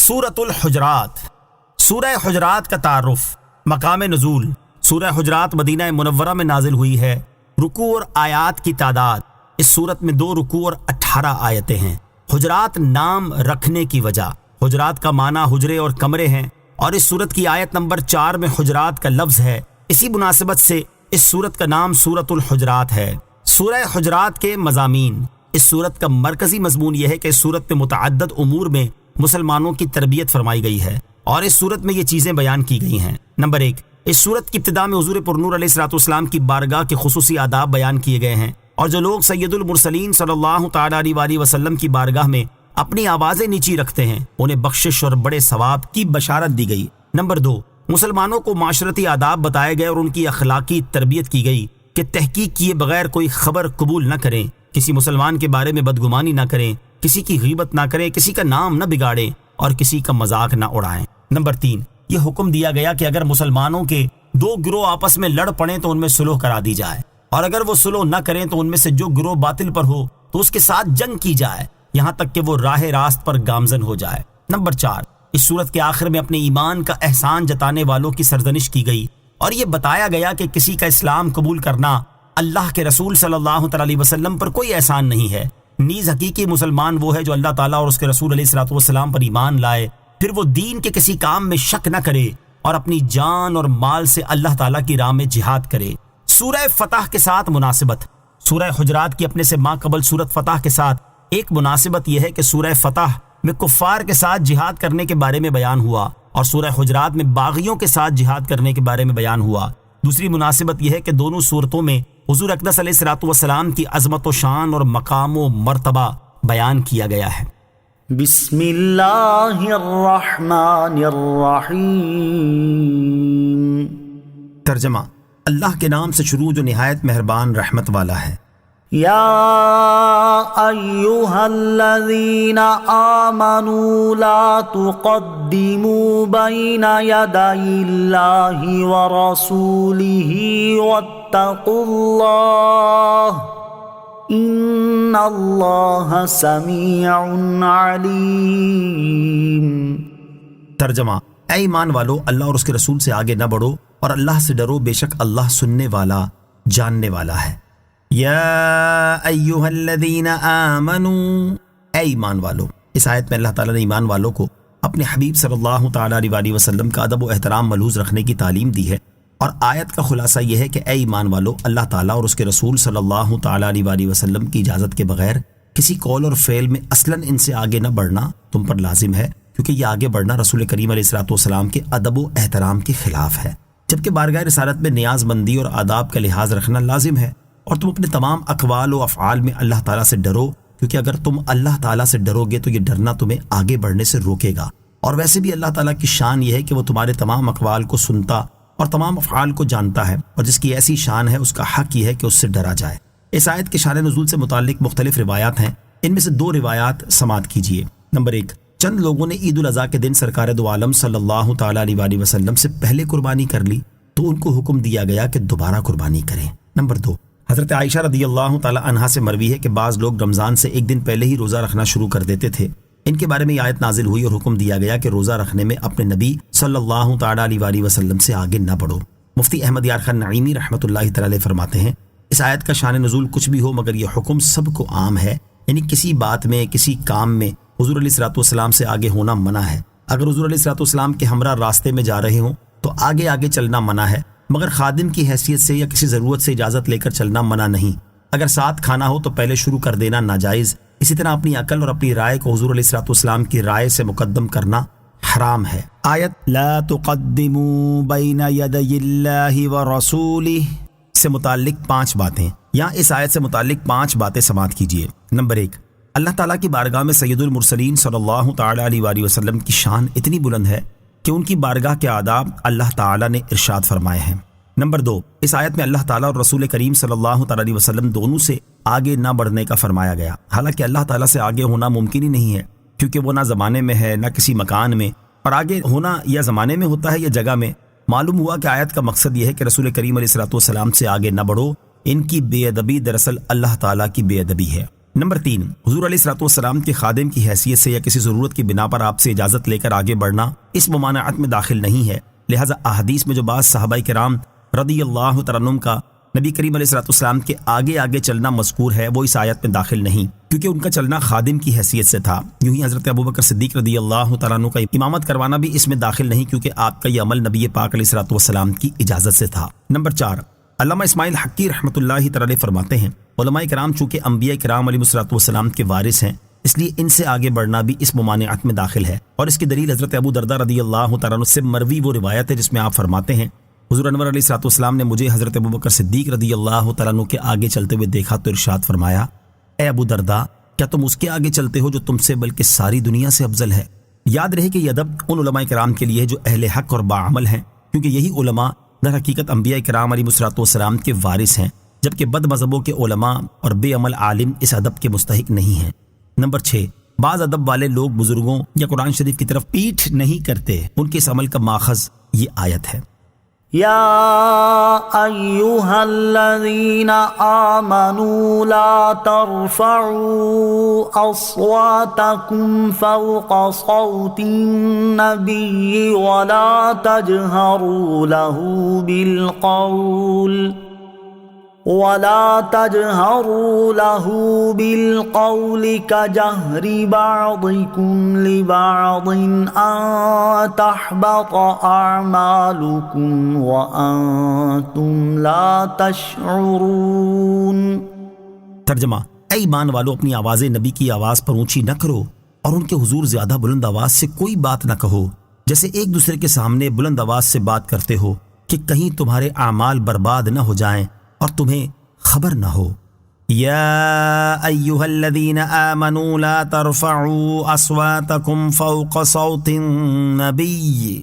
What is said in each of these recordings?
سورۃ الحجرات۔ سورہ حجرات کا تعارف۔ مقام نزول، سورہ حجرات مدینہ منورہ میں نازل ہوئی ہے۔ رکوع اور آیات کی تعداد، اس سورت میں 2 رکوع اور 18 آیتیں ہیں۔ حجرات نام رکھنے کی وجہ، حجرات کا معنی حجرے اور کمرے ہیں، اور اس سورت کی آیت نمبر 4 میں حجرات کا لفظ ہے۔ اسی مناسبت سے اس سورت کا نام سورۃ الحجرات ہے۔ سورہ حجرات کے مضامین۔ اس سورت کا مرکزی مضمون یہ ہے کہ اس سورت میں متعدد امور میں مسلمانوں کی تربیت فرمائی گئی ہے، اور اس سورت میں یہ چیزیں بیان کی گئی ہیں۔ نمبر 1، اس سورت کی ابتدا میں حضور پرنور علیہ الصلوۃ والسلام کی بارگاہ کے خصوصی آداب بیان کیے گئے ہیں، اور جو لوگ سید المرسلین صلی اللہ تعالیٰ علیہ وآلہ وسلم کی بارگاہ میں اپنی آوازیں نیچی رکھتے ہیں انہیں بخشش اور بڑے ثواب کی بشارت دی گئی۔ نمبر 2، مسلمانوں کو معاشرتی آداب بتائے گئے اور ان کی اخلاقی تربیت کی گئی کہ تحقیق کیے بغیر کوئی خبر قبول نہ کریں، کسی مسلمان کے بارے میں بدگمانی نہ کریں، کسی کی غیبت نہ کریں، کسی کا نام نہ بگاڑیں اور کسی کا مذاق نہ اڑائیں۔ نمبر 3، یہ حکم دیا گیا کہ اگر مسلمانوں کے 2 گروہ آپس میں لڑ پڑیں تو ان میں صلح کرا دی جائے، اور اگر وہ صلح نہ کریں تو ان میں سے جو گروہ باطل پر ہو تو اس کے ساتھ جنگ کی جائے یہاں تک کہ وہ راہ راست پر گامزن ہو جائے۔ نمبر 4، اس صورت کے آخر میں اپنے ایمان کا احسان جتانے والوں کی سرزنش کی گئی، اور یہ بتایا گیا کہ کسی کا اسلام قبول کرنا اللہ کے رسول صلی اللہ تعالی علیہ وسلم پر کوئی احسان نہیں ہے، نیز حقیقی مسلمان وہ ہے جو اللہ تعالیٰ اور اس کے رسول علیہ الصلوۃ والسلام پر ایمان لائے، پھر وہ دین کے کسی کام میں شک نہ کرے اور اپنی جان اور مال سے اللہ تعالیٰ کی راہ میں جہاد کرے۔ سورہ فتح کے ساتھ مناسبت۔ سورہ حجرات کی اپنے سے ماقبل سورت فتح کے ساتھ ایک مناسبت یہ ہے کہ سورہ فتح میں کفار کے ساتھ جہاد کرنے کے بارے میں بیان ہوا، اور سورہ حجرات میں باغیوں کے ساتھ جہاد کرنے کے بارے میں بیان ہوا۔ دوسری مناسبت یہ ہے کہ دونوں صورتوں میں حضور اقدس علیہ الصلوۃ والسلام کی عظمت و شان اور مقام و مرتبہ بیان کیا گیا ہے۔ بسم اللہ الرحمن الرحیم۔ ترجمہ، اللہ کے نام سے شروع جو نہایت مہربان رحمت والا ہے۔ یا ایہا الذین آمنوا لا تقدموا بین یدی اللہ ورسولہ واتقوا اللہ ان اللہ سمیع علیم۔ ترجمہ، اے ایمان والو، اللہ اور اس کے رسول سے آگے نہ بڑھو اور اللہ سے ڈرو، بے شک اللہ سننے والا جاننے والا ہے۔ یا ایہا الذین آمنوا، اے ایمان والو۔ اس آیت میں اللہ تعالیٰ نے ایمان والوں کو اپنے حبیب صلی اللہ تعالیٰ علیہ وسلم کا ادب و احترام ملحوظ رکھنے کی تعلیم دی ہے، اور آیت کا خلاصہ یہ ہے کہ اے ایمان والو، اللہ تعالیٰ اور اس کے رسول صلی اللہ تعالیٰ علیہ وسلم کی اجازت کے بغیر کسی قول اور فعل میں اصلاً ان سے آگے نہ بڑھنا تم پر لازم ہے، کیونکہ یہ آگے بڑھنا رسول کریم علیہ الصلوۃ والسلام کے ادب و احترام کے خلاف ہے، جبکہ بارگاہ رسالت میں نیاز مندی اور آداب کا لحاظ رکھنا لازم ہے، اور تم اپنے تمام اقوال و افعال میں اللہ تعالیٰ سے ڈرو، کیونکہ اگر تم اللہ تعالیٰ سے ڈرو گے تو یہ ڈرنا تمہیں آگے بڑھنے سے روکے گا، اور ویسے بھی اللہ تعالیٰ کی شان یہ ہے کہ وہ تمہارے تمام اقوال کو سنتا اور تمام افعال کو جانتا ہے، اور جس کی ایسی شان ہے اس کا حق یہ ہے کہ اس سے ڈرا جائے۔ اس آیت کے شان نزول سے متعلق مختلف روایات ہیں، ان میں سے 2 روایات سماعت کیجیے۔ نمبر 1، چند لوگوں نے عید الاضحیٰ کے دن سرکار دو عالم صلی اللہ تعالیٰ علیہ وسلم سے پہلے قربانی کر لی تو ان کو حکم دیا گیا کہ دوبارہ قربانی کریں۔ نمبر 2، حضرت عائشہ رضی اللہ تعالیٰ عنہا سے مروی ہے کہ بعض لوگ رمضان سے 1 دن پہلے ہی روزہ رکھنا شروع کر دیتے تھے، ان کے بارے میں یہ آیت نازل ہوئی اور حکم دیا گیا کہ روزہ رکھنے میں اپنے نبی صلی اللہ تعالیٰ علیہ وسلم سے آگے نہ بڑھو۔ مفتی احمد یار خان نعیمی رحمۃ اللہ تعالی علیہ فرماتے ہیں، اس آیت کا شان نزول کچھ بھی ہو مگر یہ حکم سب کو عام ہے، یعنی کسی بات میں کسی کام میں حضور علیہ الصلوۃ والسلام سے آگے ہونا منع ہے۔ اگر حضور علیہ الصلوۃ والسلام کے ہمراہ راستے میں جا رہے ہوں تو آگے آگے چلنا منع ہے، مگر خادم کی حیثیت سے یا کسی ضرورت سے اجازت لے کر چلنا منع نہیں۔ اگر ساتھ کھانا ہو تو پہلے شروع کر دینا ناجائز۔ اسی طرح اپنی عقل اور اپنی رائے کو حضور علیہ الصلوۃ والسلام کی رائے سے مقدم کرنا حرام ہے۔ آیت لا تقدموا بین یدی اللہ ورسولہ سے متعلق 5 باتیں، یا اس آیت سے متعلق 5 باتیں سماعت کیجیے۔ نمبر 1، اللہ تعالیٰ کی بارگاہ میں سید المرسلین صلی اللہ تعالیٰ علیہ وسلم کی شان اتنی بلند ہے کہ ان کی بارگاہ کے آداب اللہ تعالیٰ نے ارشاد فرمائے ہیں۔ نمبر 2، اس آیت میں اللہ تعالیٰ اور رسول کریم صلی اللہ تعالیٰ علیہ وسلم دونوں سے آگے نہ بڑھنے کا فرمایا گیا، حالانکہ اللہ تعالیٰ سے آگے ہونا ممکن ہی نہیں ہے، کیونکہ وہ نہ زمانے میں ہے نہ کسی مکان میں، اور آگے ہونا یا زمانے میں ہوتا ہے یا جگہ میں۔ معلوم ہوا کہ آیت کا مقصد یہ ہے کہ رسول کریم علیہ الصلوۃ والسلام سے آگے نہ بڑھو، ان کی بے ادبی دراصل اللہ تعالیٰ کی بے ادبی ہے۔ نمبر 3، حضور علیہ الصلوۃ والسلام کے خادم کی حیثیت سے یا کسی ضرورت کی بنا پر آپ سے اجازت لے کر آگے بڑھنا اس ممانعت میں داخل نہیں ہے، لہٰذا احادیث میں جو بعض صحابہ کرام رضی اللہ تعالیٰ عنہم کا نبی کریم علیہ الصلوۃ والسلام کے آگے آگے چلنا مذکور ہے وہ اس آیت میں داخل نہیں، کیونکہ ان کا چلنا خادم کی حیثیت سے تھا۔ یوں ہی حضرت ابوبکر صدیق رضی اللہ تعالیٰ عنہ کا امامت کروانا بھی اس میں داخل نہیں، کیونکہ آپ کا یہ عمل نبی پاک علیہ الصلوۃ والسلام کی اجازت سے تھا۔ نمبر 4، علامہ اسماعیل حقی رحمۃ اللہ تعالی فرماتے ہیں علماء کرام چونکہ انبیاء کرام علیہ الصلوۃ والسلام کے وارث ہیں، اس لیے ان سے آگے بڑھنا بھی اس ممانعت میں داخل ہے، اور اس کی دلیل حضرت ابو درداء رضی اللہ تعالیٰ عنہ سے مروی وہ روایت ہے جس میں آپ فرماتے ہیں حضور انور علیہ الصلوۃ والسلام نے مجھے حضرت ابوبکر صدیق رضی اللہ تعالیٰ عنہ کے آگے چلتے ہوئے دیکھا تو ارشاد فرمایا، اے ابو درداء، کیا تم اس کے آگے چلتے ہو جو تم سے بلکہ ساری دنیا سے افضل ہے؟ یاد رہے کہ یہ ادب ان علماء کرام کے لیے جو اہل حق اور باعمل ہیں، کیونکہ یہی علماء در حقیقت انبیاء کرام علیہ الصلوۃ والسلام کے وارث ہیں، جبکہ بد مذہبوں کے علماء اور بے عمل عالم اس ادب کے مستحق نہیں ہیں۔ نمبر 6، بعض ادب والے لوگ بزرگوں یا قرآن شریف کی طرف پیٹھ نہیں کرتے، ان کے اس عمل کا ماخذ یہ آیت ہے۔ یا ایہا الذین آمنوا لا ترفعوا اصواتکم فوق صوت النبی ولا تجہروا له بالقول كجهر بعضكم لبعض أن تحبط أعمالكم وأنتم لا تشعرون۔ ترجمہ، اے ایمان والو، اپنی آوازیں نبی کی آواز پر اونچی نہ کرو اور ان کے حضور زیادہ بلند آواز سے کوئی بات نہ کہو، جیسے ایک دوسرے کے سامنے بلند آواز سے بات کرتے ہو کہ کہیں تمہارے اعمال برباد نہ ہو جائیں اور تمہیں خبر نہ ہو۔ یا ایہا الذین آمنوا لا ترفعوا اصواتکم فوق صوت النبی،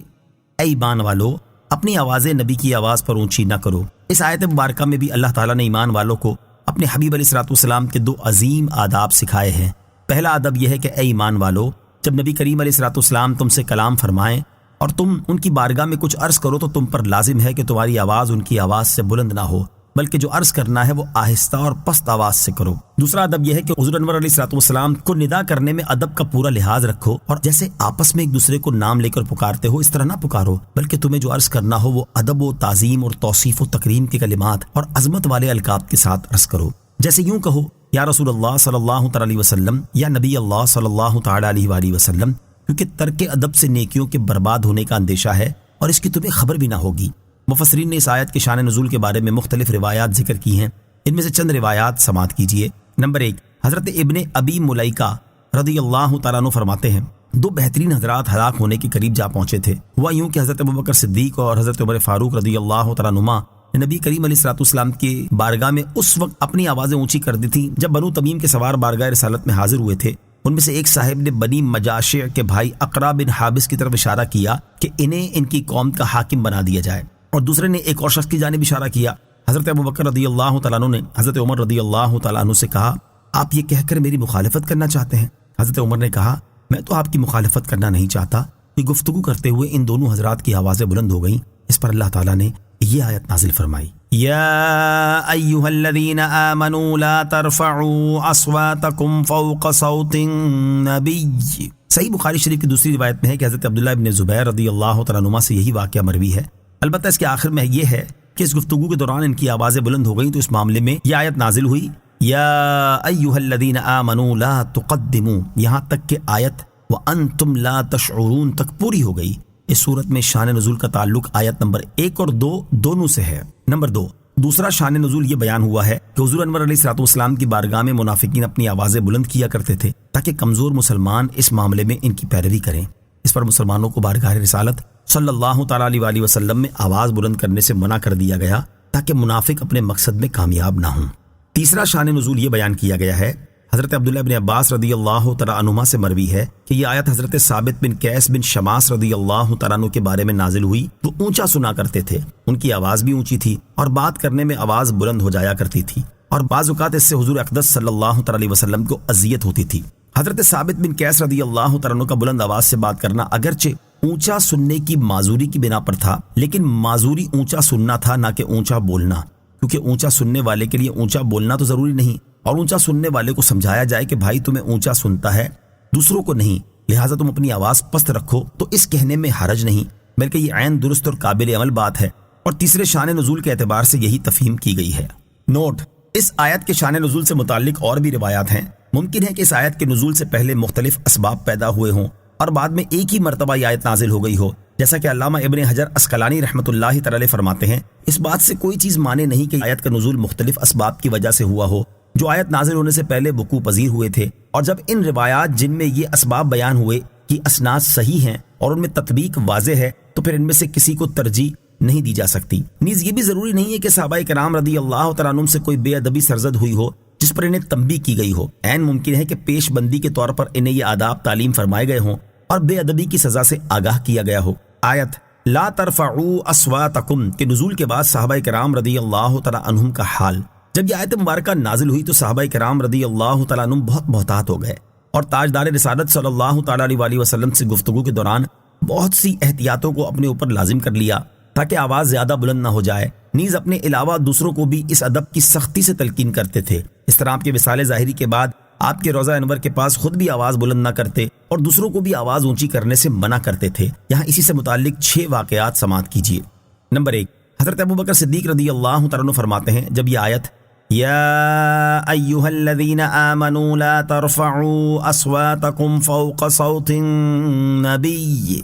اے ایمان والو، اپنی آوازیں نبی کی آواز پر اونچی نہ کرو۔ اس آیت مبارکہ میں بھی اللہ تعالیٰ نے ایمان والوں کو اپنے حبیب علیہ الصلوۃ والسلام کے 2 عظیم آداب سکھائے ہیں۔ پہلا ادب یہ ہے کہ اے ایمان والو، جب نبی کریم علیہ الصلوۃ والسلام تم سے کلام فرمائیں اور تم ان کی بارگاہ میں کچھ عرض کرو تو تم پر لازم ہے کہ تمہاری آواز ان کی آواز سے بلند نہ ہو، بلکہ جو عرض کرنا ہے وہ آہستہ اور پست آواز سے کرو۔ دوسرا ادب یہ ہے کہ حضور انور علیہ الصلوۃ والسلام کو ندا کرنے میں ادب کا پورا لحاظ رکھو، اور جیسے آپس میں ایک دوسرے کو نام لے کر پکارتے ہو اس طرح نہ پکارو، بلکہ تمہیں جو عرض کرنا ہو وہ ادب و تعظیم اور توصیف و تکریم کے کلمات اور عظمت والے القاب کے ساتھ عرض کرو، جیسے یوں کہو، یا رسول اللہ صلی اللہ تعالی علیہ وسلم، یا نبی اللہ صلی اللہ تعالی علیہ وآلہ وسلم، کیونکہ ترک ادب سے نیکیوں کے برباد ہونے کا اندیشہ ہے اور اس کی تمہیں خبر بھی نہ ہوگی۔ مفسرین نے اس آیت کے شان نزول کے بارے میں مختلف روایات ذکر کی ہیں، ان میں سے چند روایات سماعت کیجیے۔ نمبر 1، حضرت ابن ابی ملیکہ رضی اللہ تعالیٰ عنہ فرماتے ہیں 2 بہترین حضرات ہلاک ہونے کے قریب جا پہنچے تھے۔ ہوا یوں کہ حضرت ابوبکر صدیق اور حضرت عمر فاروق رضی اللہ تعالیٰ عنہما نے نبی کریم علیہ الصلوۃ والسلام کی بارگاہ میں اس وقت اپنی آوازیں اونچی کر دی تھیں جب بنو تمیم کے سوار بارگاہ رسالت میں حاضر ہوئے تھے۔ ان میں سے ایک صاحب نے بنی مجاشع کے بھائی اقرا بن حابس کی طرف اشارہ کیا کہ انہیں ان کی قوم کا حاکم بنا دیا جائے، اور دوسرے نے ایک اور شخص کی جانب اشارہ کیا۔ حضرت ابوبکر رضی اللہ تعالیٰ عنہ نے حضرت عمر رضی اللہ تعالیٰ عنہ سے کہا، آپ یہ کہہ کر میری مخالفت کرنا چاہتے ہیں؟ حضرت عمر نے کہا، میں تو آپ کی مخالفت کرنا نہیں چاہتا۔ یہ گفتگو کرتے ہوئے ان دونوں حضرات کی آوازیں بلند ہو گئیں۔ اس پر اللہ تعالیٰ نے یہ آیت نازل فرمائی، یا ایہا الذین آمنوا لا ترفعوا اصواتکم فوق صوت النبی۔ صحیح بخاری شریف کی دوسری روایت میں ہے کہ حضرت عبداللہ ابن زبیر رضی اللہ تعالیٰ عنہما سے یہی واقعہ مروی ہے۔ البتہ اس کے آخر میں یہ ہے کہ اس گفتگو کے دوران ان کی آوازیں بلند ہو گئیں تو اس معاملے میں یہ آیت نازل ہوئی، یا ایہا الذین آمنوا لا تقدموا، یہاں تک کہ آیت وانتم لا تشعرون تک پوری ہو گئی۔ اس صورت میں شان نزول کا تعلق آیت نمبر 1 اور 2 دونوں سے ہے۔ نمبر 2، دوسرا شان نزول یہ بیان ہوا ہے کہ حضور انور علیہ الصلوۃ والسلام کی بارگاہ میں منافقین اپنی آوازیں بلند کیا کرتے تھے تاکہ کمزور مسلمان اس معاملے میں ان کی پیروی کریں۔ اس پر مسلمانوں کو بارگاہ رسالت صلی اللہ تعالیٰ علیہ وآلہ وسلم میں آواز بلند کرنے سے منع کر دیا گیا تاکہ منافق اپنے مقصد میں کامیاب نہ ہوں۔ تیسرا شان نزول یہ بیان کیا گیا ہے، حضرت عبداللہ بن عباس رضی اللہ تعالیٰ عنہما سے مروی ہے کہ یہ آیت حضرت ثابت بن قیس بن شماس رضی اللہ تعالیٰ عنہ کے بارے میں نازل ہوئی۔ وہ اونچا سنا کرتے تھے، ان کی آواز بھی اونچی تھی اور بات کرنے میں آواز بلند ہو جایا کرتی تھی، اور بعض اوقات اس سے حضور اقدس صلی اللہ تعالیٰ علیہ وسلم کو اذیت ہوتی تھی۔ حضرت ثابت بن قیس رضی اللہ تعالیٰ عنہ کا بلند آواز سے بات کرنا اگرچہ اونچا سننے کی معذوری کی بنا پر تھا، لیکن معذوری اونچا سننا تھا نہ کہ اونچا بولنا، کیونکہ اونچا سننے والے کے لیے اونچا بولنا تو ضروری نہیں، اور اونچا سننے والے کو سمجھایا جائے کہ بھائی تمہیں اونچا سنتا ہے دوسروں کو نہیں، لہٰذا تم اپنی آواز پست رکھو، تو اس کہنے میں حرج نہیں، بلکہ یہ عین درست اور قابل عمل بات ہے، اور تیسرے شان نزول کے اعتبار سے یہی تفہیم کی گئی ہے۔ نوٹ: اس آیت کے شان نزول سے متعلق اور بھی روایات ہیں۔ ممکن ہے کہ اس آیت کے نزول سے پہلے مختلف اسباب پیدا ہوئے ہوں اور بعد میں ایک ہی مرتبہ یہ آیت نازل ہو گئی ہو، جیسا کہ علامہ ابن حجر عسقلانی رحمۃ اللہ تعالی فرماتے ہیں، اس بات سے کوئی چیز مانے نہیں کہ آیت کا نزول مختلف اسباب کی وجہ سے ہوا ہو جو آیت نازل ہونے سے پہلے وقوع پذیر ہوئے تھے، اور جب ان روایات جن میں یہ اسباب بیان ہوئے کی اسناد صحیح ہیں اور ان میں تطبیق واضح ہے تو پھر ان میں سے کسی کو ترجیح نہیں دی جا سکتی۔ نیز یہ بھی ضروری نہیں ہے کہ صحابہ کرام رضی اللہ تعالیٰ عنہم سے کوئی بے ادبی سرزد ہوئی ہو جس پر انہیں تنبیہ کی گئی ہو۔ عین ممکن ہے کہ پیش بندی کے طور پر انہیں یہ آداب تعلیم فرمائے گئے ہوں اور بے ادبی کی سزا سے آگاہ کیا گیا ہو۔ آیت لا ترفعوا اصواتکم کے نزول کے بعد صحابہ کرام رضی اللہ تعالیٰ عنہم کا حال۔ جب یہ آیت مبارکہ نازل ہوئی تو صحابہ کرام رضی اللہ تعالیٰ عنہم بہت محتاط ہو گئے اور تاجدار رسالت صلی اللہ تعالیٰ علیہ وسلم سے گفتگو کے دوران بہت سی احتیاطوں کو اپنے اوپر لازم کر لیا تاکہ آواز زیادہ بلند نہ ہو جائے۔ نیز اپنے علاوہ دوسروں کو بھی اس ادب کی سختی سے تلقین کرتے تھے۔ اس طرح آپ کے وصال ظاہری کے بعد آپ کے روضہ انور کے پاس خود بھی آواز بلند نہ کرتے اور دوسروں کو بھی آواز اونچی کرنے سے منع کرتے تھے۔ یہاں اسی سے متعلق 6 واقعات سماعت کیجیے۔ نمبر 1، حضرت ابوبکر صدیق رضی اللہ تعالیٰ عنہ فرماتے ہیں، جب یہ آیت یا ایھا الذین آمنوا لا ترفعوا اصواتکم فوق صوت النبی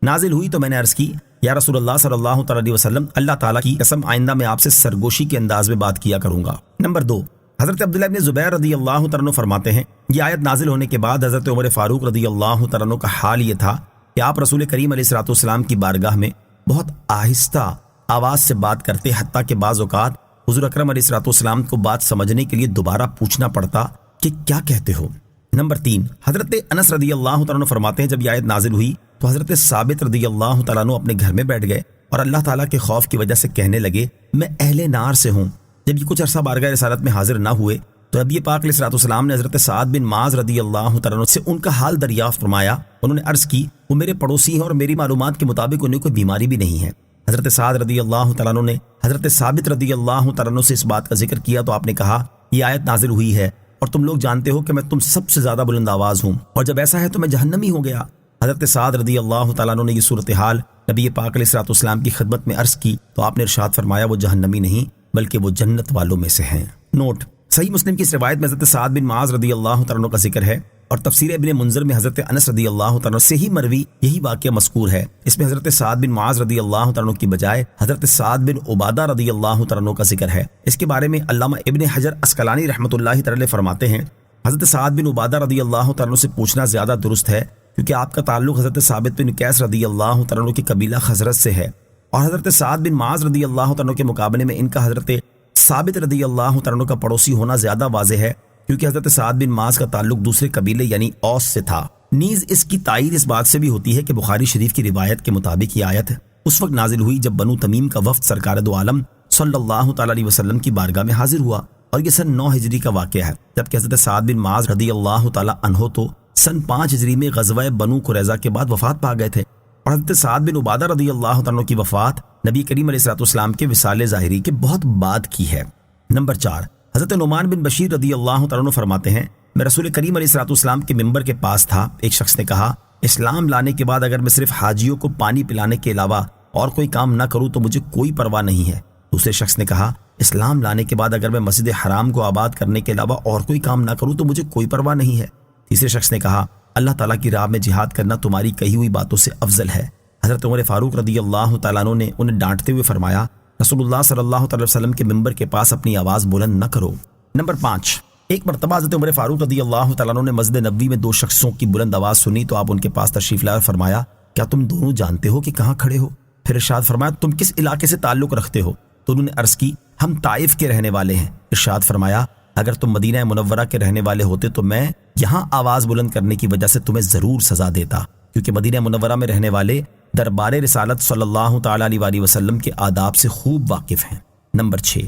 نازل ہوئی تو میں نے عرض کی، یا رسول اللہ صلی اللہ تعالیٰ علیہ وسلم، اللہ تعالیٰ کی قسم آئندہ میں آپ سے سرگوشی کے انداز میں بات کیا کروں گا۔ نمبر 2، حضرت عبداللہ بن زبیر رضی اللہ تعالیٰ عنہ فرماتے ہیں، یہ آیت نازل ہونے کے بعد حضرت عمر فاروق رضی اللہ تعالیٰ عنہ کا حال یہ تھا کہ آپ رسول کریم علیہ الصلوۃ والسلام کی بارگاہ میں بہت آہستہ آواز سے بات کرتے، حتیٰ کہ بعض اوقات حضور اکرم علیہ الصلوۃ والسلام کو بات سمجھنے کے لیے دوبارہ پوچھنا پڑتا کہ کیا کہتے ہو۔ نمبر 3، حضرت انس رضی اللہ تعالیٰ عنہ فرماتے ہیں، جب یہ آیت نازل ہوئی تو حضرت ثابت رضی اللہ تعالیٰ عنہ اپنے گھر میں بیٹھ گئے اور اللہ تعالیٰ کے خوف کی وجہ سے کہنے لگے، میں اہل نار سے ہوں۔ جب یہ کچھ عرصہ بارگاہ رسالت میں حاضر نہ ہوئے تو نبی پاک علیہ الصلوۃ والسلام نے حضرت سعد بن معاذ رضی اللہ تعالیٰ عنہ سے ان کا حال دریافت فرمایا۔ انہوں نے عرض کی، وہ میرے پڑوسی ہیں اور میری معلومات کے مطابق انہیں کوئی بیماری بھی نہیں ہے۔ حضرت سعد رضی اللہ تعالیٰ عنہ نے حضرت ثابت رضی اللہ تعالیٰ عنہ سے اس بات کا ذکر کیا تو آپ نے کہا، یہ آیت نازل ہوئی ہے اور تم لوگ جانتے ہو کہ میں تم سب سے زیادہ بلند آواز ہوں، اور جب ایسا ہے تو میں جہنمی ہو گیا۔ حضرت سعد رضی اللہ تعالیٰ عنہ نے یہ صورتحال نبی پاک علیہ الصلوۃ والسلام کی خدمت میں عرض کی تو آپ نے ارشاد فرمایا، وہ جہنمی نہیں بلکہ وہ جنت والوں میں سے ہیں۔ نوٹ: صحیح مسلم کی اس روایت میں حضرت سعد بن معاذ رضی اللہ تعالیٰ عنہ کا ذکر ہے، اور تفسیر ابن منذر میں حضرت انس رضی اللہ تعالیٰ عنہ سے ہی مروی یہی واقعہ مذکور ہے۔ اس میں حضرت سعد بن معاذ رضی اللہ تعالیٰ عنہ کی بجائے حضرت سعد بن عبادہ رضی اللہ تعالیٰ عنہ کا ذکر ہے۔ اس کے بارے میں علامہ ابن حجر عسقلانی رحمۃ اللہ تعالی فرماتے ہیں، حضرت سعد بن عبادہ رضی اللہ تعالیٰ عنہ سے پوچھنا زیادہ درست ہے کیونکہ آپ کا تعلق حضرت ثابت بن قیس رضی اللہ تعالیٰ عنہ کے قبیلہ خزرج سے ہے، اور حضرت سعد بن معاذ رضی اللہ تعالیٰ عنہ کے مقابلے میں ان کا حضرت ثابت رضی اللہ تعالیٰ عنہ کا پڑوسی ہونا زیادہ واضح ہے کیونکہ حضرت سعد بن معاذ کا تعلق دوسرے قبیلے یعنی اوس سے تھا۔ نیز اس کی تائید اس بات سے بھی ہوتی ہے کہ بخاری شریف کی روایت کے مطابق یہ آیت اس وقت نازل ہوئی جب بنو تمیم کا وفد سرکار دو عالم صلی اللہ تعالیٰ علیہ وسلم کی بارگاہ میں حاضر ہوا، اور یہ سن 9 ہجری کا واقعہ ہے، جبکہ حضرت سعد بن معاذ رضی اللہ تعالیٰ عنہ تو سن 5 ہجری میں غزوہ بنو قریظہ کے بعد وفات پا گئے تھے، اور حضرت سعد بن عبادہ رضی اللہ تعالیٰ عنہ کی وفات نبی کریم علیہ الصلوۃ والسلام کے وصال ظاہری کے بہت بعد کی ہے۔ نمبر 4، حضرت نعمان بن بشیر رضی اللہ تعالیٰ عنہ فرماتے ہیں، میں رسول کریم علیہ الصلوۃ والسلام کے ممبر کے پاس تھا، ایک شخص نے کہا، اسلام لانے کے بعد اگر میں صرف حاجیوں کو پانی پلانے کے علاوہ اور کوئی کام نہ کروں تو مجھے کوئی پرواہ نہیں ہے۔ دوسرے شخص نے کہا، اسلام لانے کے بعد اگر میں مسجد حرام کو آباد کرنے کے علاوہ اور کوئی کام نہ کروں تو مجھے کوئی پرواہ نہیں ہے۔ تیسرے شخص نے کہا، اللہ تعالیٰ کی راہ میں جہاد کرنا تمہاری کہی ہوئی باتوں سے افضل ہے۔ حضرت عمر فاروق رضی اللہ تعالیٰ عنہ نے انہیں ڈانٹتے ہوئے فرمایا، رسول اللہ صلی اللہ تعالی وسلم کے ممبر کے پاس اپنی آواز بلند نہ کرو۔ نمبر 5، ایک مرتبہ حضرت عمر فاروق رضی اللہ تعالیٰ عنہ نے مسجد نبوی میں 2 شخصوں کی بلند آواز سنی تو آپ ان کے پاس تشریف لائے اور فرمایا، کیا تم دونوں جانتے ہو کہ کہاں کھڑے ہو؟ پھر ارشاد فرمایا، تم کس علاقے سے تعلق رکھتے ہو؟ تو انہوں نے عرض کی، ہم طائف کے رہنے والے ہیں۔ ارشاد فرمایا، اگر تم مدینہ منورہ کے رہنے والے ہوتے تو میں یہاں آواز بلند کرنے کی وجہ سے تمہیں ضرور سزا دیتا، کیونکہ مدینہ منورہ میں رہنے والے دربار رسالت صلی اللہ تعالی علیہ وسلم کے آداب سے خوب واقف ہیں۔ نمبر 6،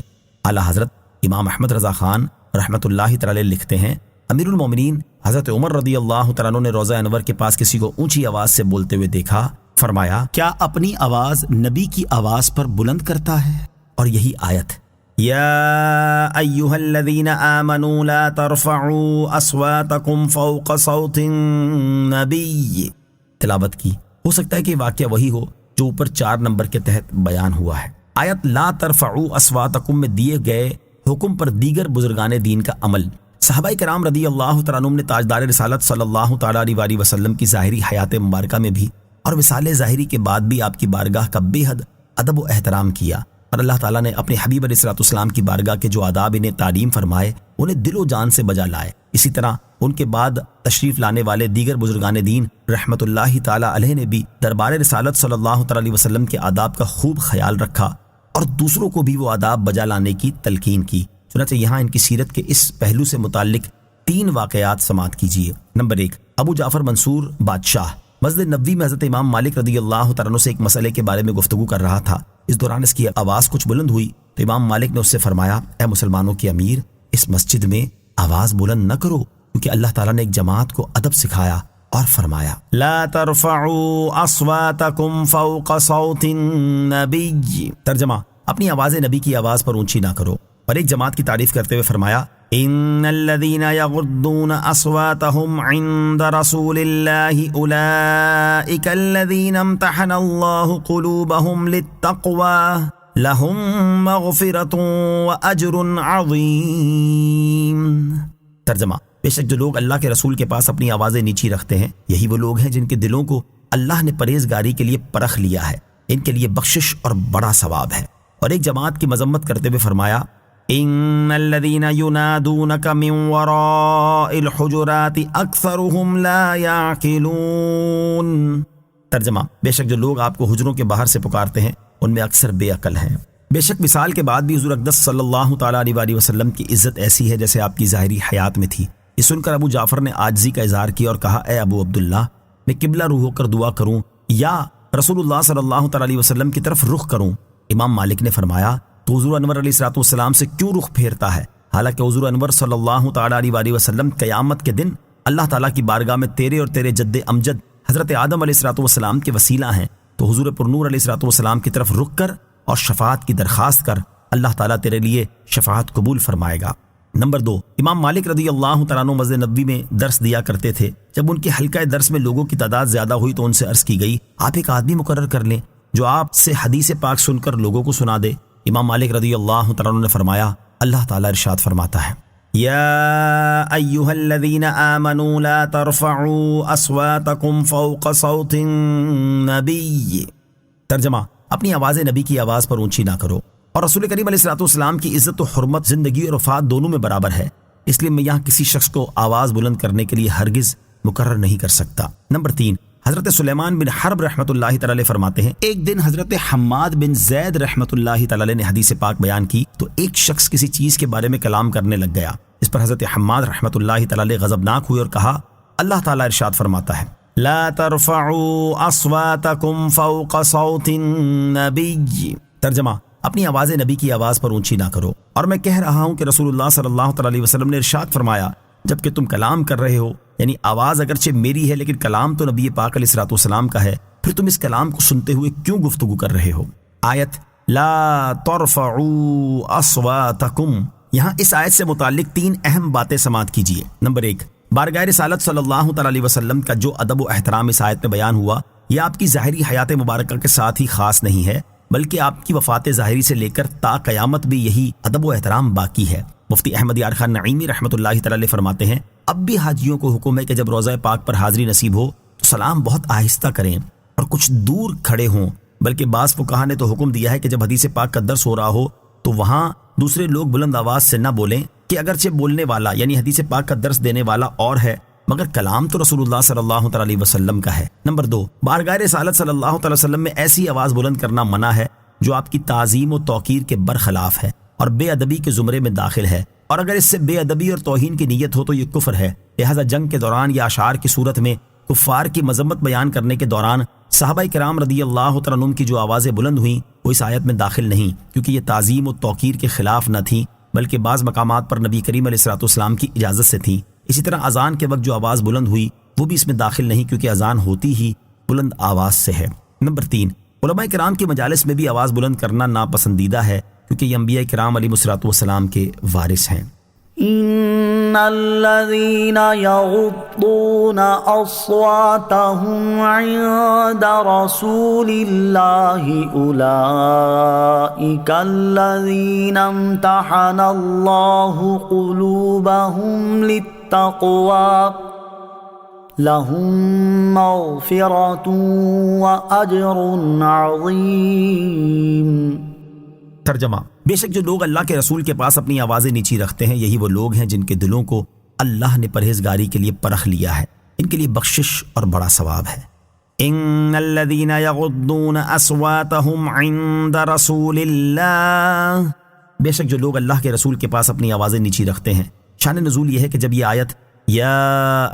اعلیٰ حضرت امام احمد رضا خان رحمۃ اللہ تعالی لکھتے ہیں، امیر المومنین حضرت عمر رضی اللہ تعالیٰ عنہ نے روضہ انور کے پاس کسی کو اونچی آواز سے بولتے ہوئے دیکھا، فرمایا، کیا اپنی آواز نبی کی آواز پر بلند کرتا ہے؟ اور یہی آیت یا ایھا الذین آمنوا لا ترفعوا اصواتکم فوق صوت النبی تلاوت کی۔ ہو سکتا ہے کہ واقعہ وہی ہو جو اوپر 4 نمبر کے تحت بیان ہوا ہے۔ آیت لا ترفعوا اصواتکم میں دیے گئے حکم پر دیگر بزرگان دین کا عمل۔ صحابہ کرام رضی اللہ تعالیٰ عنہم نے تاجدار رسالت صلی اللہ تعالیٰ علیہ وسلم کی ظاہری حیات مبارکہ میں بھی اور وصال ظاہری کے بعد بھی آپ کی بارگاہ کا بے حد ادب و احترام کیا، اور اللہ تعالیٰ نے اپنے حبیب علیہ الصلوۃ والسلام کی بارگاہ کے جو آداب انہیں تعلیم فرمائے انہیں دل و جان سے بجا لائے۔ اسی طرح ان کے بعد تشریف لانے والے دیگر بزرگان دین رحمت اللہ تعالیٰ علیہ نے بھی دربار رسالت صلی اللہ تعالیٰ علیہ وسلم کے آداب کا خوب خیال رکھا اور دوسروں کو بھی وہ آداب بجا لانے کی تلقین کی۔ چنانچہ یہاں ان کی سیرت کے اس پہلو سے متعلق 3 واقعات سماعت کیجیے۔ نمبر 1، ابو جعفر منصور بادشاہ مسجد نبوی میں حضرت امام مالک رضی اللہ تعالیٰ عنہ سے ایک مسئلے کے بارے میں گفتگو کر رہا تھا۔ اس دوران اس کی آواز کچھ بلند ہوئی تو امام مالک نے اس سے فرمایا، اے مسلمانوں کے امیر، اس مسجد میں آواز بلند نہ کرو، کیونکہ اللہ تعالیٰ نے ایک جماعت کو ادب سکھایا اور فرمایا لا ترفعوا اصواتکم فوق صوت النبی۔ ترجمہ، اپنی آواز نبی کی آواز پر اونچی نہ کرو۔ اور ایک جماعت کی تعریف کرتے ہوئے فرمایا ان الذين يغضون اصواتهم عند رسول الله اولئك الذين امتحن الله قلوبهم للتقوى لهم مغفرة واجر عظیم۔ ترجمہ، بے شک جو لوگ اللہ کے رسول کے پاس اپنی آوازیں نیچی رکھتے ہیں یہی وہ لوگ ہیں جن کے دلوں کو اللہ نے پرہیزگاری کے لیے پرکھ لیا ہے، ان کے لیے بخشش اور بڑا ثواب ہے۔ اور ایک جماعت کی مذمت کرتے ہوئے فرمایا ان الذين ينادونك من وراء الحجرات اکثرهم لا يعقلون۔ ترجمہ، بے شک جو لوگ آپ کو حجروں کے باہر سے پکارتے ہیں ان میں اکثر بے عقل ہیں۔ بے شک وصال کے بعد بھی حضور اقدس صلی اللہ تعالیٰ علیہ وسلم کی عزت ایسی ہے جیسے آپ کی ظاہری حیات میں تھی۔ یہ سن کر ابو جعفر نے عاجزی کا اظہار کیا اور کہا، اے ابو عبداللہ، میں قبلہ روح ہو کر دعا کروں یا رسول اللہ صلی اللہ تعالیٰ علیہ وسلم کی طرف رخ کروں؟ امام مالک نے فرمایا، تو حضور انور علیہ الصلوۃ والسلام سے کیوں رخ پھیرتا ہے، حالانکہ حضور انور صلی اللہ تعالیٰ علیہ وسلم قیامت کے دن اللہ تعالیٰ کی بارگاہ میں تیرے اور تیرے جد امجد حضرت آدم علیہ الصلوۃ والسلام کے وسیلہ ہیں، تو حضور پرنور علیہ الصلوۃ والسلام کی طرف رخ کر اور شفاعت کی درخواست کر، اللہ تعالیٰ تیرے لیے شفاعت قبول فرمائے گا۔ نمبر 2، امام مالک رضی اللہ تعالیٰ عنہ مسجد نبوی میں درس دیا کرتے تھے۔ جب ان کے حلقہ درس میں لوگوں کی تعداد زیادہ ہوئی تو ان سے عرض کی گئی، آپ ایک آدمی مقرر کر لیں جو آپ سے حدیث پاک سن کر لوگوں کو سنا دے۔ امام مالک رضی اللہ تعالیٰ عنہ نے فرمایا، اللہ تعالیٰ ارشاد فرماتا ہے یا ایھا الذین آمنوا لا ترفعوا اصواتکم فوق صوت النبی۔ ترجمہ، اپنی آواز نبی کی آواز پر اونچی نہ کرو۔ اور رسول کریم علیہ الصلوۃ والسلام کی عزت و حرمت زندگی اور وفات دونوں میں برابر ہے، اس لیے میں یہاں کسی شخص کو آواز بلند کرنے کے لیے ہرگز مقرر نہیں کر سکتا۔ نمبر 3، حضرت سلیمان بن حرب رحمۃ اللہ تعالی فرماتے ہیں، ایک دن حضرت حماد بن زید رحمۃ اللہ تعالی نے حدیث پاک بیان کی تو ایک شخص کسی چیز کے بارے میں کلام کرنے لگ گیا۔ اس پر حضرت حماد رحمۃ اللہ تعالی غضبناک ہوئے اور کہا، اللہ تعالیٰ ارشاد فرماتا ہے لا ترفعوا اصواتکم فوق صوت النبی۔ ترجمہ، اپنی آواز نبی کی آواز پر اونچی نہ کرو۔ اور میں کہہ رہا ہوں کہ رسول اللہ صلی اللہ تعالی علیہ وسلم نے ارشاد فرمایا، جبکہ تم کلام کر رہے ہو، یعنی آواز اگرچہ میری ہے لیکن کلام تو نبی پاک علیہ الصلوۃ والسلام کا ہے، پھر تم اس کلام کو سنتے ہوئے کیوں گفتگو کر رہے ہو؟ آیت لا ترفعوا اصواتکم، یہاں اس آیت سے متعلق 3 اہم باتیں سماعت کیجیے۔ نمبر 1، بارگاہ رسالت صلی اللہ تعالی علیہ وسلم کا جو ادب و احترام اس آیت میں بیان ہوا یہ آپ کی ظاہری حیات مبارکہ کے ساتھ ہی خاص نہیں ہے، بلکہ آپ کی وفات ظاہری سے لے کر تا قیامت بھی یہی ادب و احترام باقی ہے۔ مفتی احمد یار خان نعیمی رحمۃ اللہ تعالی فرماتے ہیں، اب بھی حاجیوں کو حکم ہے کہ جب روضہ پاک پر حاضری نصیب ہو تو سلام بہت آہستہ کریں اور کچھ دور کھڑے ہوں، بلکہ بعض فقہا نے تو حکم دیا ہے کہ جب حدیث پاک کا درس ہو رہا ہو تو وہاں دوسرے لوگ بلند آواز سے نہ بولیں، کہ اگرچہ بولنے والا یعنی حدیث پاک کا درس دینے والا اور ہے مگر کلام تو رسول اللہ صلی اللہ تعالی علیہ وسلم کا ہے۔ نمبر 2، بارگاہ رسالت صلی اللہ تعالی وسلم میں ایسی آواز بلند کرنا منع ہے جو آپ کی تعظیم و توقیر کے برخلاف ہے اور بے ادبی کے زمرے میں داخل ہے، اور اگر اس سے بے ادبی اور توہین کی نیت ہو تو یہ کفر ہے۔ لہذا جنگ کے دوران یا اشعار کی صورت میں کفار کی مذمت بیان کرنے کے دوران صحابہ کرام رضی اللہ تعالیٰ عنہم کی جو آوازیں بلند ہوئیں وہ اس آیت میں داخل نہیں، کیونکہ یہ تعظیم و توقیر کے خلاف نہ تھیں بلکہ بعض مقامات پر نبی کریم علیہ الصلوۃ والسلام کی اجازت سے تھیں۔ اسی طرح اذان کے وقت جو آواز بلند ہوئی وہ بھی اس میں داخل نہیں، کیونکہ اذان ہوتی ہی بلند آواز سے ہے۔ نمبر 3، علماء کرام کی مجالس میں بھی آواز بلند کرنا ناپسندیدہ ہے، کیونکہ یہ انبیاء کرام علیہ الصلوۃ والسلام کے وارث ہیں۔ ان الذين يغضون اصواتهم عند رسول الله اولئك الذين امتحن الله قلوبهم للتقوى لهم مغفرة واجر عظيم۔ ترجمہ: بے شک جو لوگ اللہ کے رسول کے پاس اپنی آوازیں نیچی رکھتے ہیں یہی وہ لوگ ہیں جن کے دلوں کو اللہ نے پرہیزگاری کے لیے پرکھ لیا ہے، ان کے لیے بخشش اور بڑا ثواب ہے۔ ان الذين يغضون اصواتهم عند رسول اللہ، بے شک جو لوگ اللہ کے رسول کے پاس اپنی آوازیں نیچی رکھتے ہیں۔ شان نزول یہ ہے کہ جب یہ آیت یا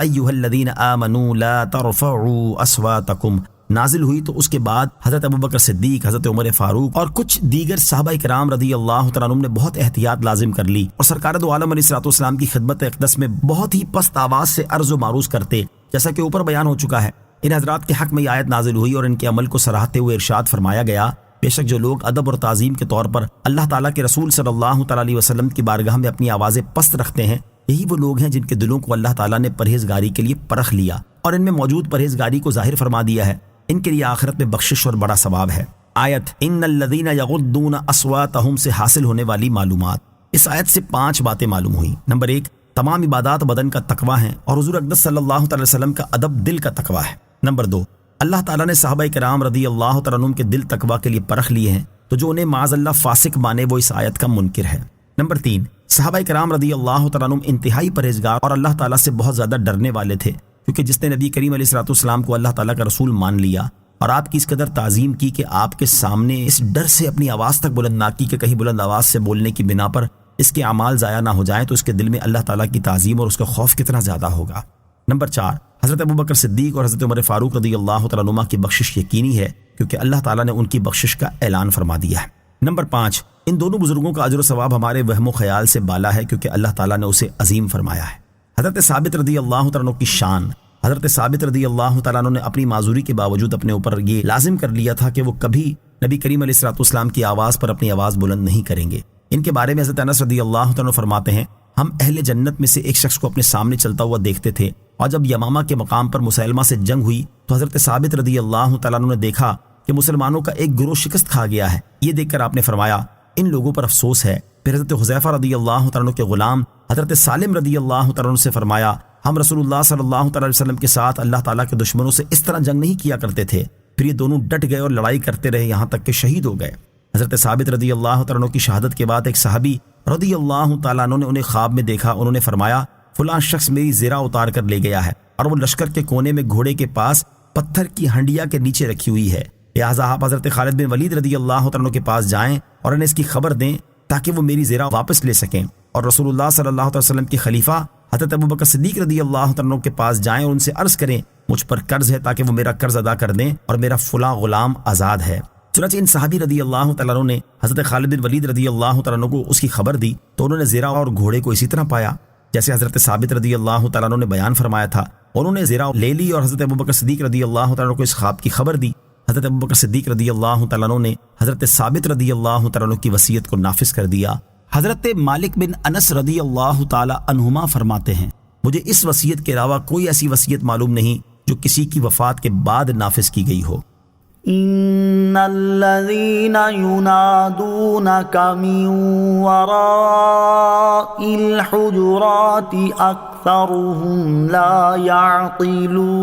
ایھا الذین آمنوا لا ترفعوا اصواتکم نازل ہوئی تو اس کے بعد حضرت ابوبکر صدیق، حضرت عمر فاروق اور کچھ دیگر صحابہ کرام رضی اللہ تعالیٰ عنہم نے بہت احتیاط لازم کر لی اور سرکار دو عالم علیہ الصلوۃ والسلام کی خدمت اقدس میں بہت ہی پست آواز سے عرض و معروض کرتے، جیسا کہ اوپر بیان ہو چکا ہے۔ ان حضرات کے حق میں یہ آیت نازل ہوئی اور ان کے عمل کو سراہتے ہوئے ارشاد فرمایا گیا، بے شک جو لوگ ادب اور تعظیم کے طور پر اللہ تعالیٰ کے رسول صلی اللہ تعالیٰ علیہ وسلم کی بارگاہ میں اپنی آوازیں پست رکھتے ہیں یہی وہ لوگ ہیں جن کے دلوں کو اللہ تعالیٰ نے پرہیزگاری کے لیے پرکھ لیا اور ان میں موجود پرہیزگاری کو ظاہر فرما دیا ہے، ان کے لیے آخرت میں بخشش اور بڑا ثواب ہے۔ آیت ان الذین یغضون اصواتہم سے حاصل ہونے والی معلومات۔ اس آیت سے 5 باتیں معلوم ہوئیں۔ نمبر 1، تمام عبادات بدن کا تقویٰ ہیں اور حضور اقدس صلی اللہ تعالی وسلم کا ادب دل کا تقویٰ ہے۔ نمبر 2، اللہ تعالیٰ نے صحابہ کرام رضی اللہ تعالیٰ عنہم کے دل تقویٰ کے لیے پرکھ لیے ہیں تو جو انہیں معاذ اللہ فاسق مانے وہ اس آیت کا منکر ہے۔ نمبر 3، صحابہ کرام رضی اللہ تعالیٰ عنہم انتہائی پرہیزگار اور اللہ تعالیٰ سے بہت زیادہ ڈرنے والے تھے، کیونکہ جس نے نبی کریم علیہ الصلوۃ والسلام کو اللہ تعالیٰ کا رسول مان لیا اور آپ کی اس قدر تعظیم کی کہ آپ کے سامنے اس ڈر سے اپنی آواز تک بلند نہ کی کہ کہیں بلند آواز سے بولنے کی بنا پر اس کے اعمال ضائع نہ ہو جائیں، تو اس کے دل میں اللہ تعالیٰ کی تعظیم اور اس کا خوف کتنا زیادہ ہوگا۔ نمبر 4، حضرت ابوبکر صدیق اور حضرت عمر فاروق رضی اللہ تعالیٰ عنہما کی بخشش یقینی ہے کیونکہ اللہ تعالیٰ نے ان کی بخشش کا اعلان فرما دیا ہے۔ نمبر 5، ان دونوں بزرگوں کا اجر و ثواب ہمارے وہم و خیال سے بالا ہے کیونکہ اللہ تعالیٰ نے اسے عظیم فرمایا ہے۔ حضرت ثابت رضی اللہ تعالیٰ عنہ کی شان۔ حضرت ثابت رضی اللہ تعالیٰ عنہ نے اپنی معذوری کے باوجود اپنے اوپر یہ لازم کر لیا تھا کہ وہ کبھی نبی کریم علیہ الصلوۃ والسلام کی آواز پر اپنی آواز بلند نہیں کریں گے۔ ان کے بارے میں حضرت انس رضی اللہ تعالیٰ عنہ فرماتے ہیں، ہم اہل جنت میں سے ایک شخص کو اپنے سامنے چلتا ہوا دیکھتے تھے اور جب یمامہ کے مقام پر مسلمہ سے جنگ ہوئی تو حضرت ثابت رضی اللہ تعالیٰ عنہ نے دیکھا کہ مسلمانوں کا ایک گروہ شکست کھا گیا ہے۔ یہ دیکھ کر آپ نے فرمایا ان لوگوں پر افسوس ہے۔ پھر حضرت حذیفہ رضی اللہ تعالیٰ عنہ کے غلام حضرت سالم رضی اللہ تعالیٰ عنہ سے فرمایا، ہم رسول اللہ صلی اللہ تعالیٰ علیہ وسلم کے ساتھ اللہ تعالیٰ کے دشمنوں سے اس طرح جنگ نہیں کیا کرتے تھے۔ پھر یہ دونوں ڈٹ گئے اور لڑائی کرتے رہے یہاں تک کہ شہید ہو گئے۔ حضرت ثابت رضی اللہ تعالیٰ عنہ کی شہادت کے بعد ایک صحابی رضی اللہ تعالیٰ عنہ نے انہیں خواب میں دیکھا، انہوں نے فرمایا فلاں شخص میری زرہ اتار کر لے گیا ہے اور وہ لشکر کے کونے میں گھوڑے کے پاس پتھر کی ہنڈیا کے نیچے رکھی ہوئی ہے، لہٰذا آپ حضرت خالد بن ولید رضی اللہ تعالیٰ عنہ کے پاس جائیں اور انہیں اس کی خبر دیں تاکہ وہ میری زرہ واپس لے سکیں، اور رسول اللہ صلی اللہ علیہ وسلم کے خلیفہ حضرت ابوبکر صدیق رضی اللہ تعالیٰ عنہ کے پاس جائیں اور ان سے عرض کریں مجھ پر قرض ہے تاکہ وہ میرا قرض ادا کر دیں اور میرا فلاں غلام آزاد ہے۔ چنانچہ ان صحابی رضی اللہ تعالیٰ عنہ نے حضرت خالد بن ولید رضی اللہ تعالیٰ عنہ کو اس کی خبر دی تو انہوں نے زرہ اور گھوڑے کو اسی طرح پایا جیسے حضرت ثابت رضی اللہ تعالیٰ عنہ نے بیان فرمایا تھا۔ انہوں نے زرہ لے لی اور حضرت ابوبکر صدیق رضی اللہ تعالیٰ عنہ کو اس خواب کی خبر دی۔ حضرت ابوبکر صدیق رضی اللہ تعالیٰ عنہ نے حضرت ثابت رضی اللہ تعالیٰ عنہ کی وصیت کو نافذ کر دیا۔ حضرت مالک بن انس رضی اللہ تعالیٰ عنہما فرماتے ہیں، مجھے اس وصیت کے علاوہ کوئی ایسی وصیت معلوم نہیں جو کسی کی وفات کے بعد نافذ کی گئی ہو۔ ان الذين ينادونك من وراء الحجرات اكثرهم لا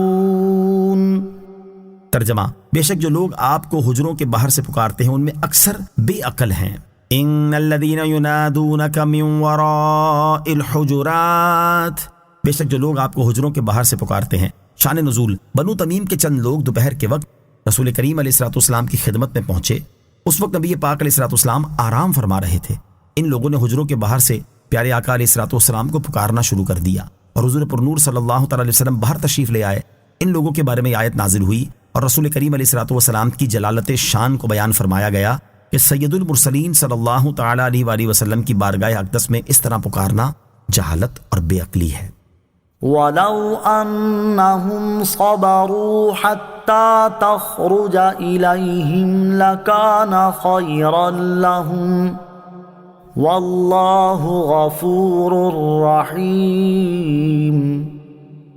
يعقلون۔ ترجمہ، بے شک جو لوگ آپ کو حجروں کے باہر سے پکارتے ہیں ان میں اکثر بے عقل ہیں۔ ان الذين ينادونك من وراء الحجرات، بے شک جو لوگ آپ کو حجروں کے باہر سے پکارتے ہیں۔ شان نزول، بنو تمیم کے چند لوگ دوپہر کے وقت رسول کریم علیہ الصلوۃ والسلام کی خدمت میں پہنچے۔ اس وقت نبی پاک علیہ الصلوۃ والسلام آرام فرما رہے تھے۔ ان لوگوں نے حجروں کے باہر سے پیارے آقا علیہ الصلوۃ والسلام کو پکارنا شروع کر دیا اور حضور پر نور صلی اللہ تعالی علیہ وسلم باہر تشریف لے آئے۔ ان لوگوں کے بارے میں آیت نازل ہوئی اور رسول کریم علیہ الصلوۃ والسلام کی جلالت شان کو بیان فرمایا گیا کہ سید المرسلین صلی اللہ تعالی علیہ وآلہ وسلم کی بارگاہ اقدس میں اس طرح پکارنا جہالت اور بے عقلی ہے۔ وَلَوْ أَنَّهُمْ صَبَرُوا حَتَّى تَخْرُجَ إِلَيْهِمْ لَكَانَ خَيْرًا لَهُمْ واللہ غفور رحیم۔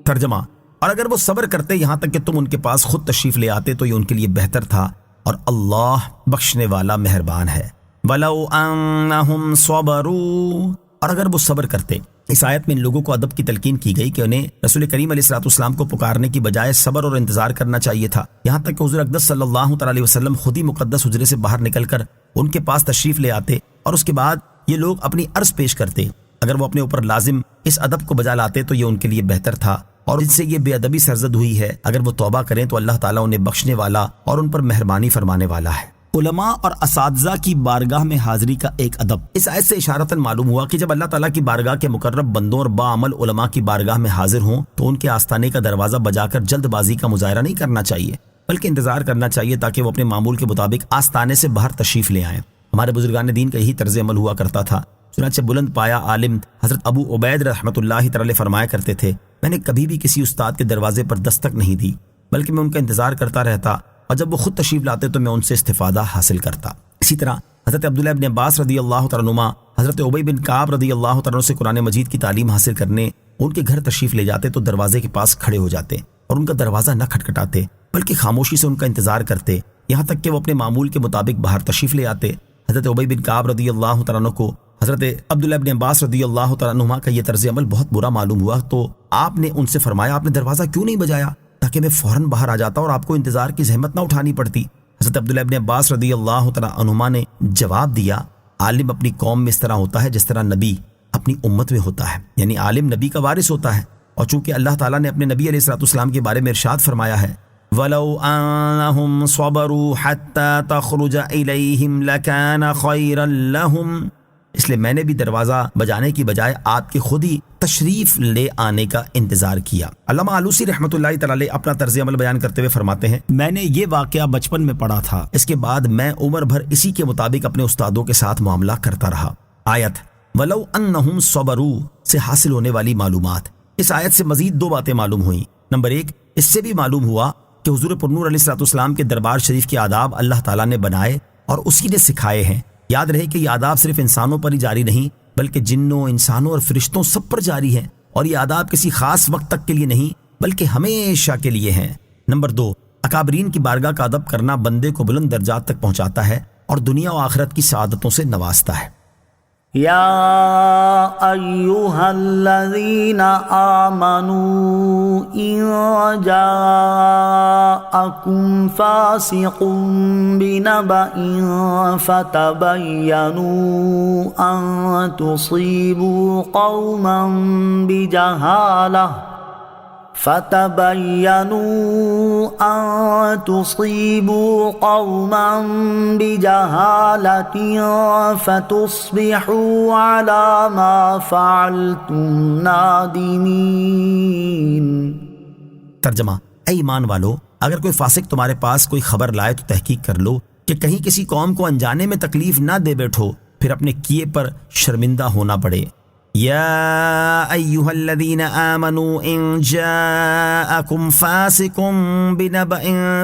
ترجمہ، اور اگر وہ صبر کرتے یہاں تک کہ تم ان کے پاس خود تشریف لے آتے تو یہ ان کے لیے بہتر تھا، اور اللہ بخشنے والا مہربان ہے۔ وَلَوْ أَنَّهُمْ صَبَرُوا، اور اگر وہ صبر کرتے۔ اس آیت میں ان لوگوں کو ادب کی تلقین کی گئی کہ انہیں رسول کریم علیہ الصلوۃ والسلام کو پکارنے کی بجائے صبر اور انتظار کرنا چاہیے تھا، یہاں تک کہ حضور اقدس صلی اللہ تعالی علیہ وسلم خود ہی مقدس حجرے سے باہر نکل کر ان کے پاس تشریف لے آتے اور اس کے بعد یہ لوگ اپنی عرض پیش کرتے۔ اگر وہ اپنے اوپر لازم اس ادب کو بجا لاتے تو یہ ان کے لیے بہتر تھا، اور جن سے یہ بے ادبی سرزد ہوئی ہے اگر وہ توبہ کریں تو اللہ تعالیٰ انہیں بخشنے والا اور ان پر مہربانی فرمانے والا ہے۔ علماء اور اساتذہ کی بارگاہ میں حاضری کا ایک ادب۔ اس آیت سے اشارتاً معلوم ہوا کہ جب اللہ تعالیٰ کی بارگاہ کے مقرب بندوں اور باعمل علماء کی بارگاہ میں حاضر ہوں تو ان کے آستانے کا دروازہ بجا کر جلد بازی کا مظاہرہ نہیں کرنا چاہیے، بلکہ انتظار کرنا چاہیے تاکہ وہ اپنے معمول کے مطابق آستانے سے باہر تشریف لے آئیں۔ ہمارے بزرگان دین کا یہی طرز عمل ہوا کرتا تھا۔ چنانچہ بلند پایا عالم حضرت ابو عبید رحمۃ اللہ تعالی فرمایا کرتے تھے، میں نے کبھی بھی کسی استاد کے دروازے پر دستک نہیں دی، بلکہ میں ان کا انتظار کرتا رہتا، اور جب وہ خود تشریف لاتے تو میں ان سے استفادہ حاصل کرتا۔ اسی طرح حضرت عبداللہ ابن عباس رضی اللہ تعالیٰ عنہما حضرت ابی بن کعب رضی اللہ تعالیٰ عنہ سے قرآن مجید کی تعلیم حاصل کرنے ان کے گھر تشریف لے جاتے تو دروازے کے پاس کھڑے ہو جاتے اور ان کا دروازہ نہ کھٹکھٹاتے بلکہ خاموشی سے ان کا انتظار کرتے، یہاں تک کہ وہ اپنے معمول کے مطابق باہر تشریف لے آتے۔ حضرت ابی بن کعب رضی اللہ تعالیٰ عنہ کو حضرت عبداللہ ابن عباس رضی اللہ تعالیٰ عنہما کا یہ طرز عمل بہت برا معلوم ہوا تو آپ نے ان سے فرمایا، آپ نے دروازہ کیوں نہیں بجایا تاکہ میں فوراً باہر آ جاتا اور آپ کو انتظار کی زحمت نہ اٹھانی پڑتی۔ حضرت عبداللہ ابن عباس رضی اللہ تعالیٰ عنہما نے جواب دیا، عالم اپنی قوم میں اس طرح ہوتا ہے جس طرح نبی اپنی امت میں ہوتا ہے، یعنی عالم نبی کا وارث ہوتا ہے، اور چونکہ اللہ تعالیٰ نے اپنے نبی علیہ الصلوۃ والسلام کے بارے میں ارشاد فرمایا ہے وَلَوْ أَنَّهُمْ صَبَرُوا حَتَّى تَخْرُجَ إِلَيْهِمْ لَكَانَ خَيْرًا لَهُمْ، اس لیے میں نے بھی دروازہ بجانے کی بجائے آپ کے خود ہی تشریف لے آنے کا انتظار کیا۔ علامہ آلوسی رحمۃ اللہ تعالی علیہ اپنا طرز عمل بیان کرتے ہوئے فرماتے ہیں، میں نے یہ واقعہ بچپن میں پڑھا تھا، اس کے بعد میں عمر بھر اسی کے مطابق اپنے استادوں کے ساتھ معاملہ کرتا رہا۔ آیت وَلَوْ أَنَّهُمْ صَبَرُوا سے حاصل ہونے والی معلومات۔ اس آیت سے مزید دو باتیں معلوم ہوئیں۔ نمبر ایک، اس سے بھی معلوم ہوا کہ حضور پرنور علیہ الصلوۃ والسلام کے دربار شریف کے آداب اللہ تعالیٰ نے بنائے اور اسی نے سکھائے ہیں۔ یاد رہے کہ یہ آداب صرف انسانوں پر ہی جاری نہیں بلکہ جنوں، انسانوں اور فرشتوں سب پر جاری ہیں، اور یہ آداب کسی خاص وقت تک کے لیے نہیں بلکہ ہمیشہ کے لیے ہیں۔ نمبر دو، اکابرین کی بارگاہ کا ادب کرنا بندے کو بلند درجات تک پہنچاتا ہے اور دنیا و آخرت کی سعادتوں سے نوازتا ہے۔ یا ایہا الذین آمنوا ان جاءکم فاسق بنبأ فتبینوا ان تصیبوا قوما بجہالہ فتصبحوا على ما فعلتم نادمین۔ ترجمہ، اے ایمان والو، اگر کوئی فاسق تمہارے پاس کوئی خبر لائے تو تحقیق کر لو کہ کہیں کسی قوم کو انجانے میں تکلیف نہ دے بیٹھو پھر اپنے کیے پر شرمندہ ہونا پڑے۔ یا ایہا الذین آمنوا ان جاءکم فاسق بنبأ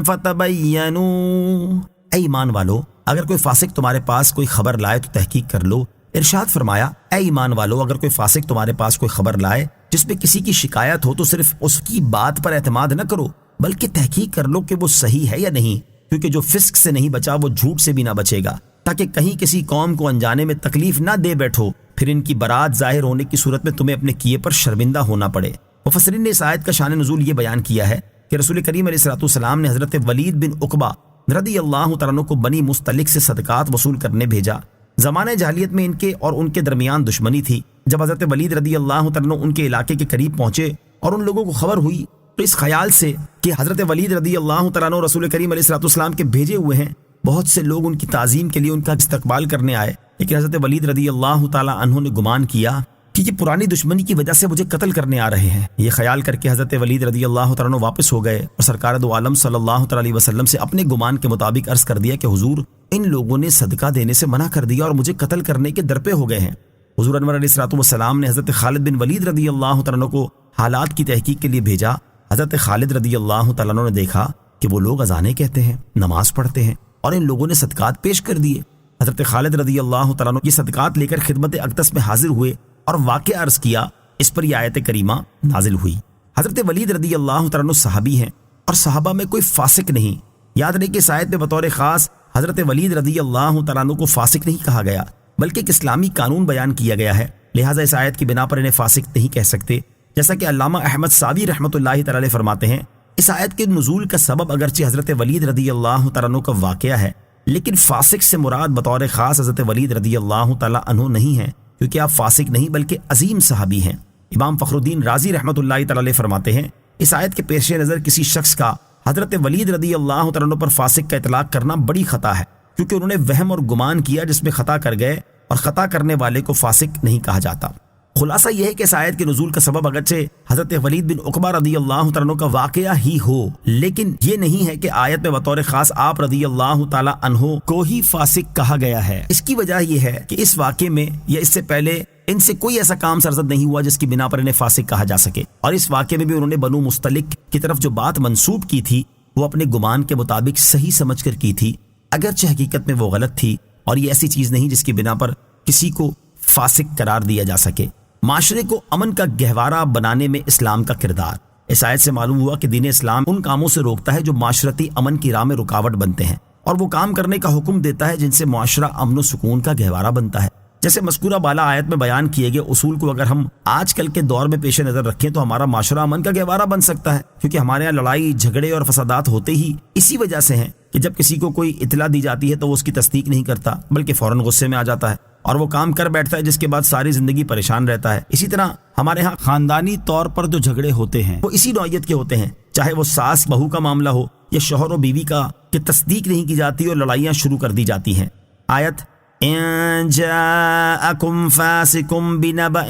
فتبینوا، اے ایمان والو، اگر کوئی فاسق تمہارے پاس کوئی خبر لائے تو تحقیق کر لو۔ ارشاد فرمایا، اے ایمان والو، اگر کوئی فاسق تمہارے پاس کوئی خبر لائے جس پہ کسی کی شکایت ہو تو صرف اس کی بات پر اعتماد نہ کرو بلکہ تحقیق کر لو کہ وہ صحیح ہے یا نہیں، کیونکہ جو فسق سے نہیں بچا وہ جھوٹ سے بھی نہ بچے گا، تاکہ کہیں کسی قوم کو انجانے میں تکلیف نہ دے بیٹھو پھر ان کی برات ظاہر ہونے کی صورت میں تمہیں اپنے کیے پر شرمندہ ہونا پڑے۔ مفسرین نے اس آیت کا شان نزول یہ بیان کیا ہے کہ رسول کریم علیہ الصلوۃ والسلام نے حضرت ولید بن عقبہ رضی اللہ تعالیٰ عنہ کو بنی مستلق سے صدقات وصول کرنے بھیجا۔ زمانہ جاہلیت میں ان کے اور ان کے درمیان دشمنی تھی۔ جب حضرت ولید رضی اللہ تعالیٰ عنہ ان کے علاقے کے قریب پہنچے اور ان لوگوں کو خبر ہوئی تو اس خیال سے کہ حضرت ولید رضی اللہ تعالیٰ عنہ رسول کریم علیہ الصلوۃ والسلام کے بھیجے ہوئے ہیں، بہت سے لوگ ان کی تعظیم کے لیے ان کا استقبال کرنے آئے، لیکن حضرت ولید رضی اللہ تعالیٰ عنہ نے گمان کیا کہ یہ پرانی دشمنی کی وجہ سے مجھے قتل کرنے آ رہے ہیں۔ یہ خیال کر کے حضرت ولید رضی اللہ تعالیٰ عنہ واپس ہو گئے اور سرکار دو عالم صلی اللہ تعالیٰ علیہ وسلم سے اپنے گمان کے مطابق عرض کر دیا کہ حضور، ان لوگوں نے صدقہ دینے سے منع کر دیا اور مجھے قتل کرنے کے درپے ہو گئے ہیں۔ حضور انور علیہ الصلوۃ والسلام نے حضرت خالد بن ولید رضی اللہ تعالیٰ عنہ کو حالات کی تحقیق کے لیے بھیجا۔ حضرت خالد رضی اللہ تعالیٰ عنہ نے دیکھا کہ وہ لوگ اذانیں کہتے ہیں، نماز پڑھتے ہیں اور ان لوگوں نے صدقات پیش کر دیے۔ حضرت خالد رضی اللہ تعالیٰ عنہ یہ صدقات لے کر خدمت اقدس میں حاضر ہوئے اور واقعہ عرض کیا، اس پر یہ آیت کریمہ نازل ہوئی۔ حضرت ولید رضی اللہ تعالیٰ عنہ صحابی ہیں اور صحابہ میں کوئی فاسق نہیں۔ یاد رہے کہ اس آیت میں بطور خاص حضرت ولید رضی اللہ تعالیٰ عنہ کو فاسق نہیں کہا گیا، بلکہ ایک اسلامی قانون بیان کیا گیا ہے، لہٰذا اس آیت کی بنا پر انہیں فاسق نہیں کہہ سکتے۔ جیسا کہ علامہ احمد ساوی رحمۃ اللہ تعالی علیہ فرماتے ہیں، اس آیت کے نزول کا سبب اگرچہ حضرت ولید رضی اللہ تعالیٰ عنہ کا واقعہ ہے، لیکن فاسق سے مراد بطور خاص حضرت ولید رضی اللہ تعالیٰ عنہ نہیں ہے، کیونکہ آپ فاسق نہیں بلکہ عظیم صحابی ہیں۔ امام فخر الدین رازی رحمۃ اللہ تعالی علیہ فرماتے ہیں، اس آیت کے پیش نظر کسی شخص کا حضرت ولید رضی اللہ تعالیٰ عنہ پر فاسق کا اطلاق کرنا بڑی خطا ہے، کیونکہ انہوں نے وہم اور گمان کیا جس میں خطا کر گئے، اور خطا کرنے والے کو فاسق نہیں کہا جاتا۔ خلاصہ یہ ہے کہ اس آیت کے نزول کا سبب اگرچہ حضرت ولید بن عقبہ رضی اللہ تعالیٰ عنہ کا واقعہ ہی ہو، لیکن یہ نہیں ہے کہ آیت میں بطور خاص آپ رضی اللہ تعالیٰ عنہ کو ہی فاسق کہا گیا ہے۔ اس کی وجہ یہ ہے کہ اس واقعے میں یا اس سے پہلے ان سے کوئی ایسا کام سرزد نہیں ہوا جس کی بنا پر انہیں فاسق کہا جا سکے، اور اس واقعے میں بھی انہوں نے بنو مستلق کی طرف جو بات منسوب کی تھی وہ اپنے گمان کے مطابق صحیح سمجھ کر کی تھی، اگرچہ حقیقت میں وہ غلط تھی، اور یہ ایسی چیز نہیں جس کی بنا پر کسی کو فاسق قرار دیا جا سکے۔ معاشرے کو امن کا گہوارہ بنانے میں اسلام کا کردار۔ اس آیت سے معلوم ہوا کہ دین اسلام ان کاموں سے روکتا ہے جو معاشرتی امن کی راہ میں رکاوٹ بنتے ہیں، اور وہ کام کرنے کا حکم دیتا ہے جن سے معاشرہ امن و سکون کا گہوارہ بنتا ہے۔ جیسے مذکورہ بالا آیت میں بیان کیے گئے اصول کو اگر ہم آج کل کے دور میں پیش نظر رکھیں تو ہمارا معاشرہ امن کا گہوارہ بن سکتا ہے، کیونکہ ہمارے یہاں لڑائی جھگڑے اور فسادات ہوتے ہی اسی وجہ سے ہیں کہ جب کسی کو کوئی اطلاع دی جاتی ہے تو وہ اس کی تصدیق نہیں کرتا بلکہ فوراً غصے میں آ جاتا ہے اور وہ کام کر بیٹھتا ہے، جس کے بعد ساری زندگی پریشان رہتا ہے۔ اسی طرح ہمارے ہاں خاندانی طور پر جو جھگڑے ہوتے ہیں وہ اسی نوعیت کے ہوتے ہیں، چاہے وہ ساس بہو کا معاملہ ہو یا شوہر و بیوی کا، کہ تصدیق نہیں کی جاتی اور لڑائیاں شروع کر دی جاتی ہیں۔ آیت ان جاءکم فاسق بنبأ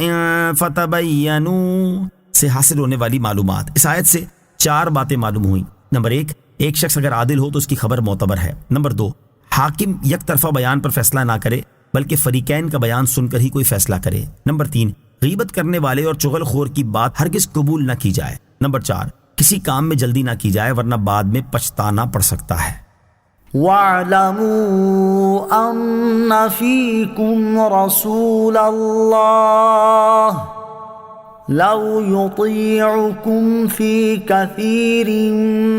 فتبینوا سے حاصل ہونے والی معلومات۔ اس آیت سے 4 باتیں معلوم ہوئیں۔ نمبر 1، ایک شخص اگر عادل ہو تو اس کی خبر معتبر ہے۔ نمبر 2، حاکم یک طرفہ بیان پر فیصلہ نہ کرے بلکہ فریقین کا بیان سن کر ہی کوئی فیصلہ کرے۔ نمبر 3، غیبت کرنے والے اور چغل خور کی بات ہرگز قبول نہ کی جائے۔ نمبر 4، کسی کام میں جلدی نہ کی جائے ورنہ بعد میں پچھتانا پڑ سکتا ہے۔ وَاعْلَمُوا أَنَّ فِيكُمْ رَسُولَ اللَّهِ لَوْ يُطِيعُكُمْ فِي كَثِيرٍ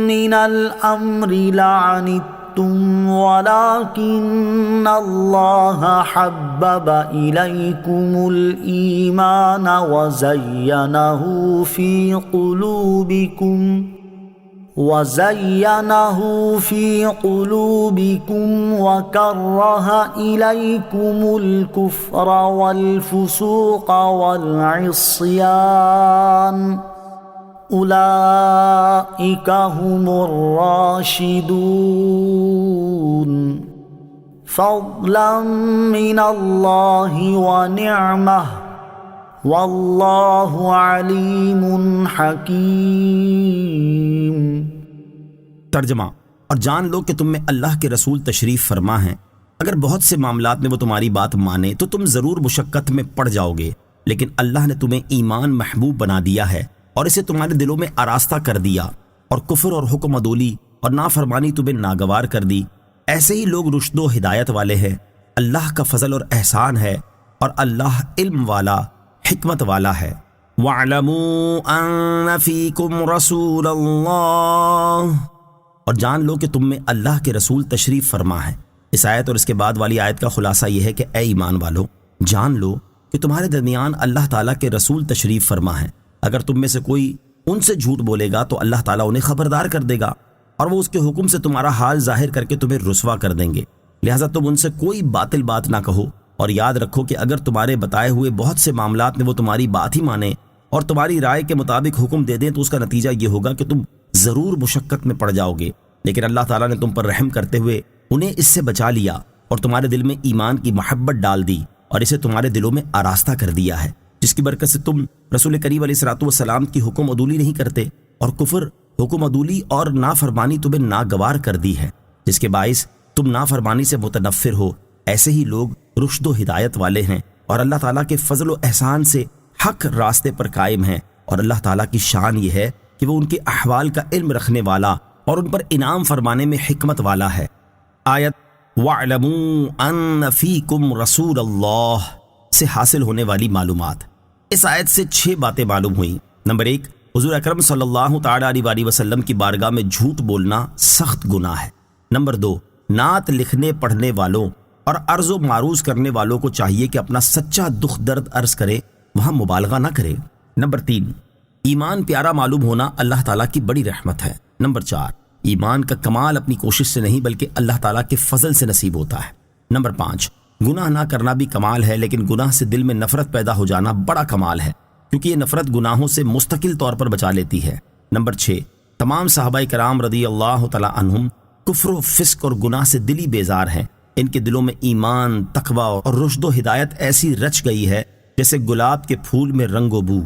مِّنَ الْأَمْرِ لَعَنِتُّمْ وَلَكِنَّ اللَّهَ حَبَّبَ إِلَيْكُمُ الْإِيمَانَ وَزَيَّنَهُ في قلوبكم وكره إليكم الكفر والفسوق والعصيان أولئك هم الراشدون فضلا من الله ونعمة واللہ علیم حکیم۔ ترجمہ، اور جان لو کہ تم میں اللہ کے رسول تشریف فرما ہیں، اگر بہت سے معاملات میں وہ تمہاری بات مانے تو تم ضرور مشقت میں پڑ جاؤ گے، لیکن اللہ نے تمہیں ایمان محبوب بنا دیا ہے اور اسے تمہارے دلوں میں آراستہ کر دیا، اور کفر اور حکم عدولی اور نافرمانی تمہیں ناگوار کر دی۔ ایسے ہی لوگ رشد و ہدایت والے ہیں۔ اللہ کا فضل اور احسان ہے، اور اللہ علم والا حکمت والا ہے۔ وَاعْلَمُوا أَنَّ فِيكُمْ رَسُولَ اللَّهِ، اور جان لو کہ تم میں اللہ کے رسول تشریف فرما ہے۔ اس آیت اور اس کے بعد والی آیت کا خلاصہ یہ ہے کہ اے ایمان والو، جان لو کہ تمہارے درمیان اللہ تعالیٰ کے رسول تشریف فرما ہے۔ اگر تم میں سے کوئی ان سے جھوٹ بولے گا تو اللہ تعالیٰ انہیں خبردار کر دے گا، اور وہ اس کے حکم سے تمہارا حال ظاہر کر کے تمہیں رسوا کر دیں گے۔ لہٰذا تم ان سے کوئی باطل بات نہ کہو، اور یاد رکھو کہ اگر تمہارے بتائے ہوئے بہت سے معاملات میں وہ تمہاری بات ہی مانیں اور تمہاری رائے کے مطابق حکم دے دیں تو اس کا نتیجہ یہ ہوگا کہ تم ضرور مشقت میں پڑ جاؤ گے، لیکن اللہ تعالیٰ نے تم پر رحم کرتے ہوئے انہیں اس سے بچا لیا اور تمہارے دل میں ایمان کی محبت ڈال دی اور اسے تمہارے دلوں میں آراستہ کر دیا ہے، جس کی برکت سے تم رسول کریم علیہ الصلوۃ والسلام کی حکم عدولی نہیں کرتے، اور کفر، حکم عدولی اور نافرمانی تمہیں ناگوار کر دی ہے، جس کے باعث تم نافرمانی سے متنفر ہو۔ ایسے ہی لوگ رشد و ہدایت والے ہیں اور اللہ تعالیٰ کے فضل و احسان سے حق راستے پر قائم ہیں، اور اللہ تعالیٰ کی شان یہ ہے کہ وہ ان کے احوال کا علم رکھنے والا اور ان پر انعام فرمانے میں حکمت والا ہے۔ آیت وَاعْلَمُوا أَنَّ فِيكُمْ رَسُولَ اللَّهِ سے حاصل ہونے والی معلومات۔ اس آیت سے 6 باتیں معلوم ہوئیں۔ نمبر 1، حضور اکرم صلی اللہ تعالیٰ علیہ وسلم کی بارگاہ میں جھوٹ بولنا سخت گناہ ہے۔ نمبر 2، نعت لکھنے پڑھنے والوں اور عرض و معروض کرنے والوں کو چاہیے کہ اپنا سچا دکھ درد عرض کرے، وہاں مبالغہ نہ کرے۔ نمبر 3، ایمان پیارا معلوم ہونا اللہ تعالیٰ کی بڑی رحمت ہے۔ نمبر 4، ایمان کا کمال اپنی کوشش سے نہیں بلکہ اللہ تعالیٰ کے فضل سے نصیب ہوتا ہے۔ نمبر 5، گناہ نہ کرنا بھی کمال ہے، لیکن گناہ سے دل میں نفرت پیدا ہو جانا بڑا کمال ہے، کیونکہ یہ نفرت گناہوں سے مستقل طور پر بچا لیتی ہے۔ نمبر 6، تمام صحابہ کرام رضی اللہ تعالیٰ عنہم کفر و فسق اور گناہ سے دلی بیزار ہیں، ان کے دلوں میں ایمان، تقوی اور رشد و ہدایت ایسی رچ گئی ہے جیسے گلاب کے پھول میں رنگ و بو۔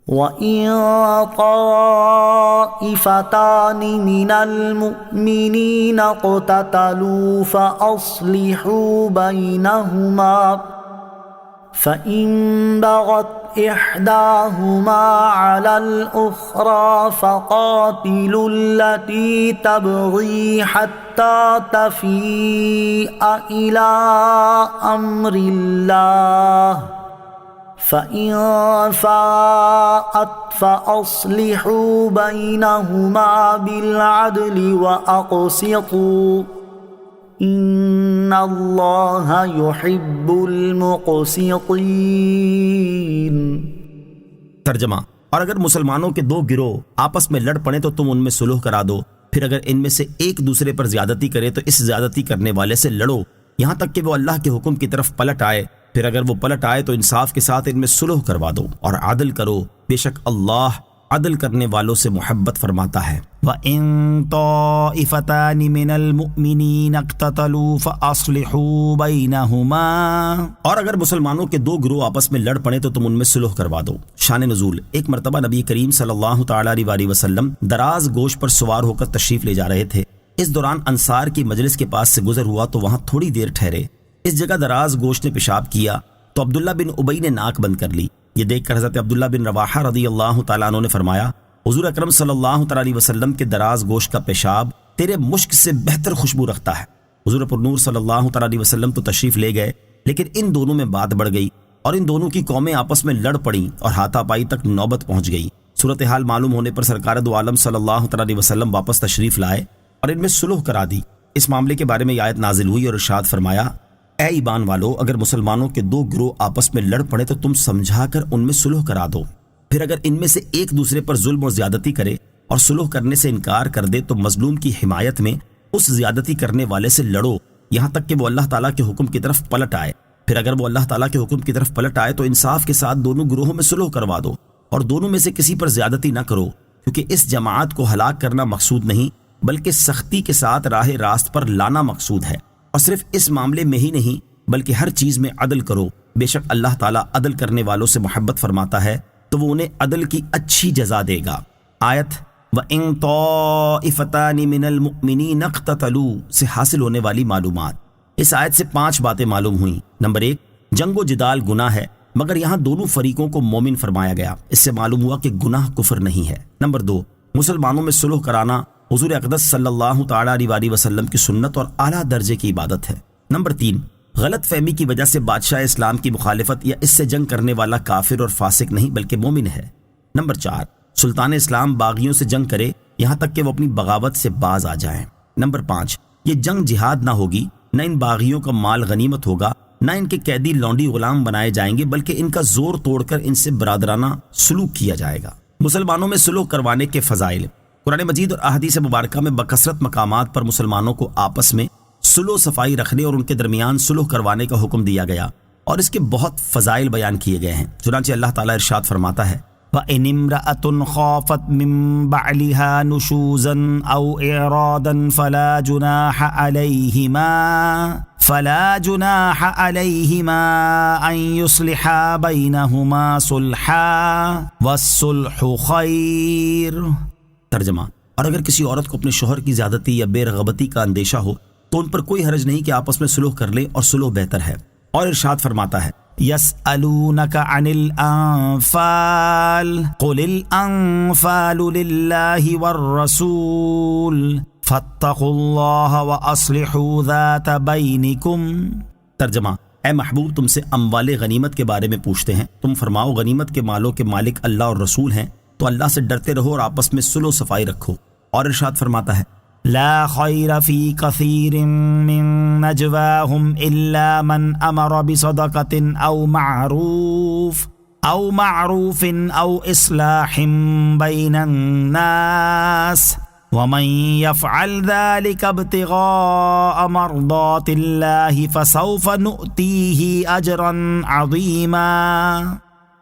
وَإِن طَائِفَتَانِ مِنَ الْمُؤْمِنِينَ اقْتَتَلُوا فَأَصْلِحُوا بَيْنَهُمَا فَإِن بَغَتْ إِحْدَاهُمَا عَلَى الْأُخْرَى فَقَاتِلُوا الَّتِي تَبْغِي حَتَّى تَفِيءَ إِلَى أَمْرِ اللَّهِ فَإِن فَاءَتْ فَأَصْلِحُوا بَيْنَهُمَا بِالْعَدْلِ وَأَقْسِطُوا إِنَّ اللَّهَ يُحِبُّ الْمُقْسِطِينَ۔ ترجمہ، اور اگر مسلمانوں کے 2 گروہ آپس میں لڑ پڑیں تو تم ان میں صلح کرا دو، پھر اگر ان میں سے ایک دوسرے پر زیادتی کرے تو اس زیادتی کرنے والے سے لڑو یہاں تک کہ وہ اللہ کے حکم کی طرف پلٹ آئے، پھر اگر وہ پلٹ آئے تو انصاف کے ساتھ ان میں صلح کروا دو اور عدل کرو، بے شک اللہ عدل کرنے والوں سے محبت فرماتا ہے۔ وَإِن طَائِفَتَانِ مِنَ الْمُؤْمِنِينَ اقْتَتَلُوا فَأَصْلِحُوا بَيْنَهُمَا، اور اگر مسلمانوں کے 2 گروہ آپس میں لڑ پڑے تو تم ان میں صلح کروا دو۔ شان نزول، ایک مرتبہ نبی کریم صلی اللہ تعالیٰ علیہ وسلم دراز گوش پر سوار ہو کر تشریف لے جا رہے تھے۔ اس دوران انصار کی مجلس کے پاس سے گزر ہوا تو وہاں تھوڑی دیر ٹھہرے۔ اس جگہ دراز گوشت نے پیشاب کیا تو عبداللہ بن ابی نے ناک بند کر لی۔ یہ دیکھ کر حضرت عبداللہ بن رواحہ رضی اللہ تعالیٰ عنہ نے فرمایا، حضور اکرم صلی اللہ تعالیٰ علیہ وسلم کے دراز گوشت کا پیشاب تیرے مشک سے بہتر خوشبو رکھتا ہے۔ حضور پر نور صلی اللہ تعالیٰ علیہ وسلم تو تشریف لے گئے، لیکن ان دونوں میں بات بڑھ گئی اور ان دونوں کی قومیں آپس میں لڑ پڑیں اور ہاتھا پائی تک نوبت پہنچ گئی۔ صورتحال معلوم ہونے پر سرکار دو عالم صلی اللہ تعالیٰ علیہ وسلم واپس تشریف لائے اور ان میں صلح کرا دی۔ اس معاملے کے بارے میں یہ آیت نازل ہوئی اور ارشاد فرمایا، اے ایمان والو، اگر مسلمانوں کے 2 گروہ آپس میں لڑ پڑے تو تم سمجھا کر ان میں صلح کرا دو، پھر اگر ان میں سے ایک دوسرے پر ظلم اور زیادتی کرے اور صلح کرنے سے انکار کر دے تو مظلوم کی حمایت میں اس زیادتی کرنے والے سے لڑو یہاں تک کہ وہ اللہ تعالیٰ کے حکم کی طرف پلٹ آئے، پھر اگر وہ اللہ تعالیٰ کے حکم کی طرف پلٹ آئے تو انصاف کے ساتھ دونوں گروہوں میں صلح کروا دو اور دونوں میں سے کسی پر زیادتی نہ کرو، کیونکہ اس جماعت کو ہلاک کرنا مقصود نہیں بلکہ سختی کے ساتھ راہ راست پر لانا مقصود ہے، اور صرف اس معاملے میں ہی نہیں بلکہ ہر چیز میں عدل کرو، بے شک اللہ تعالیٰ عدل کرنے والوں سے محبت فرماتا ہے تو وہ انہیں عدل کی اچھی جزا دے گا۔ آیت وَإِن طَائِفَتَانِ مِنَ الْمُؤْمِنِينَ اقْتَتَلُوا سے حاصل ہونے والی معلومات۔ اس آیت سے 5 باتیں معلوم ہوئیں۔ نمبر 1، جنگ و جدال گناہ ہے مگر یہاں دونوں فریقوں کو مومن فرمایا گیا، اس سے معلوم ہوا کہ گناہ کفر نہیں ہے۔ نمبر 2، مسلمانوں میں صلح کرانا حضور اقدس صلی اللہ تعالیٰ علیہ وسلم کی سنت اور اعلیٰ درجے کی عبادت ہے۔ نمبر 3، غلط فہمی کی وجہ سے بادشاہ اسلام کی مخالفت یا اس سے جنگ کرنے والا کافر اور فاسق نہیں بلکہ مومن ہے۔ نمبر 4، سلطان اسلام باغیوں سے جنگ کرے یہاں تک کہ وہ اپنی بغاوت سے باز آ جائیں۔ نمبر 5، یہ جنگ جہاد نہ ہوگی، نہ ان باغیوں کا مال غنیمت ہوگا، نہ ان کے قیدی لونڈی غلام بنائے جائیں گے بلکہ ان کا زور توڑ کر ان سے برادرانہ سلوک کیا جائے گا۔ مسلمانوں میں صلح کروانے کے فضائل۔ قرآن مجید اور احادیث مبارکہ میں بکثرت مقامات پر مسلمانوں کو آپس میں صلح و صفائی رکھنے اور ان کے درمیان صلح کروانے کا حکم دیا گیا اور اس کے بہت فضائل بیان کیے گئے ہیں۔ چنانچہ اللہ تعالیٰ ارشاد فرماتا ہے، وَإِنِ امْرَأَةٌ خَافَتْ مِن بَعْلِهَا نُشُوزًا أَوْ إِعْرَاضًا فَلَا جُنَاحَ عَلَيْهِمَا أَن يُصْلِحَا بَيْنَهُمَا صُلْحًا وَالصُّلْحُ خَيْرٌ۔ ترجمہ، اور اگر کسی عورت کو اپنے شوہر کی زیادتی یا بے رغبتی کا اندیشہ ہو تو ان پر کوئی حرج نہیں کہ آپس میں صلح کر لیں اور صلح بہتر ہے۔ اور ارشاد فرماتا ہے، يَسْأَلُونَكَ عَنِ الْأَنفَالِ قُلِ الْأَنفَالُ لِلَّهِ وَالرَّسُولِ فاتقوا اللہ واصلحوا ذات بینکم۔ ترجمہ: اے محبوب، تم سے اموال غنیمت کے بارے میں پوچھتے ہیں، تم فرماؤ غنیمت کے مالوں کے مالک اللہ اور رسول ہیں، تو اللہ سے ڈرتے رہو اور آپس میں صلح و صفائی رکھو۔ اور ارشاد فرماتا ہے: لا خیر فی کثیر من نجواہم الا من امر بصدقۃ او معروف او اصلاح بین الناس ومن يفعل ذلك ابتغاء مرضات اللہ فسوف نؤتیہ اجرا عظیما۔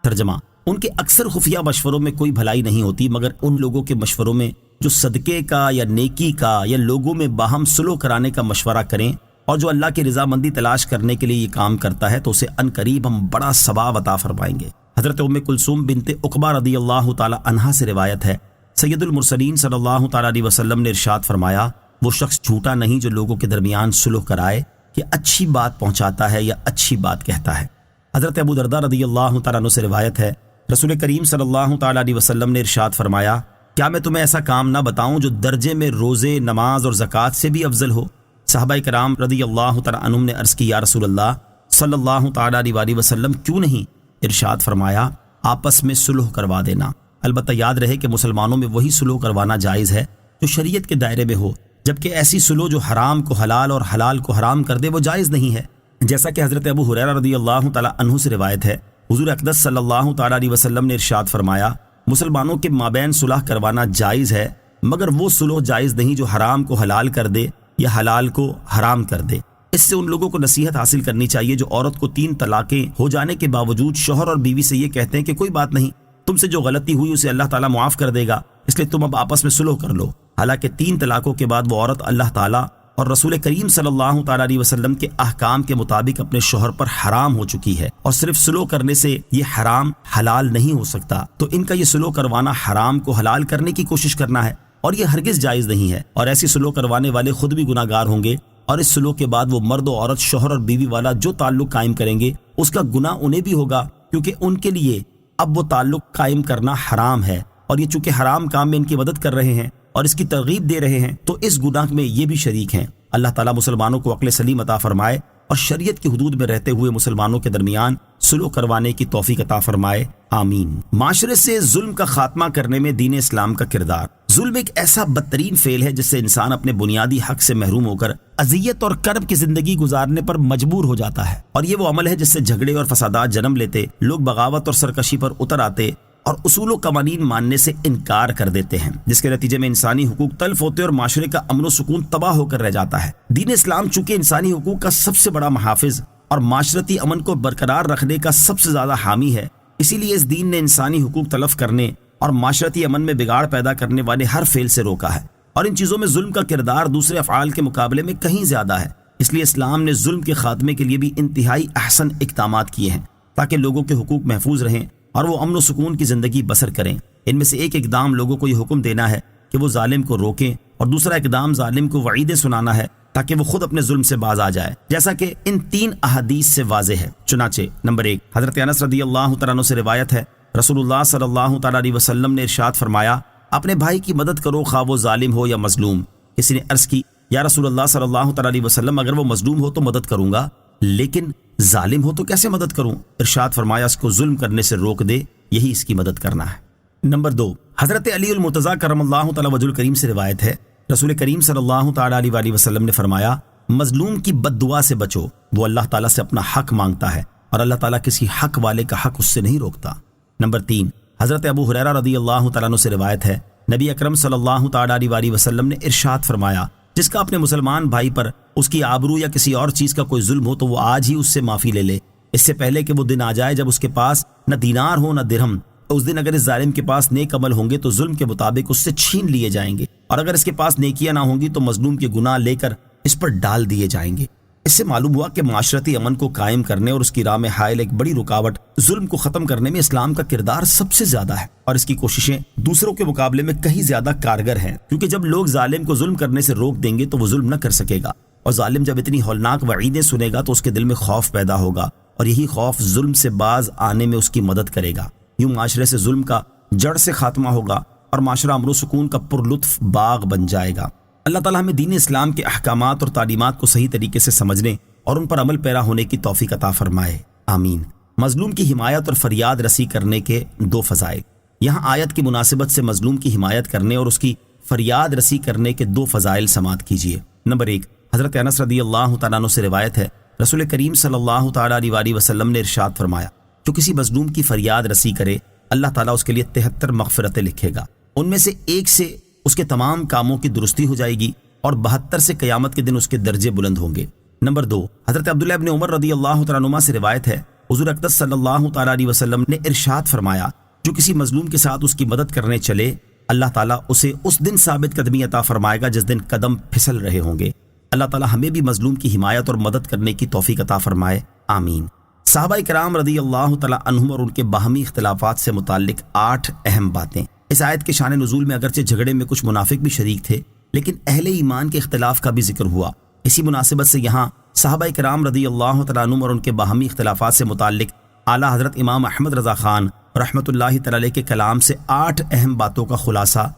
ترجمہ: ان کے اکثر خفیہ مشوروں میں کوئی بھلائی نہیں ہوتی مگر ان لوگوں کے مشوروں میں جو صدقے کا یا نیکی کا یا لوگوں میں باہم صلح کرانے کا مشورہ کریں، اور جو اللہ کی رضامندی تلاش کرنے کے لیے یہ کام کرتا ہے تو اسے ان قریب ہم بڑا ثواب عطا فرمائیں گے۔ حضرت ام کلثوم بنت عقبہ رضی اللہ تعالی عنہا سے روایت ہے، سید المرسلین صلی اللہ تعالی علیہ وسلم نے ارشاد فرمایا: وہ شخص جھوٹا نہیں جو لوگوں کے درمیان صلح کرائے کہ اچھی بات پہنچاتا ہے یا اچھی بات کہتا ہے۔ حضرت ابو درداء رضی اللہ تعالیٰ عنہ سے روایت ہے، رسول کریم صلی اللہ تعالی علیہ وسلم نے ارشاد فرمایا: کیا میں تمہیں ایسا کام نہ بتاؤں جو درجے میں روزے، نماز اور زکوٰۃ سے بھی افضل ہو؟ صحابہ کرام رضی اللہ تعالی عنہم نے عرض کی: یا رسول اللہ صلی اللہ تعالی علیہ وسلم کیوں نہیں؟ ارشاد فرمایا: آپس میں صلح کروا دینا۔ البتہ یاد رہے کہ مسلمانوں میں وہی صلح کروانا جائز ہے جو شریعت کے دائرے میں ہو، جبکہ ایسی صلح جو حرام کو حلال اور حلال کو حرام کر دے وہ جائز نہیں ہے۔ جیسا کہ حضرت ابو ہریرہ رضی اللہ تعالی عنہ سے روایت ہے، حضور اقدس صلی اللہ تعالی علیہ وسلم نے ارشاد فرمایا: مسلمانوں کے مابین صلح کروانا جائز ہے، مگر وہ صلح جائز نہیں جو حرام کو حلال کر دے یا حلال کو حرام کر دے۔ اس سے ان لوگوں کو نصیحت حاصل کرنی چاہیے جو عورت کو 3 طلاقیں ہو جانے کے باوجود شوہر اور بیوی سے یہ کہتے ہیں کہ کوئی بات نہیں، تم سے جو غلطی ہوئی اسے اللہ تعالیٰ معاف کر دے گا، اس لیے تم اب آپس میں صلح کر لو۔ حالانکہ 3 طلاقوں کے بعد وہ عورت اللہ تعالیٰ اور رسول کریم صلی اللہ تعالیٰ علیہ وسلم کے احکام کے مطابق اپنے شوہر پر حرام ہو چکی ہے، اور صرف صلح کرنے سے یہ حرام حلال نہیں ہو سکتا۔ تو ان کا یہ صلح کروانا حرام کو حلال کرنے کی کوشش کرنا ہے، اور یہ ہرگز جائز نہیں ہے، اور ایسی صلح کروانے والے خود بھی گناہ گار ہوں گے، اور اس صلح کے بعد وہ مرد و عورت، شوہر اور بیوی والا جو تعلق قائم کریں گے اس کا گناہ انہیں بھی ہوگا، کیونکہ ان کے لیے اب وہ تعلق قائم کرنا حرام ہے، اور یہ چونکہ حرام کام میں ان کی مدد کر رہے ہیں اور اس کی ترغیب دے رہے ہیں تو اس گناہ میں یہ بھی شریک ہیں۔ اللہ تعالیٰ مسلمانوں کو عقل سلیم عطا فرمائے اور شریعت کی حدود میں رہتے ہوئے مسلمانوں کے درمیان صلح کروانے کی توفیق عطا فرمائے، آمین۔ معاشرے سے ظلم کا خاتمہ کرنے میں دین اسلام کا کردار۔ ظلم ایک ایسا بدترین فعل ہے جس سے انسان اپنے بنیادی حق سے محروم ہو کر اذیت اور کرب کی زندگی گزارنے پر مجبور ہو جاتا ہے، اور یہ وہ عمل ہے جس سے جھگڑے اور فسادات جنم لیتے، لوگ بغاوت اور سرکشی پر اتر آتے اور اصول و قوانین ماننے سے انکار کر دیتے ہیں، جس کے نتیجے میں انسانی حقوق تلف ہوتے اور معاشرے کا امن و سکون تباہ ہو کر رہ جاتا ہے۔ دین اسلام چونکہ انسانی حقوق کا سب سے بڑا محافظ اور معاشرتی امن کو برقرار رکھنے کا سب سے زیادہ حامی ہے، اسی لیے اس دین نے انسانی حقوق تلف کرنے اور معاشرتی امن میں بگاڑ پیدا کرنے والے ہر فعل سے روکا ہے، اور ان چیزوں میں ظلم کا کردار دوسرے افعال کے مقابلے میں کہیں زیادہ ہے۔ اس لیے اسلام نے ظلم کے خاتمے کے لیے بھی انتہائی احسن اقدامات کیے ہیں تاکہ لوگوں کے حقوق محفوظ رہیں اور وہ امن و سکون کی زندگی بسر کریں۔ ان میں سے ایک اقدام لوگوں کو یہ حکم دینا ہے کہ وہ ظالم کو روکیں، اور دوسرا اقدام ظالم کو وعیدیں سنانا ہے تاکہ وہ خود اپنے ظلم سے باز آ جائے، جیسا کہ ان 3 احادیث سے واضح ہے۔ چنانچہ نمبر 1، حضرت انس رضی اللہ تعالیٰ عنہ سے روایت ہے، رسول اللہ صلی اللہ تعالیٰ علیہ وسلم نے ارشاد فرمایا: اپنے بھائی کی مدد کرو خواہ وہ ظالم ہو یا مظلوم۔ کسی نے عرض کی: یا رسول اللہ صلی اللہ تعالیٰ علیہ وسلم اگر وہ مظلوم ہو تو مدد کروں گا، لیکن ظالم ہو تو کیسے مدد کروں؟ ارشاد فرمایا: اس کو ظلم کرنے سے روک دے، یہی اس کی مدد کرنا ہے۔ نمبر 2، حضرت علی المرتضیٰ کرم اللہ تعالیٰ وجہ الکریم سے روایت ہے، رسول کریم صلی اللہ تعالیٰ علیہ وسلم نے فرمایا: مظلوم کی بد دعا سے بچو، وہ اللہ تعالیٰ سے اپنا حق مانگتا ہے اور اللہ تعالیٰ کسی حق والے کا حق اس سے نہیں روکتا۔ نمبر 3، حضرت ابو ہریرہ رضی اللہ تعالیٰ عنہ سے روایت ہے، نبی اکرم صلی اللہ تعالیٰ علیہ وسلم نے ارشاد فرمایا: جس کا اپنے مسلمان بھائی پر اس کی آبرو یا کسی اور چیز کا کوئی ظلم ہو تو وہ آج ہی اس سے معافی لے لے، اس سے پہلے کہ وہ دن آ جائے جب اس کے پاس نہ دینار ہو نہ درہم۔ اس دن اگر اس ظالم کے پاس نیک عمل ہوں گے تو ظلم کے مطابق اس سے چھین لیے جائیں گے، اور اگر اس کے پاس نیکیاں نہ ہوں گی تو مظلوم کے گناہ لے کر اس پر ڈال دیے جائیں گے۔ اس سے معلوم ہوا کہ معاشرتی امن کو قائم کرنے اور اس کی راہ میں حائل ایک بڑی رکاوٹ ظلم کو ختم کرنے میں اسلام کا کردار سب سے زیادہ ہے، اور اس کی کوششیں دوسروں کے مقابلے میں کہیں زیادہ کارگر ہیں، کیونکہ جب لوگ ظالم کو ظلم کرنے سے روک دیں گے تو وہ ظلم نہ کر سکے گا، اور ظالم جب اتنی ہولناک وعیدیں سنے گا تو اس کے دل میں خوف پیدا ہوگا، اور یہی خوف ظلم سے باز آنے میں اس کی مدد کرے گا۔ یوں معاشرے سے ظلم کا جڑ سے خاتمہ ہوگا اور معاشرہ امن و سکون کا پرلطف باغ بن جائے گا۔ اللہ تعالیٰ ہمیں دین اسلام کے احکامات اور تعلیمات کو صحیح طریقے سے سمجھنے اور ان پر عمل پیرا ہونے کی توفیق عطا فرمائے، آمین۔ مظلوم کی حمایت اور فریاد رسی کرنے کے 2 فضائل۔ یہاں آیت کی مناسبت سے مظلوم کی حمایت کرنے اور اس کی فریاد رسی کرنے کے 2 فضائل سماعت کیجیے۔ نمبر 1، حضرت انس رضی اللہ تعالیٰ عنہ سے روایت ہے، رسول کریم صلی اللہ تعالیٰ علیہ وسلم نے ارشاد فرمایا، جو کسی مظلوم کی فریاد رسی کرے اللہ تعالیٰ اس کے لیے 73 مغفرتیں لکھے گا، ان میں سے 1 سے اس کے تمام کاموں کی درستی ہو جائے گی اور 72 سے قیامت کے دن اس کے درجے بلند ہوں گے۔ نمبر 2، حضرت عبداللہ ابن عمر رضی اللہ تعالیٰ عنہما سے روایت ہے، حضور اقدس صلی اللہ تعالیٰ علیہ وسلم نے ارشاد فرمایا، جو کسی مظلوم کے ساتھ اس کی مدد کرنے چلے اللہ تعالیٰ اسے اس دن ثابت قدمی عطا فرمائے گا جس دن قدم پھسل رہے ہوں گے۔ اللہ تعالیٰ ہمیں بھی مظلوم کی حمایت اور مدد کرنے کی توفیق عطا فرمائے، آمین۔ صحابہ کرام رضی اللہ تعالیٰ عنہم اور ان کے باہمی اختلافات سے متعلق 8 اہم باتیں۔ اس آیت کے شان نزول میں اگرچہ جھگڑے میں کچھ منافق بھی شریک تھے، لیکن اہل ایمان کے اختلاف کا بھی ذکر ہوا۔ اسی مناسبت سے یہاں صحابہ کرام رضی اللہ تعالیٰ عنہم اور ان کے باہمی اختلافات سے متعلق اعلیٰ حضرت امام احمد رضا خان رحمۃ اللہ تعالی علیہ کے کلام سے 8 اہم باتوں کا خلاصہ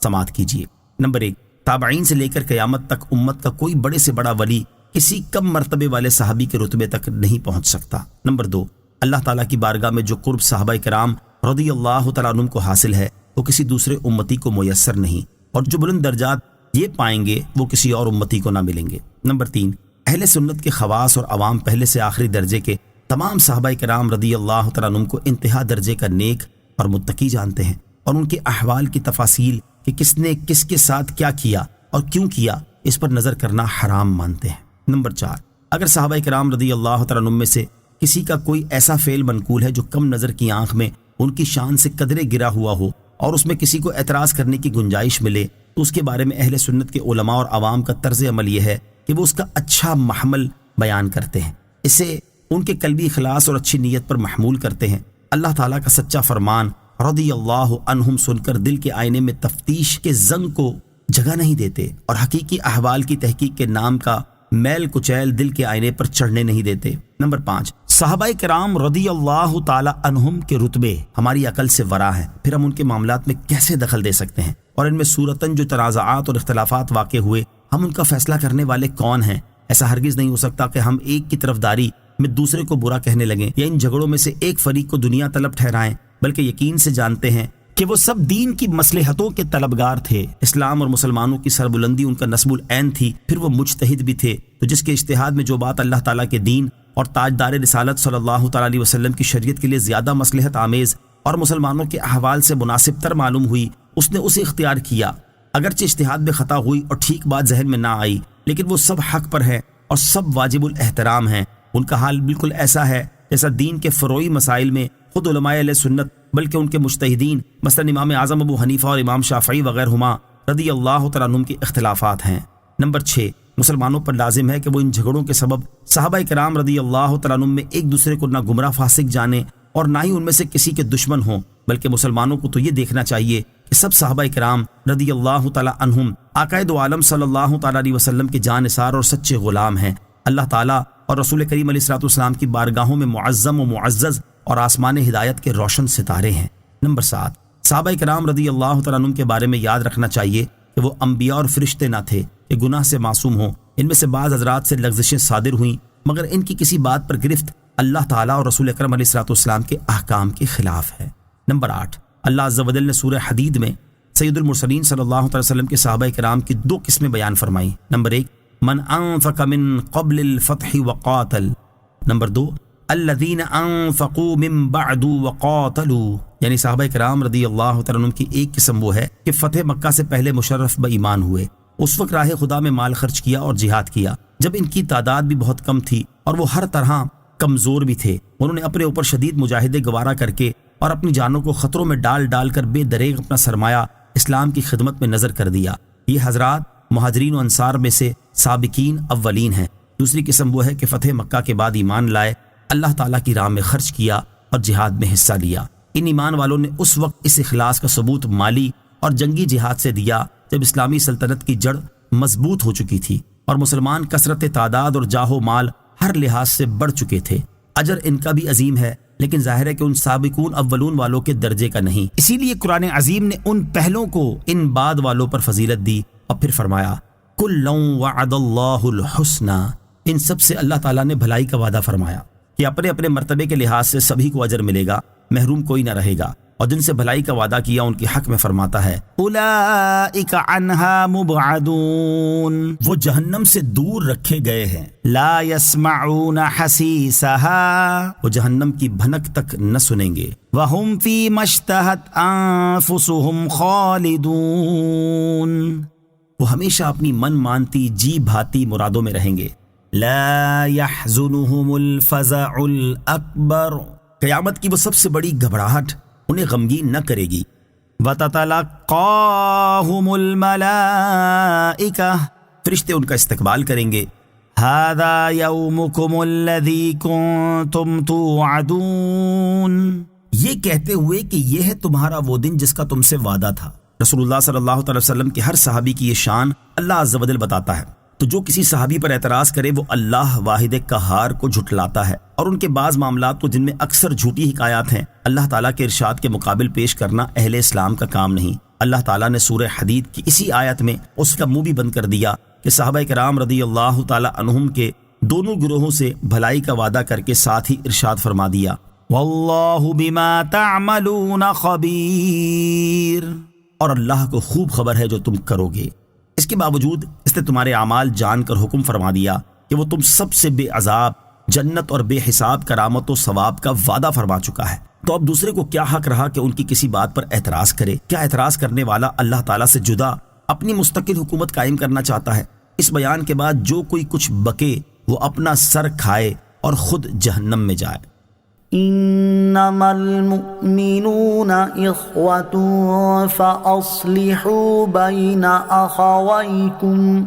سماعت کیجیے۔ نمبر 1، تابعین سے لے کر قیامت تک امت کا کوئی بڑے سے بڑا ولی کسی کم مرتبے والے صحابی کے رتبے تک نہیں پہنچ سکتا۔ نمبر 2، اللہ تعالیٰ کی بارگاہ میں جو قرب صحابہ کرام رضی اللہ تعالیٰ عنہم کو حاصل ہے وہ کسی دوسرے امتی کو میسر نہیں، اور جو بلند درجات یہ پائیں گے وہ کسی اور امتی کو نہ ملیں گے۔ نمبر 3، اہل سنت کے خواص اور عوام پہلے سے آخری درجے کے تمام صحابہ کرام رضی اللہ تعالیٰ عنہم کو انتہا درجے کا نیک اور متقی جانتے ہیں، اور ان کے احوال کی تفاصیل کہ کس نے کس کے ساتھ کیا کیا اور کیوں کیا اس پر نظر کرنا حرام مانتے ہیں۔ نمبر 4، اگر صحابہ کرام رضی اللہ تعالیٰ عنہم میں سے کسی کا کوئی ایسا فعل منقول ہے جو کم نظر کی آنکھ میں ان کی شان سے قدرے گرا ہوا ہو اور اس میں کسی کو اعتراض کرنے کی گنجائش ملے تو اس کے بارے میں اہل سنت کے علماء اور عوام کا طرز عمل یہ ہے کہ وہ اس کا اچھا محمل بیان کرتے ہیں، اسے ان کے قلبی اخلاص اور اچھی نیت پر محمول کرتے ہیں۔ اللہ تعالیٰ کا سچا فرمان رضی اللہ عنہم سن کر دل کے آئینے میں تفتیش کے زنگ کو جگہ نہیں دیتے اور حقیقی احوال کی تحقیق کے نام کا میل کچیل دل کے آئینے پر چڑھنے نہیں دیتے۔ نمبر 5، صحابہ کرام رضی اللہ تعالی عنہم کے رتبے ہماری عقل سے ورا ہیں، پھر ہم ان کے معاملات میں کیسے دخل دے سکتے ہیں؟ اور ان میں صورتاً جو تنازعات اور اختلافات واقع ہوئے ہم ان کا فیصلہ کرنے والے کون ہیں؟ ایسا ہرگز نہیں ہو سکتا کہ ہم ایک کی طرفداری میں دوسرے کو برا کہنے لگیں یا ان جھگڑوں میں سے ایک فریق کو دنیا طلب ٹھہرائیں، بلکہ یقین سے جانتے ہیں کہ وہ سب دین کی مصلحتوں کے طلبگار تھے۔ اسلام اور مسلمانوں کی سربلندی ان کا نصب العین تھی، پھر وہ مجتہد بھی تھے، تو جس کے اجتہاد میں جو بات اللہ تعالیٰ کے دین اور تاجدار رسالت صلی اللہ تعالیٰ علیہ وسلم کی شریعت کے لیے زیادہ مصلحت آمیز اور مسلمانوں کے احوال سے مناسب تر معلوم ہوئی اس نے اسے اختیار کیا۔ اگرچہ اجتہاد میں خطا ہوئی اور ٹھیک بات ذہن میں نہ آئی، لیکن وہ سب حق پر ہیں اور سب واجب الاحترام ہیں۔ ان کا حال بالکل ایسا ہے جیسا دین کے فروعی مسائل میں خود علماء اہل سنت بلکہ ان کے مجتہدین مثلا امام اعظم ابو حنیفہ اور امام شافعی وغیرہما رضی اللہ تعالیٰ عنہم کے اختلافات ہیں۔ نمبر 6، مسلمانوں پر لازم ہے کہ وہ ان جھگڑوں کے سبب صحابہ کرام رضی اللہ تعالیٰ عنہم میں ایک دوسرے کو نہ گمراہ فاسق جانیں اور نہ ہی ان میں سے کسی کے دشمن ہوں، بلکہ مسلمانوں کو تو یہ دیکھنا چاہیے کہ سب صحابہ کرام رضی اللہ تعالیٰ عنہم آقائے دو عالم صلی اللہ تعالیٰ علیہ وسلم کے جاں نثار اور سچے غلام ہیں، اللہ تعالیٰ اور رسول کریم علیہ الصلوۃ والسلام کی بارگاہوں میں معظم و معزز اور آسمان ہدایت کے روشن ستارے ہیں۔ نمبر 7، صحابہ کرام رضی اللہ تعالیٰ عنہم کے بارے میں یاد رکھنا چاہیے کہ وہ انبیاء اور فرشتے نہ تھے کہ گناہ سے معصوم ہوں، ان میں سے بعض حضرات سے لغزشیں صادر ہوئیں مگر ان کی کسی بات پر گرفت اللہ تعالیٰ اور رسول اکرم علیہ الصلوۃ والسلام کے احکام کے خلاف ہے۔ نمبر 8، اللہ عز و جل نے سورہ حدید میں سید المرسلین صلی اللہ علیہ وسلم کے صحابہ کرام کی 2 قسمیں بیان فرمائیں۔ نمبر 1، من انفق من قبل الفتح وقاتل۔ نمبر 2، الذین انفقوا من بعد وقاتلوا، یعنی صحابہ کرام رضی اللہ تعالیٰ عنہم کی ایک قسم وہ ہے کہ فتح مکہ سے پہلے مشرف بہ ایمان ہوئے، اس وقت راہ خدا میں مال خرچ کیا اور جہاد کیا جب ان کی تعداد بھی بہت کم تھی اور وہ ہر طرح کمزور بھی تھے۔ انہوں نے اپنے اوپر شدید مجاہدے گوارا کر کے اور اپنی جانوں کو خطروں میں ڈال ڈال کر بے دریغ اپنا سرمایہ اسلام کی خدمت میں نظر کر دیا۔ یہ حضرات مہاجرین و انصار میں سے سابقین اولین ہیں۔ دوسری قسم وہ ہے کہ فتح مکہ کے بعد ایمان لائے، اللہ تعالیٰ کی راہ میں خرچ کیا اور جہاد میں حصہ لیا۔ ان ایمان والوں نے اس وقت اس اخلاص کا ثبوت مالی اور جنگی جہاد سے دیا جب اسلامی سلطنت کی جڑ مضبوط ہو چکی تھی اور مسلمان کثرت تعداد اور جاہ و مال ہر لحاظ سے بڑھ چکے تھے۔ اجر ان کا بھی عظیم ہے، لیکن ظاہر ہے کہ ان سابقون اولون والوں کے درجے کا نہیں، اسی لیے قرآن عظیم نے ان پہلوں کو ان بعد والوں پر فضیلت دی اور پھر فرمایا کُلًّا وعد اللہ الحسنى، ان سب سے اللہ تعالیٰ نے بھلائی کا وعدہ فرمایا کہ اپنے اپنے مرتبے کے لحاظ سے سبھی کو اجر ملے گا، محروم کوئی نہ رہے گا، اور جن سے بھلائی کا وعدہ کیا ان کے حق میں فرماتا ہے اولئک عنہا مبعدون، وہ جہنم سے دور رکھے گئے ہیں، لا يسمعون حسیسها، وہ جہنم کی بھنک تک نہ سنیں گے، وہم فیما اشتہت انفسہم خالدون، وہ ہمیشہ اپنی من مانتی جی بھاتی مرادوں میں رہیں گے، لا يحزنهم الفزع الاکبر، قیامت کی وہ سب سے بڑی گھبراہٹ انہیں غمگین نہ کرے گی، وَتَتَلَقَّاهُمُ الْمَلَائِكَةُ، فرشتے ان کا استقبال کریں گے، هَذَا يَوْمُكُمُ الَّذِي كُنْتُمْ تُوعَدُونَ، یہ کہتے ہوئے کہ یہ ہے تمہارا وہ دن جس کا تم سے وعدہ تھا۔ رسول اللہ صلی اللہ علیہ وسلم کے ہر صحابی کی یہ شان اللہ عز و جل بتاتا ہے، تو جو کسی صحابی پر اعتراض کرے وہ اللہ واحد قہار کو جھٹلاتا ہے، اور ان کے بعض معاملات کو جن میں اکثر جھوٹی حکایات ہیں اللہ تعالیٰ کے ارشاد کے مقابل پیش کرنا اہل اسلام کا کام نہیں۔ اللہ تعالیٰ نے سورہ حدید کی اسی آیت میں اس کا منہ بھی بند کر دیا کہ صحابہ کرام رضی اللہ تعالیٰ عنہم کے دونوں گروہوں سے بھلائی کا وعدہ کر کے ساتھ ہی ارشاد فرما دیا واللہ بما تعملون خبیر، اور اللہ کو خوب خبر ہے جو تم کرو گے۔ اس کے باوجود اس نے تمہارے اعمال جان کر حکم فرما دیا کہ وہ تم سب سے بے عذاب جنت اور بے حساب کرامت و ثواب کا وعدہ فرما چکا ہے، تو اب دوسرے کو کیا حق رہا کہ ان کی کسی بات پر اعتراض کرے؟ کیا اعتراض کرنے والا اللہ تعالیٰ سے جدا اپنی مستقل حکومت قائم کرنا چاہتا ہے؟ اس بیان کے بعد جو کوئی کچھ بکے وہ اپنا سر کھائے اور خود جہنم میں جائے۔ انما المؤمنون اخوة فاصلحوا بين اخويكم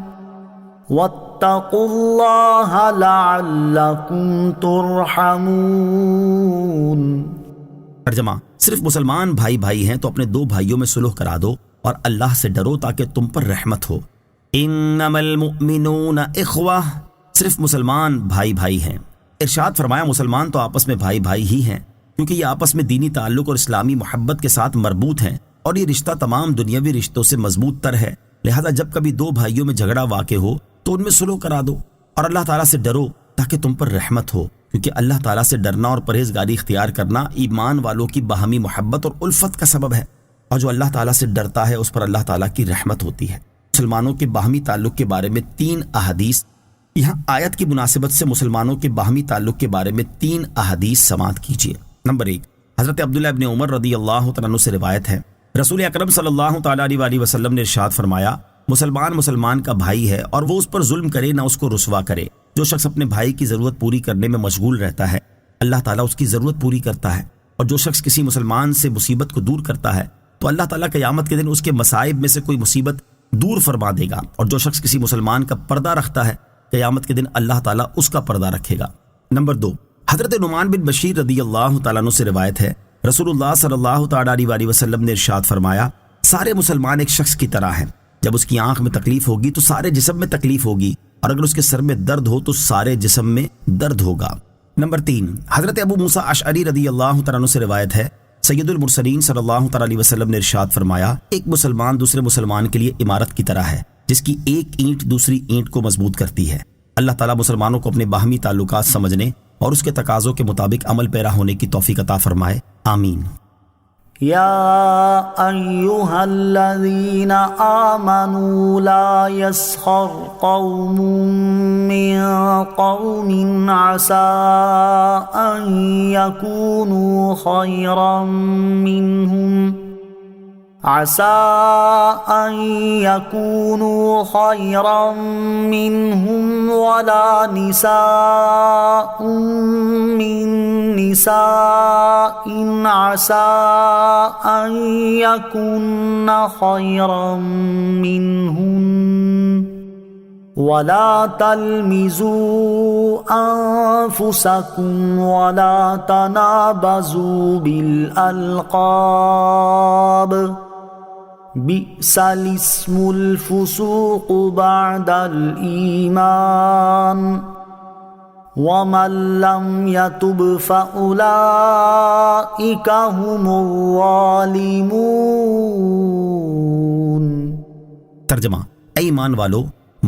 واتقوا الله لعلكم ترحمون۔ ترجمہ، صرف مسلمان بھائی بھائی ہیں تو اپنے دو بھائیوں میں صلح کرا دو اور اللہ سے ڈرو تاکہ تم پر رحمت ہو۔ انما المؤمنون اخوہ، صرف مسلمان بھائی بھائی ہیں۔ ارشاد فرمایا مسلمان تو آپس میں بھائی بھائی ہی ہیں، کیونکہ یہ آپس میں دینی تعلق اور اسلامی محبت کے ساتھ مربوط ہیں، اور یہ رشتہ تمام دنیاوی رشتوں سے مضبوط تر ہے، لہذا جب کبھی دو بھائیوں میں جھگڑا واقع ہو تو ان میں صلح کرا دو اور اللہ تعالیٰ سے ڈرو تاکہ تم پر رحمت ہو، کیونکہ اللہ تعالیٰ سے ڈرنا اور پرہیزگاری اختیار کرنا ایمان والوں کی باہمی محبت اور الفت کا سبب ہے، اور جو اللہ تعالیٰ سے ڈرتا ہے اس پر اللہ تعالیٰ کی رحمت ہوتی ہے۔ مسلمانوں کے باہمی تعلق کے بارے میں 3 احادیث، یہاں آیت کی مناسبت سے مسلمانوں کے باہمی تعلق کے بارے میں 3 احادیث سماعت کیجیے۔ نمبر 1، حضرت عبداللہ ابن عمر رضی اللہ تعالیٰ عنہ سے روایت ہے، رسول اکرم صلی اللہ تعالیٰ علیہ وسلم نے ارشاد فرمایا مسلمان کا بھائی ہے اور وہ اس پر ظلم کرے نہ اس کو رسوا کرے۔ جو شخص اپنے بھائی کی ضرورت پوری کرنے میں مشغول رہتا ہے اللہ تعالیٰ اس کی ضرورت پوری کرتا ہے، اور جو شخص کسی مسلمان سے مصیبت کو دور کرتا ہے تو اللہ تعالیٰ قیامت کے دن اس کے مصائب میں سے کوئی مصیبت دور فرما دے گا، اور جو شخص کسی مسلمان کا پردہ رکھتا ہے قیامت کے دن اللہ تعالیٰ اس کا پردہ رکھے گا۔ نمبر 2، حضرت نعمان بن بشیر رضی اللہ تعالیٰ عنہ سے روایت ہے، رسول اللہ صلی اللہ تعالیٰ علیہ وسلم نے ارشاد فرمایا سارے مسلمان ایک شخص کی طرح ہیں، جب اس کی آنکھ میں تکلیف ہوگی تو سارے جسم میں تکلیف ہوگی، اور اگر اس کے سر میں درد ہو تو سارے جسم میں درد ہوگا۔ نمبر 3، حضرت ابو موسیٰ اشعری رضی اللہ تعالیٰ عنہ سے روایت ہے، سید المرسلین صلی اللہ تعالیٰ علیہ وسلم نے ارشاد فرمایا ایک مسلمان دوسرے مسلمان کے لیے عمارت کی طرح ہے جس کی ایک اینٹ دوسری اینٹ کو مضبوط کرتی ہے۔ اللہ تعالیٰ مسلمانوں کو اپنے باہمی تعلقات سمجھنے اور اس کے تقاضوں کے مطابق عمل پیرا ہونے کی توفیق عطا فرمائے، آمین۔ يا أيها الذين آمنوا لا يسخر قوم من قوم عسى أن يكونوا خيرا منهم ولا نساء من نساء عسى أن يكن خيرا منهن ولا تلمزوا أنفسكم ولا تنابزوا بالألقاب بئس الاسم الفسوق بعد الإيمان ومن لم يتب فأولئك هم الظالمون۔ ترجمہ، اے ایمان والو،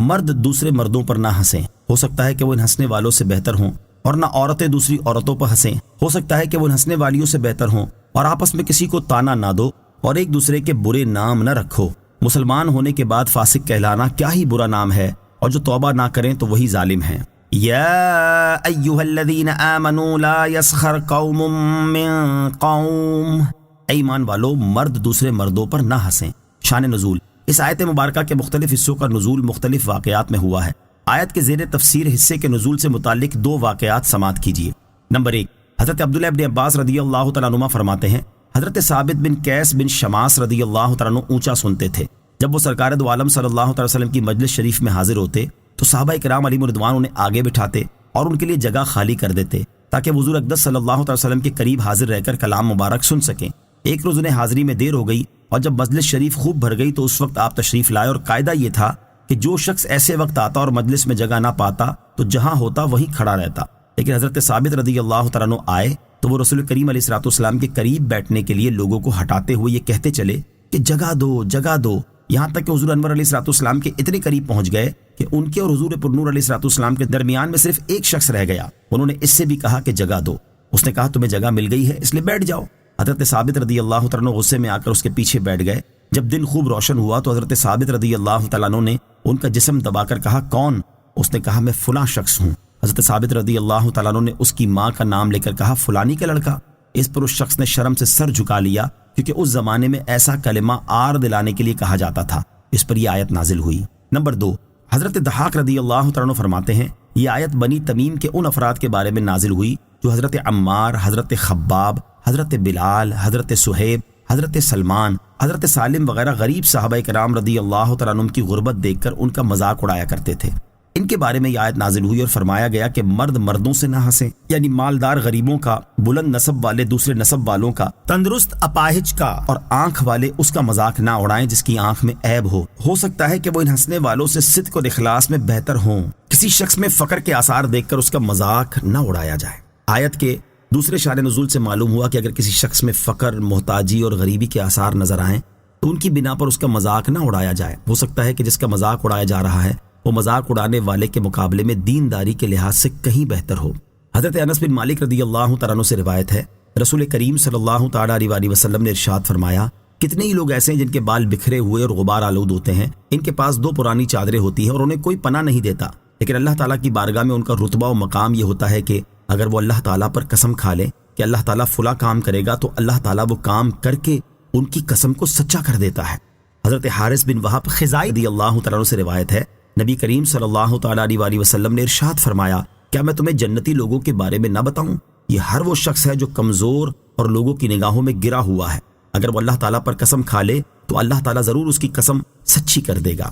مرد دوسرے مردوں پر نہ ہنسیں، ہو سکتا ہے کہ وہ ان ہنسنے والوں سے بہتر ہوں، اور نہ عورتیں دوسری عورتوں پر ہنسیں، ہو سکتا ہے کہ وہ ان ہنسنے والیوں سے بہتر ہوں، اور آپس میں کسی کو تانا نہ دو اور ایک دوسرے کے برے نام نہ رکھو۔ مسلمان ہونے کے بعد فاسق کہلانا کیا ہی برا نام ہے، اور جو توبہ نہ کریں تو وہی ظالم ہیں۔ یا ایھا الذین آمنوا لا یسخر قوم من قوم، اے ایمان والو مرد دوسرے مردوں پر نہ ہنسیں۔ شان نزول، اس آیت مبارکہ کے مختلف حصوں کا نزول مختلف واقعات میں ہوا ہے۔ آیت کے زیر تفسیر حصے کے نزول سے متعلق دو واقعات سماعت کیجیے۔ نمبر 1، حضرت عبداللہ ابن عباس رضی اللہ تعالیٰ عنہما فرماتے ہیں، حضرت ثابت بن قیس بن شماس رضی اللہ تعالیٰ عنہ اونچا سنتے تھے۔ جب وہ سرکار دو عالم صلی اللہ تعالی وسلم کی مجلس شریف میں حاضر ہوتے تو صحابہ کرام علیہم رضوان انہیں آگے بٹھاتے اور ان کے لیے جگہ خالی کر دیتے تاکہ حضور اقدس صلی اللہ تعالی وسلم کے قریب حاضر رہ کر کلام مبارک سن سکیں۔ ایک روز انہیں حاضری میں دیر ہو گئی اور جب مجلس شریف خوب بھر گئی تو اس وقت آپ تشریف لائے، اور قاعدہ یہ تھا کہ جو شخص ایسے وقت آتا اور مجلس میں جگہ نہ پاتا تو جہاں ہوتا وہیں کھڑا رہتا۔ لیکن حضرت ثابت رضی اللہ تعالیٰ عنہ آئے تو وہ رسول کریم علیہ الصلوۃ والسلام کے قریب بیٹھنے کے لیے لوگوں کو ہٹاتے ہوئے یہ کہتے چلے کہ جگہ دو جگہ دو، یہاں تک کہ حضور انور علیہ الصلوۃ والسلام کے اتنے قریب پہنچ گئے کہ ان کے اور حضور پرنور علیہ الصلوۃ والسلام کے درمیان میں صرف ایک شخص رہ گیا۔ انہوں نے اس سے بھی کہا کہ جگہ دو، اس نے کہا تمہیں جگہ مل گئی ہے اس لیے بیٹھ جاؤ۔ حضرت ثابت رضی اللہ تعالیٰ عنہ غصے میں آ کر اس کے پیچھے بیٹھ گئے۔ جب دن خوب روشن ہوا تو حضرت ثابت رضی اللہ تعالیٰ عنہ نے ان کا جسم دبا کر کہا کون؟ اس نے کہا میں فلاں شخص ہوں۔ حضرت ثابت رضی اللہ تعالیٰ عنہ نے اس کی ماں کا نام لے کر کہا فلانی کا لڑکا۔ اس پر اس شخص نے شرم سے سر جھکا لیا، کیونکہ اس زمانے میں ایسا کلمہ آر دلانے کے لیے کہا جاتا تھا۔ اس پر یہ آیت نازل ہوئی۔ نمبر 2، حضرت ضحاک رضی اللہ تعالیٰ عنہ فرماتے ہیں یہ آیت بنی تمیم کے ان افراد کے بارے میں نازل ہوئی جو حضرت عمار، حضرت خباب، حضرت بلال، حضرت صہیب، حضرت سلمان، حضرت سالم وغیرہ غریب صحابہ کرام رضی اللہ تعالیٰ عنہم کی غربت دیکھ کر ان کا مذاق اڑایا کرتے تھے۔ ان کے بارے میں یہ آیت نازل ہوئی اور فرمایا گیا کہ مرد مردوں سے نہ ہنسیں، یعنی مالدار غریبوں کا، بلند نسب والے دوسرے نسب والوں کا، تندرست اپاہج کا، اور آنکھ والے اس کا مذاق نہ اڑائیں جس کی آنکھ میں عیب ہو سکتا ہے کہ وہ ان ہنسنے والوں سے صدق اور اخلاص میں بہتر ہوں۔ کسی شخص میں فقر کے آثار دیکھ کر اس کا مذاق نہ اڑایا جائے۔ آیت کے دوسرے شان نزول سے معلوم ہوا کہ اگر کسی شخص میں فقر، محتاجی اور غریبی کے آثار نظر آئیں تو ان کی بنا پر اس کا مذاق نہ اڑایا جائے۔ ہو سکتا ہے کہ جس کا مذاق اڑایا جا رہا ہے وہ مذاق اڑانے والے کے مقابلے میں دینداری کے لحاظ سے کہیں بہتر ہو۔ حضرت انس بن مالک رضی اللہ تعالیٰ عنہ سے روایت ہے، رسول کریم صلی اللہ تعالیٰ علیہ وسلم نے ارشاد فرمایا کتنے ہی لوگ ایسے ہیں جن کے بال بکھرے ہوئے اور غبار آلود ہوتے ہیں، ان کے پاس 2 پرانی چادریں ہوتی ہیں اور انہیں کوئی پناہ نہیں دیتا، لیکن اللہ تعالیٰ کی بارگاہ میں ان کا رتبہ و مقام یہ ہوتا ہے کہ اگر وہ اللہ تعالیٰ پر قسم کھا لیں کہ اللہ تعالیٰ فلاں کام کرے گا تو اللہ تعالیٰ وہ کام کر کے ان کی قسم کو سچا کر دیتا ہے۔ حضرت حارث بن وہب خزائی رضی اللہ تعالیٰ عنہ سے روایت ہے، نبی کریم صلی اللہ تعالیٰ علیہ وسلم نے ارشاد فرمایا کیا میں تمہیں جنتی لوگوں کے بارے میں نہ بتاؤں؟ یہ ہر وہ شخص ہے جو کمزور اور لوگوں کی نگاہوں میں گرا ہوا ہے، اگر وہ اللہ تعالیٰ پر قسم کھا لے تو اللہ تعالیٰ ضرور اس کی قسم سچی کر دے گا۔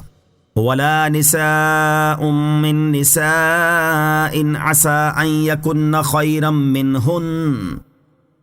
وَلَا نِسَاءٌ مِّن نِسَاءٍ عَسَىٰ أَن يَكُنَّ خَيْرًا مِّنْهُنَّ،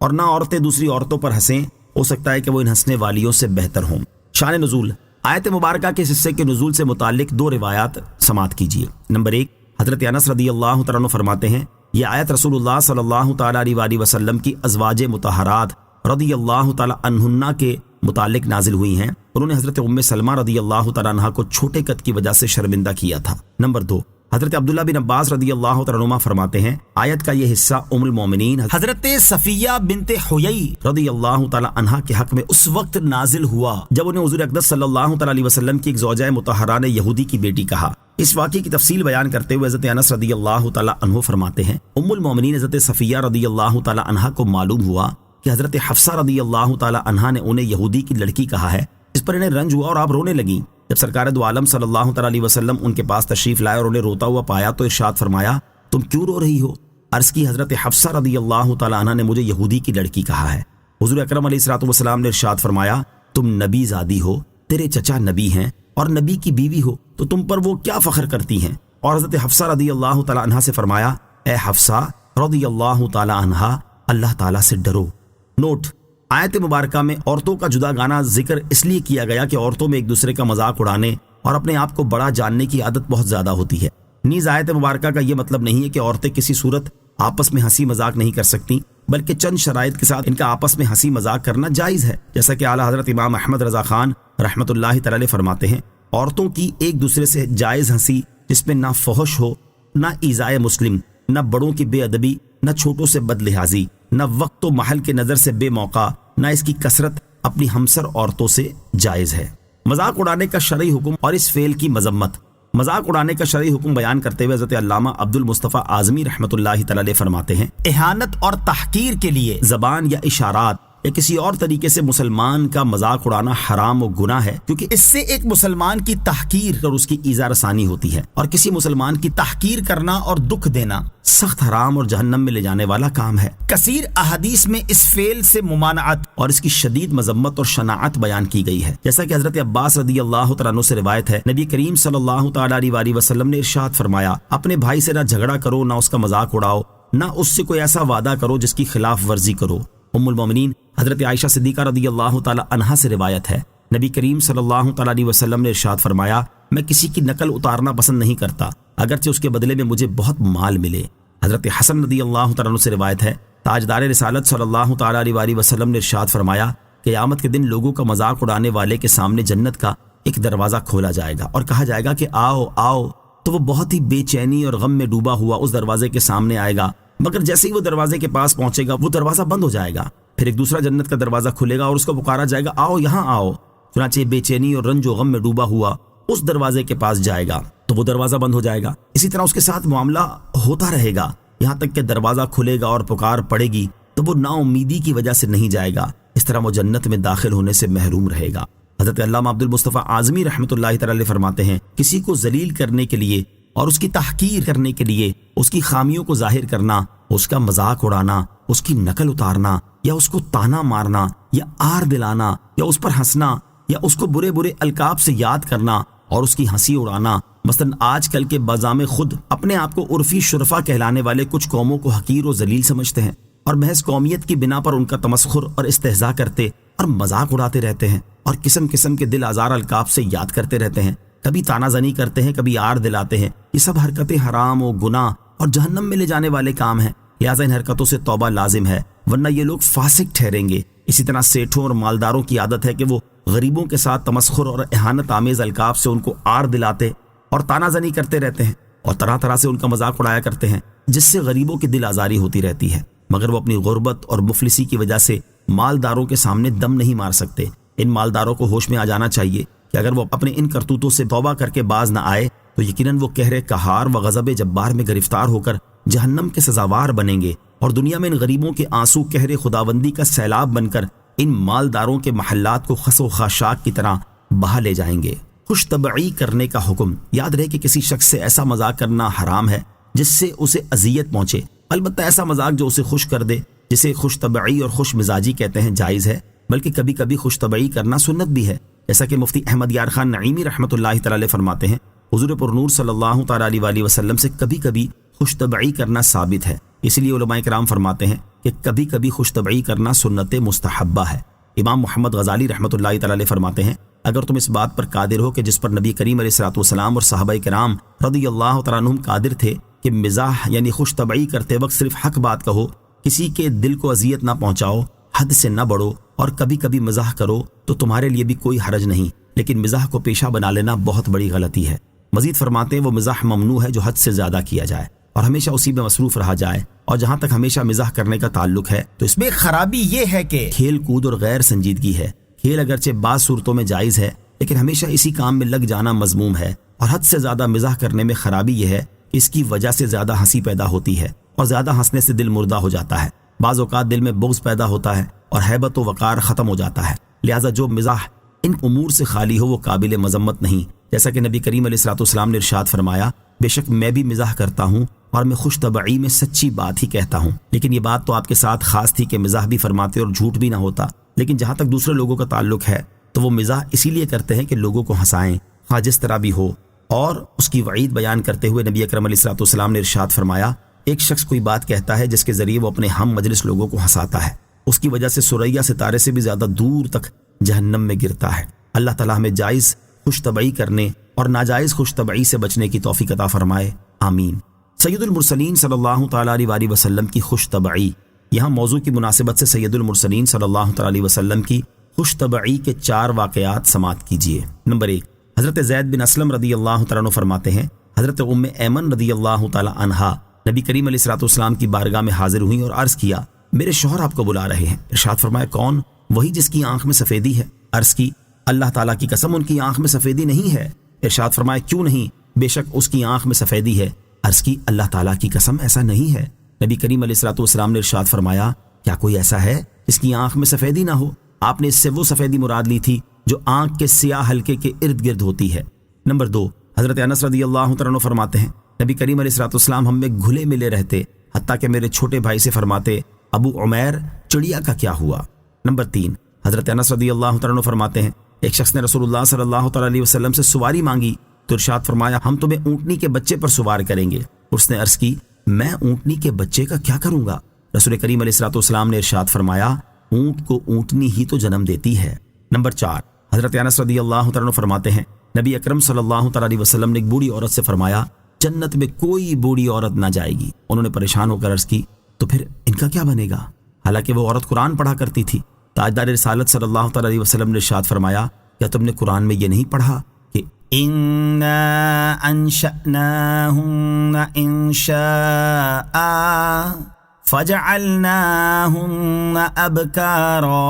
اور نہ عورتیں دوسری عورتوں پر ہنسیں، ہو سکتا ہے کہ وہ ان ہنسنے والیوں سے بہتر ہوں۔ شان نزول، آیت مبارکہ کے اس حصے کے نزول سے متعلق 2 روایات سماعت کیجیے۔ نمبر 1، حضرت انس رضی اللہ تعالیٰ عنہ فرماتے ہیں یہ آیت رسول اللہ صلی اللہ تعالیٰ علیہ وسلم کی ازواج مطہرات رضی اللہ تعالیٰ عنہن کے متعلق نازل ہوئی ہیں۔ انہوں نے حضرت ام سلمہ رضی اللہ تعالیٰ عنہا کو چھوٹے قد کی وجہ سے شرمندہ کیا تھا۔ نمبر 2، حضرت عبداللہ بن عباس رضی اللہ تعالیٰ عنہما فرماتے ہیں آیت کا یہ حصہ ام المومنین حضرت صفیہ بنت حیی رضی اللہ تعالیٰ عنہا کے حق میں اس وقت نازل ہوا جب انہیں حضور اقدس صلی اللہ تعالیٰ علیہ وسلم کی ایک زوجہ مطہرہ نے یہودی کی بیٹی کہا۔ اس واقعے کی تفصیل بیان کرتے ہوئے حضرت انس رضی اللہ تعالیٰ عنہ فرماتے ہیں ام المومنین حضرت صفیہ رضی اللہ تعالیٰ عنہا کو معلوم ہوا کہ حضرت حفصہ رضی اللہ تعالیٰ عنہا نے انہیں یہودی کی لڑکی کہا ہے، اس پر انہیں رنج ہوا اور آپ رونے لگیں۔ جب سرکار دو عالم صلی اللہ تعالیٰ علیہ وسلم ان کے پاس تشریف لائے اور انہیں روتا ہوا پایا تو ارشاد فرمایا تم کیوں رو رہی ہو؟ عرض کی حضرت حفصہ رضی اللہ تعالیٰ عنہ نے مجھے یہودی کی لڑکی کہا ہے۔ حضور اکرم علیہ الصلوۃ والسلام نے ارشاد فرمایا تم نبی زادی ہو، تیرے چچا نبی ہیں اور نبی کی بیوی ہو تو تم پر وہ کیا فخر کرتی ہیں؟ اور حضرت حفصہ رضی اللہ تعالیٰ عنہ سے فرمایا اے حفصہ رضی اللہ تعالیٰ عنہ اللہ تعالیٰ سے ڈرو۔ نوٹ، آیت مبارکہ میں عورتوں کا جدا گانا ذکر اس لیے کیا گیا کہ عورتوں میں ایک دوسرے کا مذاق اڑانے اور اپنے آپ کو بڑا جاننے کی عادت بہت زیادہ ہوتی ہے۔ نیز آیت مبارکہ کا یہ مطلب نہیں ہے کہ عورتیں کسی صورت آپس میں ہنسی مذاق نہیں کر سکتی، بلکہ چند شرائط کے ساتھ ان کا آپس میں ہنسی مذاق کرنا جائز ہے، جیسا کہ اعلیٰ حضرت امام احمد رضا خان رحمۃ اللہ تعالی فرماتے ہیں عورتوں کی ایک دوسرے سے جائز ہنسی جس میں نہ فحش ہو، نہ ایذائے مسلم، نہ بڑوں کی بے ادبی، نہ چھوٹوں سے بد لحاظی، نہ وقت و محل کے نظر سے بے موقع، نہ اس کی کثرت اپنی ہمسر عورتوں سے جائز ہے۔ مذاق اڑانے کا شرعی حکم اور اس فعل کی مذمت۔ مذاق اڑانے کا شرعی حکم بیان کرتے ہوئے حضرت علامہ عبد المصطفیٰ اعظمی رحمۃ اللہ تعالی علیہ فرماتے ہیں، اہانت اور تحقیر کے لیے زبان یا اشارات یا کسی اور طریقے سے مسلمان کا مذاق اڑانا حرام و گناہ ہے، کیونکہ اس سے ایک مسلمان کی تحقیر اور اس کی ایذا رسانی ہوتی ہے، اور کسی مسلمان کی تحقیر کرنا اور دکھ دینا سخت حرام اور جہنم میں لے جانے والا کام ہے۔ کثیر احادیث میں اس فعل سے ممانعت اور اس کی شدید مذمت اور شناعت بیان کی گئی ہے، جیسا کہ حضرت عباس رضی اللہ تعالیٰ عنہ سے روایت ہے، نبی کریم صلی اللہ تعالیٰ علیہ وسلم نے ارشاد فرمایا، اپنے بھائی سے نہ جھگڑا کرو، نہ اس کا مذاق اڑاؤ، نہ اس سے کوئی ایسا وعدہ کرو جس کی خلاف ورزی کرو۔ ام المومنین حضرت عائشہ صدیقہ رضی اللہ تعالی عنہا سے روایت ہے، نبی کریم صلی اللہ تعالی علیہ وسلم نے ارشاد فرمایا، میں کسی کی نقل اتارنا پسند نہیں کرتا اگرچہ اس کے بدلے میں مجھے بہت مال ملے۔ حضرت حسن رضی اللہ تعالی عنہ سے روایت ہے، تاجدار رسالت صلی اللہ تعالی علیہ وسلم نے ارشاد فرمایا، قیامت کے دن لوگوں کا مذاق اڑانے والے کے سامنے جنت کا ایک دروازہ کھولا جائے گا اور کہا جائے گا کہ آؤ آؤ، تو وہ بہت ہی بے چینی اور غم میں ڈوبا ہوا اس دروازے کے سامنے آئے گا، مگر جیسے ہی وہ دروازے کے پاس پہنچے گا وہ دروازہ بند ہو جائے گا، پھر ایک دوسرا جنت کا دروازہ کھلے گا اور اس کو پکارا جائے گا، آؤ یہاں آؤ، چنانچہ بے چینی اور رنج و غم میں ڈوبا ہوا اس دروازے کے پاس جائے گا تو وہ دروازہ بند ہو جائے گا۔ اسی طرح اس کے ساتھ معاملہ ہوتا رہے گا یہاں تک کہ دروازہ کھلے گا اور پکار پڑے گی تو وہ نا امیدی کی وجہ سے نہیں جائے گا، اس طرح وہ جنت میں داخل ہونے سے محروم رہے گا۔ حضرت علامہ عبد المصطفیٰ اعظمی رحمۃ اللہ تعالی علیہ فرماتے ہیں، کسی کو ذلیل کرنے کے لیے اور اس کی تحقیر کرنے کے لیے اس کی خامیوں کو ظاہر کرنا، اس کا مذاق اڑانا، اس کی نقل اتارنا، یا اس کو تانا مارنا یا آر دلانا یا اس پر ہنسنا یا اس کو برے برے القاب سے یاد کرنا اور اس کی ہنسی اڑانا، مثلا آج کل کے بازام خود اپنے آپ کو عرفی شرفا کہلانے والے کچھ قوموں کو حقیر و ذلیل سمجھتے ہیں اور محض قومیت کی بنا پر ان کا تمسخر اور استہزاء کرتے اور مذاق اڑاتے رہتے ہیں اور قسم قسم کے دل آزار القاب سے یاد کرتے رہتے ہیں، کبھی تانا زنی کرتے ہیں، کبھی آر دلاتے ہیں۔ یہ سب حرکتیں حرام و گناہ اور جہنم میں لے جانے والے کام ہیں، لہٰذا ان حرکتوں سے توبہ لازم ہے ورنہ یہ لوگ فاسق ٹھہریں گے۔ اسی طرح سیٹھوں اور مالداروں کی عادت ہے کہ وہ غریبوں کے ساتھ تمسخر اور اہانت آمیز القاب سے ان کو آر دلاتے اور تانا زنی کرتے رہتے ہیں اور طرح طرح سے ان کا مذاق اڑایا کرتے ہیں، جس سے غریبوں کی دل آزاری ہوتی رہتی ہے، مگر وہ اپنی غربت اور مفلسی کی وجہ سے مالداروں کے سامنے دم نہیں مار سکتے۔ ان مالداروں کو ہوش میں آ جانا چاہیے کہ اگر وہ اپنے ان کرتوتوں سے توبہ کر کے باز نہ آئے تو یقیناً وہ قہر قہار و غضب جبار میں گرفتار ہو کر جہنم کے سزاوار بنیں گے اور دنیا میں ان غریبوں کے آنسو قہر خداوندی کا سیلاب بن کر ان مالداروں کے محلات کو خس و خاشاک کی طرح بہا لے جائیں گے۔ خوش طبعی کرنے کا حکم۔ یاد رہے کہ کسی شخص سے ایسا مذاق کرنا حرام ہے جس سے اسے اذیت پہنچے، البتہ ایسا مذاق جو اسے خوش کر دے، جسے خوش طبعی اور خوش مزاجی کہتے ہیں، جائز ہے، بلکہ کبھی کبھی خوش طبعی کرنا سنت بھی ہے، جیسا کہ مفتی احمد یار خان نعیمی رحمۃ اللہ تعالی علیہ فرماتے ہیں، حضور پر نور صلی اللہ تعالی علیہ وسلم سے کبھی کبھی خوش طبعی کرنا ثابت ہے، اس لیے علماء کرام فرماتے ہیں کہ کبھی کبھی خوش طبعی کرنا سنت مستحبہ ہے۔ امام محمد غزالی رحمۃ اللہ تعالی علیہ فرماتے ہیں، اگر تم اس بات پر قادر ہو کہ جس پر نبی کریم علیہ الصلوۃ والسلام اور صحابہ کرام رضی اللہ تعالیٰ عنہم قادر تھے کہ مزاح یعنی خوش طبعی کرتے وقت صرف حق بات کہو، کسی کے دل کو اذیت نہ پہنچاؤ، حد سے نہ بڑھو اور کبھی کبھی مزاح کرو تو تمہارے لیے بھی کوئی حرج نہیں، لیکن مزاح کو پیشہ بنا لینا بہت بڑی غلطی ہے۔ مزید فرماتے ہیں وہ مزاح ممنوع ہے جو حد سے زیادہ کیا جائے اور ہمیشہ اسی میں مصروف رہا جائے، اور جہاں تک ہمیشہ مزاح کرنے کا تعلق ہے تو اس میں خرابی یہ ہے کہ کھیل کود اور غیر سنجیدگی ہے۔ کھیل اگرچہ بعض صورتوں میں جائز ہے لیکن ہمیشہ اسی کام میں لگ جانا مذموم ہے، اور حد سے زیادہ مزاح کرنے میں خرابی یہ ہے کہ اس کی وجہ سے زیادہ ہنسی پیدا ہوتی ہے اور زیادہ ہنسنے سے دل مردہ ہو جاتا ہے، بعض اوقات دل میں بغض پیدا ہوتا ہے اور ہیبت و وقار ختم ہو جاتا ہے، لہٰذا جو مزاح ان امور سے خالی ہو وہ قابل مذمت نہیں، جیسا کہ نبی کریم علیہ الصلوۃ والسلام نے ارشاد فرمایا، بے شک میں بھی مزاح کرتا ہوں اور میں خوش طبعی میں سچی بات ہی کہتا ہوں، لیکن یہ بات تو آپ کے ساتھ خاص تھی کہ مزاح بھی فرماتے اور جھوٹ بھی نہ ہوتا، لیکن جہاں تک دوسرے لوگوں کا تعلق ہے تو وہ مزاح اسی لیے کرتے ہیں کہ لوگوں کو ہنسائیں، خواہ جس طرح بھی ہو۔ اور اس کی وعید بیان کرتے ہوئے نبی اکرم علیہ الصلوۃ والسلام نے ارشاد فرمایا، ایک شخص کوئی بات کہتا ہے جس کے ذریعے وہ اپنے ہم مجلس لوگوں کو ہنساتا ہے، اس کی وجہ سے ثریا ستارے سے بھی زیادہ دور تک جہنم میں گرتا ہے۔ اللہ تعالیٰ ہمیں جائز خوش طبعی کرنے اور ناجائز خوش طبعی سے بچنے کی توفیق عطا فرمائے، آمین۔ سید المرسلین صلی اللہ تعالیٰ علیہ وسلم کی خوش طبعی۔ یہاں موضوع کی مناسبت سے سید المرسلین صلی اللہ تعالیٰ علیہ وسلم کی خوش طبعی کے 4 واقعات سماعت کیجیے۔ نمبر 1، حضرت زید بن اسلم رضی اللہ تعالیٰ عنہ فرماتے ہیں حضرت ام ایمن رضی اللہ تعالیٰ عنہا نبی کریم علیہ الصلوۃ والسلام کی بارگاہ میں حاضر ہوئیں اور عرض کیا میرے شوہر آپ کو بلا رہے ہیں۔ ارشاد فرمایا کون؟ وہی جس کی آنکھ میں سفیدی ہے۔ عرض کی اللہ تعالیٰ کی قسم ان کی آنکھ میں سفیدی نہیں ہے۔ ارشاد فرمایا کیوں نہیں؟ بے شک اس کی آنکھ میں سفیدی ہے۔ عرض کی اللہ تعالیٰ کی قسم ایسا نہیں ہے۔ نبی کریم علیہ الصلوۃ والسلام نے ارشاد فرمایا کیا کوئی ایسا ہے جس کی آنکھ میں سفیدی نہ ہو؟ آپ نے اس سے وہ سفیدی مراد لی تھی جو آنکھ کے سیاہ حلقے کے ارد گرد ہوتی ہے۔ نمبر 2، حضرت انس رضی اللہ تعالیٰ عنہ فرماتے ہیں نبی کریم علیہ الصلوۃ والسلام ہم میں گھلے ملے رہتے، حتیٰ کہ میرے چھوٹے بھائی سے فرماتے ابو عمیر چڑیا کا کیا ہوا؟ نمبر 3، حضرت انس رضی اللہ تعالیٰ عنہ فرماتے ہیں ایک شخص نے رسول اللہ صلی اللہ تعالیٰ علیہ وسلم سے سواری مانگی تو ارشاد فرمایا ہم تمہیں اونٹنی کے بچے پر سوار کریں گے۔ اس نے عرض کی میں اونٹنی کے بچے کا کیا کروں گا؟ رسول کریم علیہ الصلوۃ والسلام نے ارشاد فرمایا اونٹ کو اونٹنی ہی تو جنم دیتی ہے۔ نمبر 4، حضرت انس رضی اللہ تعالیٰ عنہ فرماتے ہیں نبی اکرم صلی اللہ تعالیٰ علیہ وسلم نے ایک بوڑھی عورت سے فرمایا جنت میں کوئی بوڑھی عورت نہ جائے گی۔ انہوں نے پریشان ہو کر عرض کی تو پھر ان کا کیا بنے گا؟ حالانکہ وہ عورت قرآن پڑھا کرتی تھی۔ تاجدار رسالت صلی اللہ تعالیٰ علیہ وسلم نے ارشاد فرمایا کیا تم نے قرآن میں یہ نہیں پڑھا کہ اِنَّا أَنشَأْنَاهُنَّ إِنشَاءً فَجَعَلْنَاهُنَّ أَبْكَارًا؟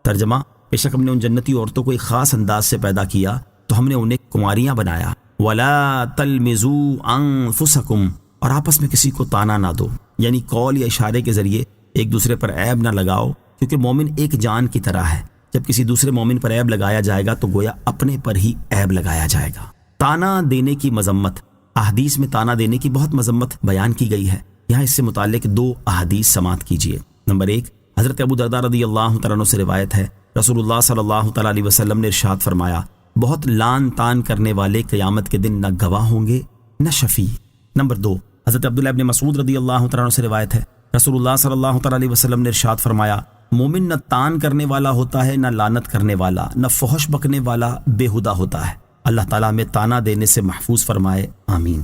ترجمہ بے شک ہم نے ان جنتی عورتوں کو ایک خاص انداز سے پیدا کیا تو ہم نے انہیں کماریاں بنایا۔ وَلَا تَلْمِزُوا أَنفُسَكُمْ، اور آپس میں کسی کو تانا نہ دو، یعنی قول یا اشارے کے ذریعے ایک دوسرے پر عیب نہ لگاؤ، کیونکہ مومن ایک جان کی طرح ہے۔ جب کسی دوسرے مومن پر عیب لگایا جائے گا تو گویا اپنے پر ہی عیب لگایا جائے گا۔ تانا دینے کی مذمت، احادیث میں تانا دینے کی بہت مذمت بیان کی گئی ہے۔ یہاں اس سے متعلق 2 احادیث سماعت کیجیے۔ نمبر 1، حضرت ابو درداء رضی اللہ تعالیٰ عنہ سے روایت ہے رسول اللہ صلی اللہ تعالیٰ علیہ وسلم نے ارشاد فرمایا بہت لان تان کرنے والے قیامت کے دن نہ گواہ ہوں گے نہ شفیع۔ نمبر 2، حضرت عبداللہ ابن مسعود رضی اللہ تعالیٰ عنہ سے روایت ہے رسول اللہ صلی اللہ تعالیٰ علیہ وسلم نے ارشاد فرمایا مومن نہ تان کرنے والا ہوتا ہے، نہ لعنت کرنے والا، نہ فحش بکنے والا بےہدہ ہوتا ہے۔ اللہ تعالیٰ ہمیں تانا دینے سے محفوظ فرمائے، آمین۔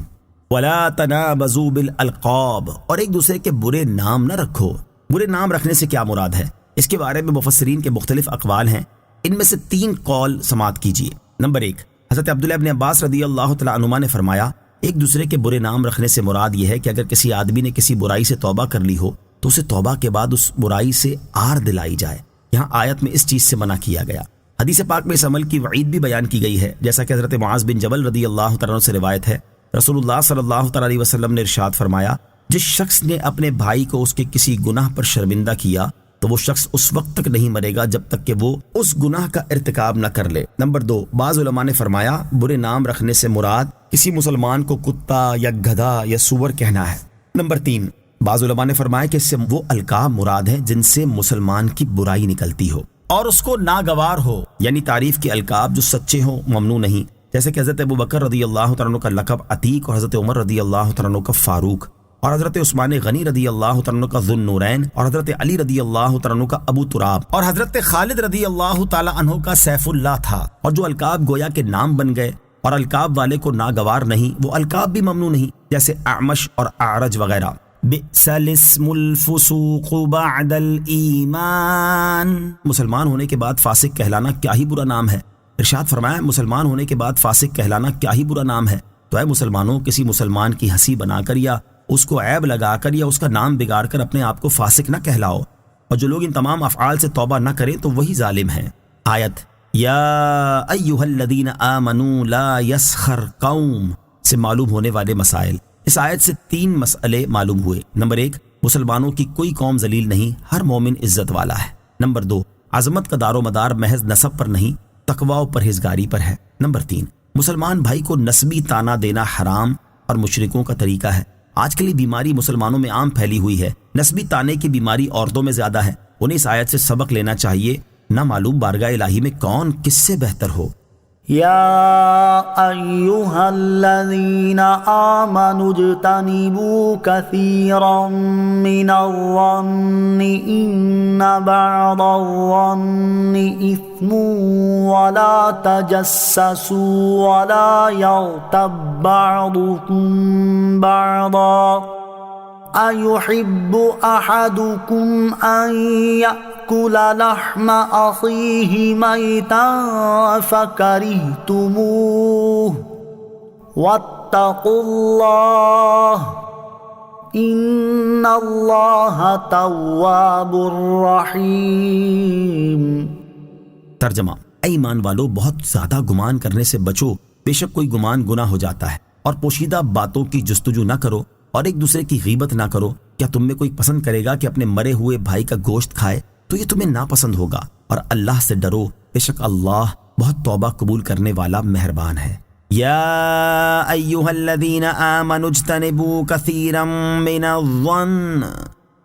وَلَا تَنَابَزُوا بِالْأَلْقَابِ، اور ایک دوسرے کے برے نام نہ رکھو۔ برے نام رکھنے سے کیا مراد ہے؟ اس کے بارے میں مفسرین کے مختلف اقوال ہیں، ان میں سے 3 قول سماعت کیجیے۔ نمبر 1، حضرت عبداللہ ابن عباس رضی اللہ تعالیٰ عنہما نے فرمایا ایک دوسرے کے برے نام رکھنے سے مراد یہ ہے کہ اگر کسی آدمی نے کسی برائی سے توبہ کر لی ہو تو اسے توبہ کے بعد اس برائی سے آر دلائی جائے۔ یہاں آیت میں اس چیز سے منع کیا گیا۔ حدیث پاک میں اس عمل کی وعید بھی بیان کی گئی ہے، جیسا کہ حضرت معاذ بن جبل رضی اللہ تعالیٰ عنہ سے روایت ہے رسول اللہ صلی اللہ تعالیٰ علیہ وسلم نے ارشاد فرمایا جس شخص نے اپنے بھائی کو اس کے کسی گناہ پر شرمندہ کیا تو وہ شخص اس وقت تک نہیں مرے گا جب تک کہ وہ اس گناہ کا ارتکاب نہ کر لے۔ نمبر 2، بعض علماء نے فرمایا برے نام رکھنے سے مراد کسی مسلمان کو کتا یا گدھا یا سور کہنا ہے۔ نمبر 3، بعض علماء نے فرمایا کہ اس سے وہ القاب مراد ہیں جن سے مسلمان کی برائی نکلتی ہو اور اس کو ناگوار ہو، یعنی تعریف کے القاب جو سچے ہوں ممنوع نہیں، جیسے کہ حضرت ابو بکر رضی اللہ تعالیٰ عنہ کا لقب عتیق اور حضرت عمر رضی اللہ تعالیٰ عنہ کا فاروق اور حضرت عثمان غنی رضی اللہ تعالیٰ عنہ کا ذو النورین اور حضرت علی رضی اللہ تعالیٰ عنہ کا ابو تراب اور حضرت خالد رضی اللہ تعالیٰ عنہ کا سیف اللہ تھا، اور جو القاب گویا کے نام بن گئے اور القاب والے کو ناگوار نہیں وہ القاب بھی ممنوع نہیں، جیسے اعمش اور اعرج وغیرہ۔ بئس الاسم الفسوق بعد الایمان، مسلمان ہونے کے بعد فاسق کہلانا کیا ہی برا نام ہے۔ ارشاد فرمایا مسلمان ہونے کے بعد فاسق کہلانا کیا ہی برا نام ہے۔ تو اے مسلمانوں، کسی مسلمان کی ہنسی بنا کر یا اس کو عیب لگا کر یا اس کا نام بگاڑ کر اپنے آپ کو فاسق نہ کہلاؤ، اور جو لوگ ان تمام افعال سے توبہ نہ کریں تو وہی ظالم ہیں۔ آیت یا ایھا الذین آمنوا لا یسخر قوم سے معلوم ہونے والے مسائل۔ اس آیت سے 3 مسئلے معلوم ہوئے۔ نمبر 1، مسلمانوں کی کوئی قوم ذلیل نہیں، ہر مومن عزت والا ہے۔ نمبر 2، عظمت کا دار و مدار محض نسب پر نہیں تقوی و پرہیزگاری پر ہے۔ نمبر 3، مسلمان بھائی کو نسبی تانا دینا حرام اور مشرکوں کا طریقہ ہے۔ آج کل یہ بیماری مسلمانوں میں عام پھیلی ہوئی ہے، نسبی تانے کی بیماری عورتوں میں زیادہ ہے۔ انہیں اس آیت سے سبق لینا چاہیے، نہ معلوم بارگاہ الہی میں کون کس سے بہتر ہو۔ یا ایہا الذین آمنوا اجتنبوا کثیرا من الظن ان بعض الظن اثم ولا تجسسوا ولا یغتب بعضکم بعضا أيحب أحدكم أن يأكل يأكل لحم أخيه ميتا فكرهتموه واتقوا الله إن الله تواب رحيم۔ ترجمہ، اے ایمان والو، بہت زیادہ گمان کرنے سے بچو، بے شک کوئی گمان گناہ ہو جاتا ہے، اور پوشیدہ باتوں کی جستجو نہ کرو اور ایک دوسرے کی غیبت نہ کرو۔ کیا تم میں کوئی پسند کرے گا کہ اپنے مرے ہوئے بھائی کا گوشت کھائے؟ تو یہ تمہیں ناپسند ہوگا، اور اللہ سے ڈرو، بے شک اللہ بہت توبہ قبول کرنے والا مہربان ہے۔ یا ایھا الذین آمنوا اجتنبوا کثیرا من الظن،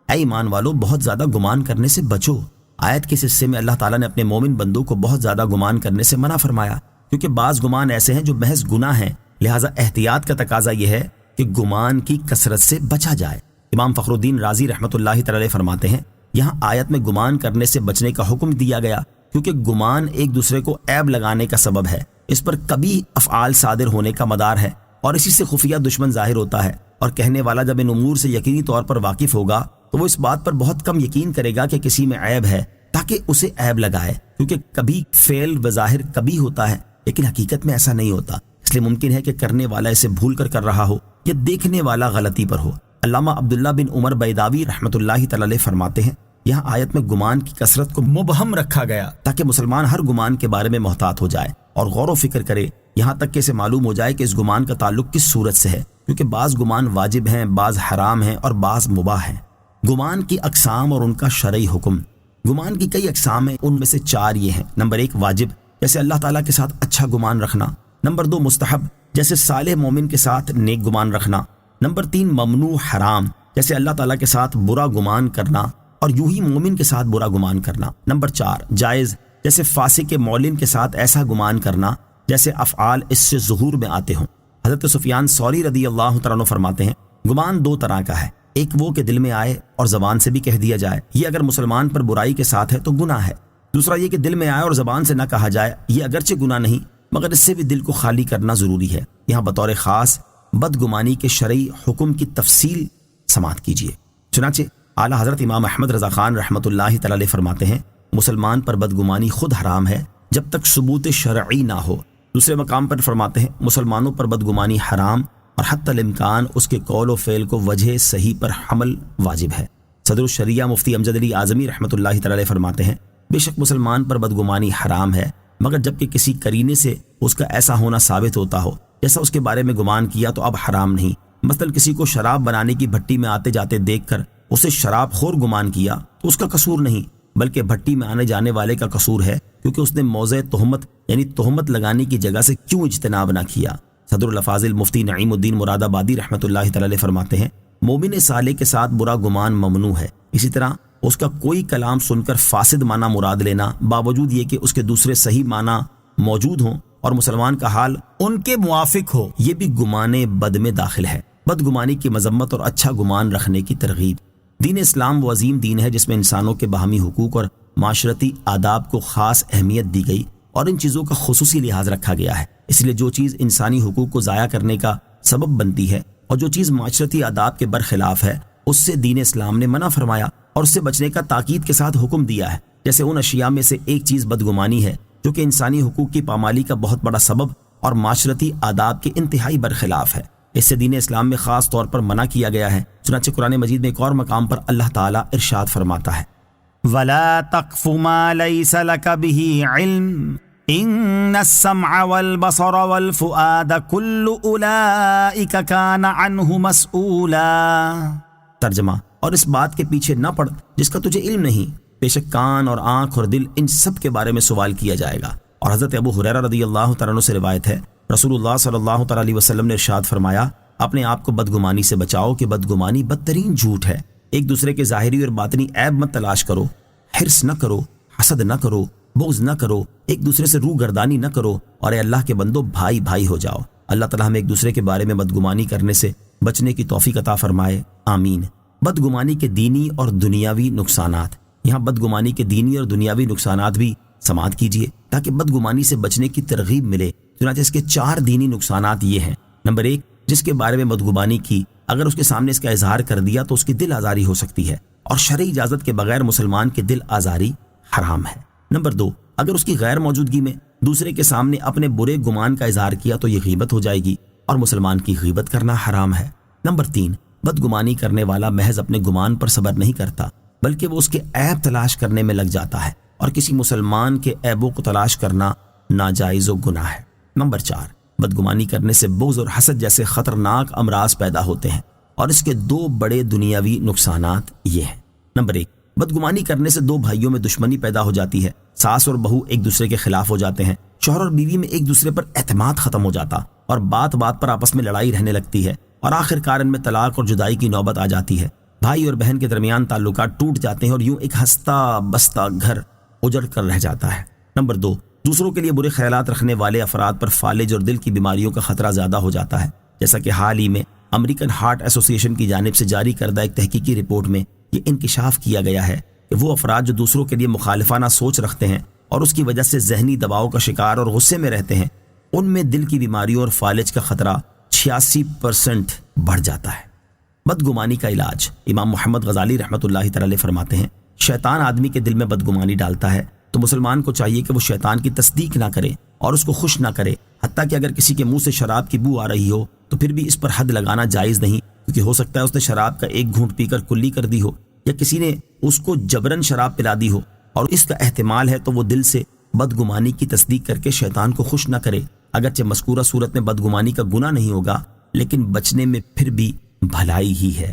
اے ایمان والو، بہت زیادہ گمان کرنے سے بچو۔ آیت کے حصے میں اللہ تعالیٰ نے اپنے مومن بندوں کو بہت زیادہ گمان کرنے سے منع فرمایا، کیونکہ بعض گمان ایسے ہیں جو محض گناہ ہیں، لہٰذا احتیاط کا تقاضا یہ ہے کہ گمان کی کثرت سے بچا جائے۔ امام فخر الدین رازی رحمۃ اللہ تعالی فرماتے ہیں، یہاں آیت میں گمان کرنے سے بچنے کا حکم دیا گیا کیونکہ گمان ایک دوسرے کو عیب لگانے کا سبب ہے، اس پر کبھی افعال صادر ہونے کا مدار ہے، اور اسی سے خفیہ دشمن ظاہر ہوتا ہے، اور کہنے والا جب ان امور سے یقینی طور پر واقف ہوگا تو وہ اس بات پر بہت کم یقین کرے گا کہ کسی میں عیب ہے تاکہ اسے عیب لگائے، کیونکہ کبھی فعل بظاہر کبھی ہوتا ہے لیکن حقیقت میں ایسا نہیں ہوتا، اس لیے ممکن ہے کہ کرنے والا اسے بھول کر رہا ہو یا دیکھنے والا غلطی پر ہو۔ علامہ عبداللہ بن عمر بیداوی رحمۃ اللہ تعالی فرماتے ہیں، یہاں آیت میں گمان کی کثرت کو مبہم رکھا گیا تاکہ مسلمان ہر گمان کے بارے میں محتاط ہو جائے اور غور و فکر کرے، یہاں تک کہ اسے معلوم ہو جائے کہ اس گمان کا تعلق کس صورت سے ہے، کیونکہ بعض گمان واجب ہیں، بعض حرام ہیں اور بعض مباح ہیں۔ گمان کی اقسام اور ان کا شرعی حکم۔ گمان کی کئی اقسام ہیں، ان میں سے 4 یہ ہیں۔ نمبر 1 واجب، جیسے اللہ تعالیٰ کے ساتھ اچھا گمان رکھنا۔ نمبر 2 مستحب، جیسے صالح مومن کے ساتھ نیک گمان رکھنا۔ نمبر 3 ممنوع حرام، جیسے اللہ تعالیٰ کے ساتھ برا گمان کرنا اور یوں ہی مومن کے ساتھ برا گمان کرنا۔ نمبر 4 جائز، جیسے فاسق معلن کے ساتھ ایسا گمان کرنا جیسے افعال اس سے ظہور میں آتے ہوں۔ حضرت سفیان ثوری رضی اللہ تعالیٰ عنہ فرماتے ہیں، گمان 2 طرح کا ہے، ایک وہ کہ دل میں آئے اور زبان سے بھی کہہ دیا جائے، یہ اگر مسلمان پر برائی کے ساتھ ہے تو گناہ ہے۔ دوسرا یہ کہ دل میں آئے اور زبان سے نہ کہا جائے، یہ اگرچہ گناہ نہیں مگر اس سے بھی دل کو خالی کرنا ضروری ہے۔ یہاں بطور خاص بدگمانی کے شرعی حکم کی تفصیل سماعت کیجیے۔ چنانچہ اعلیٰ حضرت امام احمد رضا خان رحمۃ اللہ تعالی فرماتے ہیں، مسلمان پر بدگمانی خود حرام ہے جب تک ثبوت شرعی نہ ہو۔ دوسرے مقام پر فرماتے ہیں، مسلمانوں پر بدگمانی حرام اور حتی الامکان اس کے قول و فعل کو وجہ صحیح پر حمل واجب ہے۔ صدر الشریعہ مفتی امجد علی اعظمی رحمۃ اللہ تعالی فرماتے ہیں، بے شک مسلمان پر بدگمانی حرام ہے مگر جب کہ کسی قرینے سے اس کا ایسا ہونا ثابت ہوتا ہو جیسا اس کے بارے میں گمان کیا تو اب حرام نہیں۔ مثلا کسی کو شراب بنانے کی بھٹی میں آتے جاتے دیکھ کر اسے شراب خور گمان کیا تو اس کا قصور نہیں بلکہ بھٹی میں آنے جانے والے کا قصور ہے، کیونکہ اس نے موضع تہمت یعنی تہمت لگانے کی جگہ سے کیوں اجتناب نہ کیا۔ صدر الافاضل مفتی نعیم الدین مراد آبادی رحمۃ اللہ تعالی فرماتے ہیں، مومن صالح کے ساتھ برا گمان ممنوع ہے، اسی طرح اس کا کوئی کلام سن کر فاسد معنی مراد لینا باوجود یہ کہ اس کے دوسرے صحیح معنی موجود ہوں اور مسلمان کا حال ان کے موافق ہو، یہ بھی گمان بد میں داخل ہے۔ بدگمانی کی مذمت اور اچھا گمان رکھنے کی ترغیب۔ دین اسلام وہ عظیم دین ہے جس میں انسانوں کے باہمی حقوق اور معاشرتی آداب کو خاص اہمیت دی گئی اور ان چیزوں کا خصوصی لحاظ رکھا گیا ہے۔ اس لیے جو چیز انسانی حقوق کو ضائع کرنے کا سبب بنتی ہے اور جو چیز معاشرتی آداب کے برخلاف ہے اس سے دین اسلام نے منع فرمایا اور اس سے بچنے کا تاکید کے ساتھ حکم دیا ہے۔ جیسے ان اشیاء میں سے ایک چیز بدگمانی ہے جو کہ انسانی حقوق کی پامالی کا بہت بڑا سبب اور معاشرتی آداب کے انتہائی برخلاف ہے، اس سے دین اسلام میں خاص طور پر منع کیا گیا ہے۔ چنانچہ قرآن مجید میں ایک اور مقام پر اللہ تعالیٰ ارشاد فرماتا ہے، وَلَا تَقْفُ مَا لَيْسَ لَكَ بِهِ عِلْمٌ إِنَّ السَّمْعَ وَالْبَصَرَ وَالْفُؤَادَ كُلُّ أُولَئِكَ كَانَ عَنْهُ مَسْئُولًا۔ ترجمہ، اور اس بات کے پیچھے نہ پڑ جس کا تجھے علم نہیں، بے شک کان اور آنکھ اور دل ان سب کے بارے میں سوال کیا جائے گا۔ اور حضرت ابو ہریرہ رضی اللہ تعالیٰ عنہ سے روایت ہے، رسول اللہ صلی اللہ تعالیٰ علیہ وسلم نے ارشاد فرمایا، اپنے آپ کو بدگمانی سے بچاؤ کہ بدگمانی بدترین جھوٹ ہے۔ ایک دوسرے کے ظاہری اور باطنی عیب مت تلاش کرو، حرص نہ کرو، حسد نہ کرو، بغض نہ کرو، ایک دوسرے سے روح گردانی نہ کرو، اور اے اللہ کے بندو بھائی بھائی ہو جاؤ۔ اللہ تعالیٰ ہمیں ایک دوسرے کے بارے میں بدگمانی کرنے سے بچنے کی توفیق عطا فرمائے، آمین۔ بدگمانی کے دینی اور دنیاوی نقصانات۔ یہاں بدگمانی کے دینی اور دنیاوی نقصانات بھی سماعت کیجیے تاکہ بدگمانی سے بچنے کی ترغیب ملے۔ چنانچہ اس کے 4 دینی نقصانات یہ ہیں۔ نمبر 1، جس کے بارے میں بدگمانی کی اگر اس کے سامنے اس کا اظہار کر دیا تو اس کی دل آزاری ہو سکتی ہے۔ اور شرعی اجازت کے بغیر مسلمان کے دل آزاری حرام ہے۔ نمبر 2، اگر اس کی غیر موجودگی میں دوسرے کے سامنے اپنے برے گمان کا اظہار کیا تو یہ غیبت ہو جائے گی اور مسلمان کی غیبت کرنا حرام ہے۔ نمبر 3، بدگمانی کرنے والا محض اپنے گمان پر صبر نہیں کرتا بلکہ وہ اس کے عیب تلاش کرنے میں لگ جاتا ہے، اور کسی مسلمان کے عیبوں کو تلاش کرنا ناجائز و گناہ ہے۔ نمبر 4، بدگمانی کرنے سے بغض اور حسد جیسے خطرناک امراض پیدا ہوتے ہیں، اور اس کے 2 بڑے دنیاوی نقصانات یہ ہیں۔ نمبر 1، بدگمانی کرنے سے 2 بھائیوں میں دشمنی پیدا ہو جاتی ہے، ساس اور بہو ایک دوسرے کے خلاف ہو جاتے ہیں، شوہر اور بیوی میں ایک دوسرے پر اعتماد ختم ہو جاتا اور بات بات پر آپس میں لڑائی رہنے لگتی ہے، اور آخر کار ان میں طلاق اور جدائی کی نوبت آ جاتی ہے۔ بھائی اور بہن کے درمیان تعلقات ٹوٹ جاتے ہیں اور یوں ایک ہنستا بستا گھر اجڑ کر رہ جاتا ہے۔ نمبر 2، دوسروں کے لیے برے خیالات رکھنے والے افراد پر فالج اور دل کی بیماریوں کا خطرہ زیادہ ہو جاتا ہے، جیسا کہ حال ہی میں امریکن ہارٹ ایسوسی ایشن کی جانب سے جاری کردہ ایک تحقیقی رپورٹ میں یہ انکشاف کیا گیا ہے کہ وہ افراد جو دوسروں کے لیے مخالفانہ سوچ رکھتے ہیں اور اس کی وجہ سے ذہنی دباؤ کا شکار اور غصے میں رہتے ہیں، ان میں دل کی بیماریوں اور فالج کا خطرہ 86% بڑھ جاتا ہے۔ بدگمانی کا علاج۔ امام محمد غزالی رحمۃ اللہ تعالی علیہ فرماتے ہیں، شیطان آدمی کے دل میں بدگمانی ڈالتا ہے تو مسلمان کو چاہیے کہ وہ شیطان کی تصدیق نہ کرے اور اس کو خوش نہ کرے، حتیٰ کہ اگر کسی کے منہ سے شراب کی بو آ رہی ہو تو پھر بھی اس پر حد لگانا جائز نہیں، کیونکہ ہو سکتا ہے اس نے شراب کا ایک گھونٹ پی کر کلی کر دی ہو، یا کسی نے اس کو جبرن شراب پلا دی ہو، اور اس کا احتمال ہے تو وہ دل سے بدگمانی کی تصدیق کر کے شیطان کو خوش نہ کرے۔ اگرچہ مذکورہ صورت میں بدگمانی کا گناہ نہیں ہوگا، لیکن بچنے میں پھر بھی بھلائی ہی ہے۔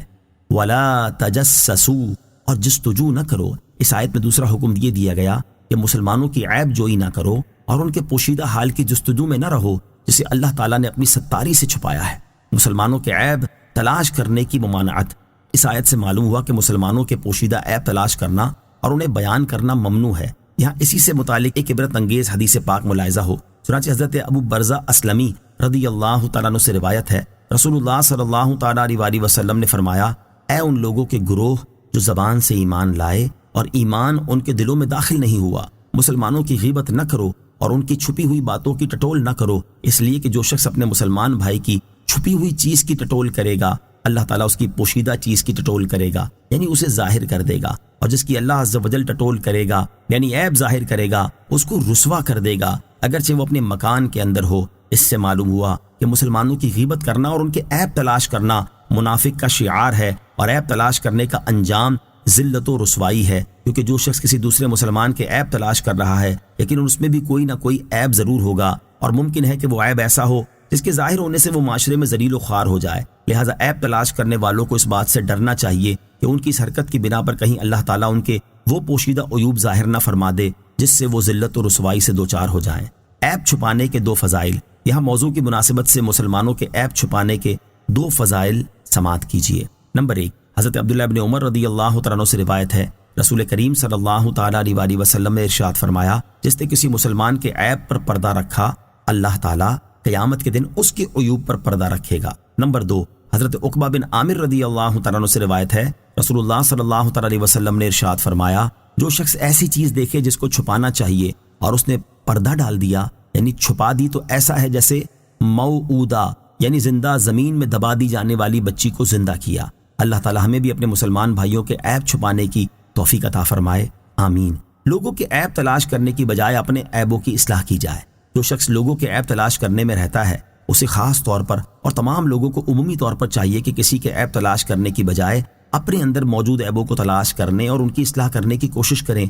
وَلَا تَجَسَّسُوا، اور جستجو نہ کرو۔ اس آیت میں دوسرا حکم یہ دیا گیا کہ مسلمانوں کی عیب جوئی نہ کرو اور ان کے پوشیدہ حال کی جستجو میں نہ رہو جسے اللہ تعالیٰ نے اپنی ستاری سے چھپایا ہے۔ مسلمانوں کے عیب تلاش کرنے کی ممانعت۔ اس آیت سے معلوم ہوا کہ مسلمانوں کے پوشیدہ عیب تلاش کرنا اور انہیں بیان کرنا ممنوع ہے۔ یہاں اسی سے متعلق ایک عبرت انگیز حدیث پاک ملاحظہ ہو۔ چنانچہ حضرت ابو برزہ اسلمی رضی اللہ تعالیٰ عنہ سے روایت ہے، رسول اللہ صلی اللہ تعالیٰ علیہ وسلم نے فرمایا، اے ان لوگوں کے گروہ جو زبان سے ایمان لائے اور ایمان ان کے دلوں میں داخل نہیں ہوا، مسلمانوں کی غیبت نہ کرو اور ان کی چھپی ہوئی باتوں کی ٹٹول نہ کرو، اس لیے کہ جو شخص اپنے مسلمان بھائی کی چھپی ہوئی چیز کی ٹٹول کرے گا، اللہ تعالیٰ اس کی پوشیدہ چیز کی ٹٹول کرے گا، یعنی اسے ظاہر کر دے گا، اور جس کی اللہ عز و جل ٹٹول کرے گا یعنی عیب ظاہر کرے گا، اس کو رسوا کر دے گا، اگرچہ وہ اپنے مکان کے اندر ہو۔ اس سے معلوم ہوا کہ مسلمانوں کی غیبت کرنا اور ان کے عیب تلاش کرنا منافق کا شعار ہے، اور عیب تلاش کرنے کا انجام ذلت و رسوائی ہے، کیونکہ جو شخص کسی دوسرے مسلمان کے عیب تلاش کر رہا ہے لیکن اس میں بھی کوئی نہ کوئی عیب ضرور ہوگا، اور ممکن ہے کہ وہ عیب ایسا ہو جس کے ظاہر ہونے سے وہ معاشرے میں ذلیل و خوار ہو جائے۔ لہٰذا عیب تلاش کرنے والوں کو اس بات سے ڈرنا چاہیے کہ ان کی اس حرکت کی بنا پر کہیں اللہ تعالیٰ ان کے وہ پوشیدہ عیوب ظاہر نہ فرما دے جس سے وہ ذلت و رسوائی سے دوچار ہو جائیں۔ عیب چھپانے کے 2 فضائل۔ یہاں موضوع کی مناسبت سے مسلمانوں کے عیب چھپانے کے 2 فضائل سماعت کیجیے۔ نمبر 1، حضرت عبداللہ ابن عمر رضی اللہ تعالیٰ عنہ سے روایت ہے، رسول کریم صلی اللہ تعالیٰ علیہ وسلم نے ارشاد فرمایا، جس نے کسی مسلمان کے عیب پر پردہ رکھا، اللہ تعالیٰ قیامت کے دن اس کے عیوب پر پردہ رکھے گا۔ نمبر 2، حضرت عقبہ بن عامر رضی اللہ تعالیٰ عنہ سے روایت ہے، رسول اللہ صلی اللہ تعالیٰ علیہ وسلم نے ارشاد فرمایا، جو شخص ایسی چیز دیکھے جس کو چھپانا چاہیے اور اس نے پردہ ڈال دیا یعنی چھپا دی، تو ایسا ہے جیسے موعودہ یعنی زندہ زمین میں دبا دی جانے والی بچی کو زندہ کیا۔ اللہ تعالیٰ ہمیں بھی اپنے مسلمان بھائیوں کے عیب چھپانے کی توفیق عطا فرمائے، آمین۔ لوگوں کے عیب تلاش کرنے کی بجائے اپنے عیبوں کی اصلاح کی جائے۔ جو شخص لوگوں کے عیب تلاش کرنے میں رہتا ہے اسے خاص طور پر اور تمام لوگوں کو عمومی طور پر چاہیے کہ کسی کے عیب تلاش کرنے کی بجائے اپنے اندر موجود عیبوں کو تلاش کرنے اور ان کی اصلاح کرنے کی کوشش کریں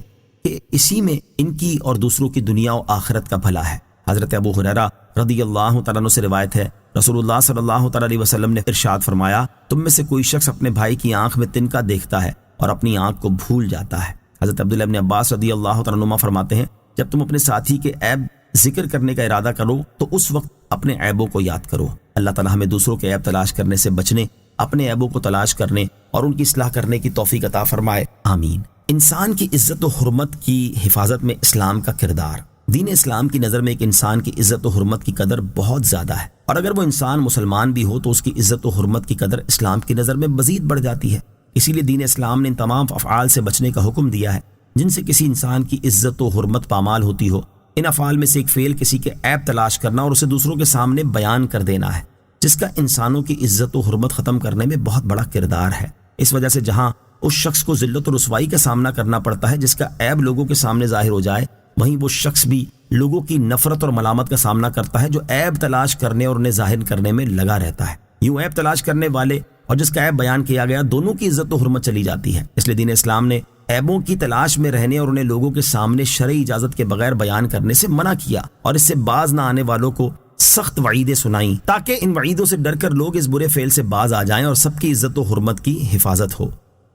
کہ اسی میں ان کی اور دوسروں کی دنیا و آخرت کا بھلا ہے۔ حضرت ابو ہریرہ رضی اللہ تعالیٰ عنہ سے روایت ہے، رسول اللہ صلی اللہ تعالیٰ علیہ وسلم نے ارشاد فرمایا، تم میں سے کوئی شخص اپنے بھائی کی آنکھ میں تنکا دیکھتا ہے اور اپنی آنکھ کو بھول جاتا ہے۔ حضرت عبداللہ ابن عباس رضی اللہ تعالیٰ عنہ فرماتے ہیں، جب تم اپنے ساتھی کے عیب ذکر کرنے کا ارادہ کرو تو اس وقت اپنے عیبوں کو یاد کرو۔ اللہ تعالیٰ ہمیں دوسروں کے عیب تلاش کرنے سے بچنے، اپنے عیبوں کو تلاش کرنے اور ان کی اصلاح کرنے کی توفیق عطا فرمائے، آمین۔ انسان کی عزت و حرمت کی حفاظت میں اسلام کا کردار۔ دین اسلام کی نظر میں ایک انسان کی عزت و حرمت کی قدر بہت زیادہ ہے، اور اگر وہ انسان مسلمان بھی ہو تو اس کی عزت و حرمت کی قدر اسلام کی نظر میں مزید بڑھ جاتی ہے۔ اسی لیے دین اسلام نے ان تمام افعال سے بچنے کا حکم دیا ہے جن سے کسی انسان کی عزت و حرمت پامال ہوتی ہو۔ ان افعال میں سے ایک فعل کسی کے عیب تلاش کرنا اور اسے دوسروں کے سامنے بیان کر دینا ہے، جس کا انسانوں کی عزت و حرمت ختم کرنے میں بہت بڑا کردار ہے۔ اس وجہ سے جہاں اس شخص کو ذلت و رسوائی کا سامنا کرنا پڑتا ہے جس کا عیب لوگوں کے سامنے ظاہر ہو جائے، وہیں وہ شخص بھی لوگوں کی نفرت اور ملامت کا سامنا کرتا ہے جو عیب تلاش کرنے اور انہیں ظاہر کرنے میں لگا رہتا ہے۔ یوں عیب تلاش کرنے والے اور جس کا عیب بیان کیا گیا دونوں کی عزت و حرمت چلی جاتی ہے۔ اس لیے دین اسلام نے عیبوں کی تلاش میں رہنے اور انہیں لوگوں کے سامنے شرعی اجازت کے بغیر بیان کرنے سے منع کیا اور اس سے باز نہ آنے والوں کو سخت وعیدیں سنائیں تاکہ ان وعیدوں سے ڈر کر لوگ اس برے فعل سے باز آ جائیں اور سب کی عزت و حرمت کی حفاظت ہو۔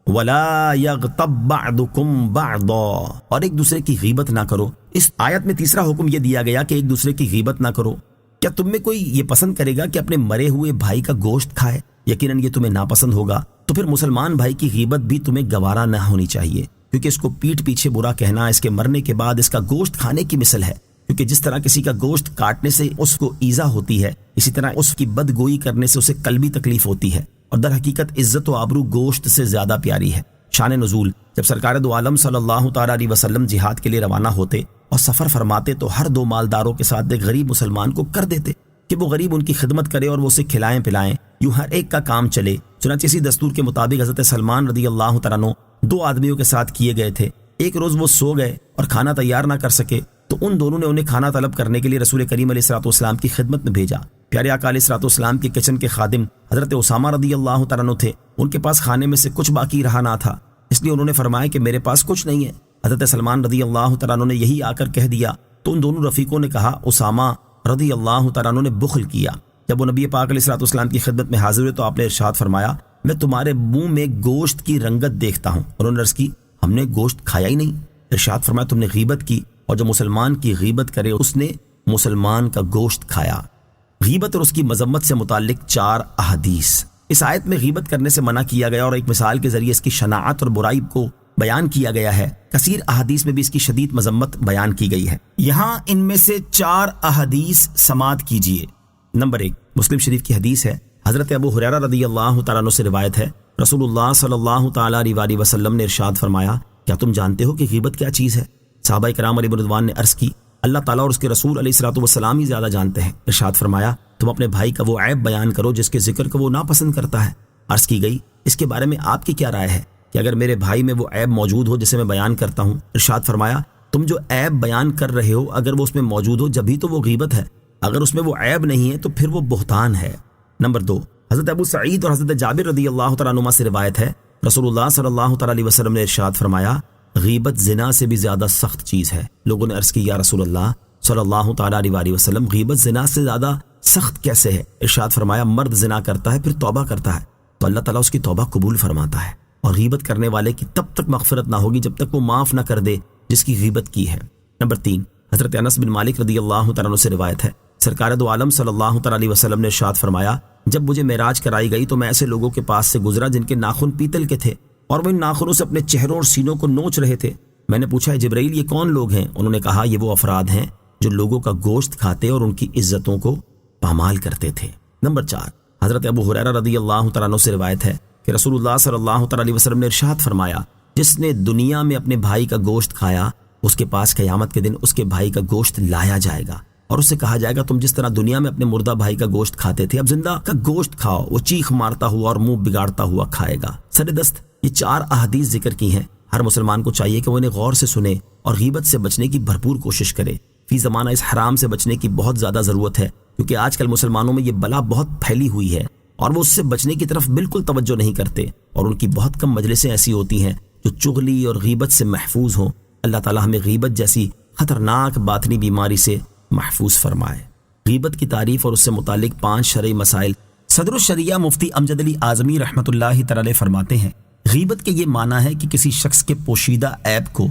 وَلَا يَغْتَبْ بَعْضُكُمْ بَعْضًا، اور ایک دوسرے کی غیبت نہ کرو۔ اس آیت میں تیسرا حکم یہ دیا گیا کہ ایک دوسرے کی غیبت نہ کرو۔ کیا تم میں کوئی یہ پسند کرے گا کہ اپنے مرے ہوئے بھائی کا گوشت کھائے؟ یقیناً یہ تمہیں ناپسند ہوگا، تو پھر مسلمان بھائی کی غیبت بھی تمہیں گوارا نہ ہونی چاہیے، کیونکہ اس کو پیٹھ پیچھے برا کہنا اس کے مرنے کے بعد اس کا گوشت کھانے کی مثل ہے، کیونکہ جس طرح کسی کا گوشت کاٹنے سے اس کو ایذا ہوتی ہے، اسی طرح اس کی بدگوئی کرنے سے اسے قلبی تکلیف ہوتی ہے، اور در حقیقت عزت و آبرو گوشت سے زیادہ پیاری ہے۔ شان نزول، جب سرکار دو عالم صلی اللہ تعالیٰ علیہ وسلم جہاد کے لیے روانہ ہوتے اور سفر فرماتے تو ہر 2 مالداروں کے ساتھ ایک غریب مسلمان کو کر دیتے کہ وہ غریب ان کی خدمت کرے اور وہ اسے کھلائیں پلائیں، یوں ہر ایک کا کام چلے۔ چنانچہ اسی دستور کے مطابق حضرت سلمان رضی اللہ تعالیٰ عنہ 2 آدمیوں کے ساتھ کیے گئے تھے۔ ایک روز وہ سو گئے اور کھانا تیار نہ کر سکے تو ان دونوں نے انہیں کھانا طلب کرنے کے لیے رسول کریم علیہ الصلوۃ والسلام کی خدمت میں بھیجا۔ پیارے آقا علیہ الصلوۃ والسلام کے کچن کے خادم حضرت اسامہ رضی اللہ تعالیٰ عنہ تھے، ان کے پاس کھانے میں سے کچھ باقی رہا نہ تھا، اس لیے انہوں نے فرمایا کہ میرے پاس کچھ نہیں ہے۔ حضرت سلمان رضی اللہ تعالیٰ عنہ نے یہی آ کر کہہ دیا تو ان دونوں رفیقوں نے کہا اسامہ رضی اللہ تعالیٰ عنہ نے بخل کیا۔ جب وہ نبی پاک علیہ الصلوۃ والسلام کی خدمت میں حاضر ہوئے تو آپ نے ارشاد فرمایا میں تمہارے منہ میں گوشت کی رنگت دیکھتا ہوں۔ انہوں نے عرض کی ہم نے گوشت کھایا ہی نہیں۔ ارشاد فرمایا تم نے غیبت کی، اور جو مسلمان کی غیبت کرے اس نے مسلمان کا گوشت کھایا۔ غیبت اور اس کی مذمت سے متعلق 4 احادیث۔ اس آیت میں غیبت کرنے سے منع کیا گیا اور ایک مثال کے ذریعے اس کی شناعت اور برائی کو بیان کیا گیا ہے۔ کثیر احادیث میں بھی اس کی شدید مذمت بیان کی گئی ہے۔ یہاں ان میں سے 4 احادیث سماعت کیجیے۔ نمبر 1 مسلم شریف کی حدیث ہے، حضرت ابو ہریرہ رضی اللہ تعالیٰ عنہ سے روایت ہے، رسول اللہ صلی اللہ تعالیٰ علیہ وسلم نے ارشاد فرمایا کیا تم جانتے ہو کہ غیبت کیا چیز ہے؟ صحابہ کرام علیہ رضوان نے عرض کی اللہ تعالیٰ اور اس کے رسول علیہ الصلوۃ والسلام ہی زیادہ جانتے ہیں۔ ارشاد فرمایا تم اپنے بھائی کا وہ عیب بیان کرو جس کے ذکر کو وہ ناپسند کرتا ہے۔ عرض کی گئی اس کے بارے میں آپ کی کیا رائے ہے کہ اگر میرے بھائی میں وہ عیب موجود ہو جسے میں بیان کرتا ہوں؟ ارشاد فرمایا تم جو عیب بیان کر رہے ہو اگر وہ اس میں موجود ہو جبھی تو وہ غیبت ہے، اگر اس میں وہ عیب نہیں ہے تو پھر وہ بہتان ہے۔ نمبر 2 حضرت ابو سعید اور حضرت جابر رضی اللہ تعالیٰ عنہما سے روایت ہے، رسول اللہ صلی اللہ تعالیٰ علیہ وسلم نے ارشاد فرمایا غیبت زنا سے بھی زیادہ سخت چیز ہے۔ لوگوں نے عرض کی یا رسول اللہ صلی اللہ تعالیٰ علیہ وسلم غیبت زنا سے زیادہ سخت کیسے ہے؟ ارشاد فرمایا مرد زنا کرتا ہے پھر توبہ کرتا ہے تو اللہ تعالیٰ اس کی توبہ قبول فرماتا ہے، اور غیبت کرنے والے کی تب تک مغفرت نہ ہوگی جب تک وہ معاف نہ کر دے جس کی غیبت کی ہے۔ نمبر 3 حضرت انس بن مالک رضی اللہ تعالیٰ عنہ سے روایت ہے، سرکار دو عالم صلی اللہ تعالیٰ علیہ وسلم نے ارشاد فرمایا جب مجھے معراج کرائی گئی تو میں ایسے لوگوں کے پاس سے گزرا جن کے ناخن پیتل کے تھے اور وہ ان ناخنوں سے اپنے چہروں اور سینوں کو نوچ رہے تھے۔ میں نے پوچھا جبرائیل یہ کون لوگ ہیں؟ انہوں نے کہا یہ وہ افراد ہیں جو لوگوں کا گوشت کھاتے اور ان کی عزتوں کو پامال کرتے تھے۔ نمبر 4 حضرت ابو ہریرہ رضی اللہ تعالیٰ عنہ سے روایت ہے کہ رسول اللہ صلی اللہ تعالیٰ علیہ وسلم نے ارشاد فرمایا جس نے دنیا میں اپنے بھائی کا گوشت کھایا اس کے پاس قیامت کے دن اس کے بھائی کا گوشت لایا جائے گا اور اس سے کہا جائے گا تم جس طرح دنیا میں اپنے مردہ بھائی کا گوشت کھاتے تھے اب زندہ کا گوشت کھاؤ۔ وہ چیخ مارتا ہوا اور منہ بگاڑتا ہوا کھائے گا۔ سر دست یہ 4 احادیث ذکر کی ہیں۔ ہر مسلمان کو چاہیے کہ وہ انہیں غور سے سنے اور غیبت سے بچنے کی بھرپور کوشش کرے۔ فی زمانہ اس حرام سے بچنے کی بہت زیادہ ضرورت ہے کیونکہ آج کل مسلمانوں میں یہ بلا بہت پھیلی ہوئی ہے اور وہ اس سے بچنے کی طرف بالکل توجہ نہیں کرتے، اور ان کی بہت کم مجلسیں ایسی ہوتی ہیں جو چغلی اور غیبت سے محفوظ ہوں۔ اللہ تعالیٰ ہمیں غیبت جیسی خطرناک باطنی بیماری سے محفوظ فرمائے۔ غیبت کی تعریف اور اس سے متعلق 5 شرعی مسائل۔ صدر الشریعہ مفتی امجد علی اعظمی رحمۃ اللہ تعالی فرماتے ہیں غیبت کے یہ معنی ہے کہ کسی شخص کے پوشیدہ عیب کو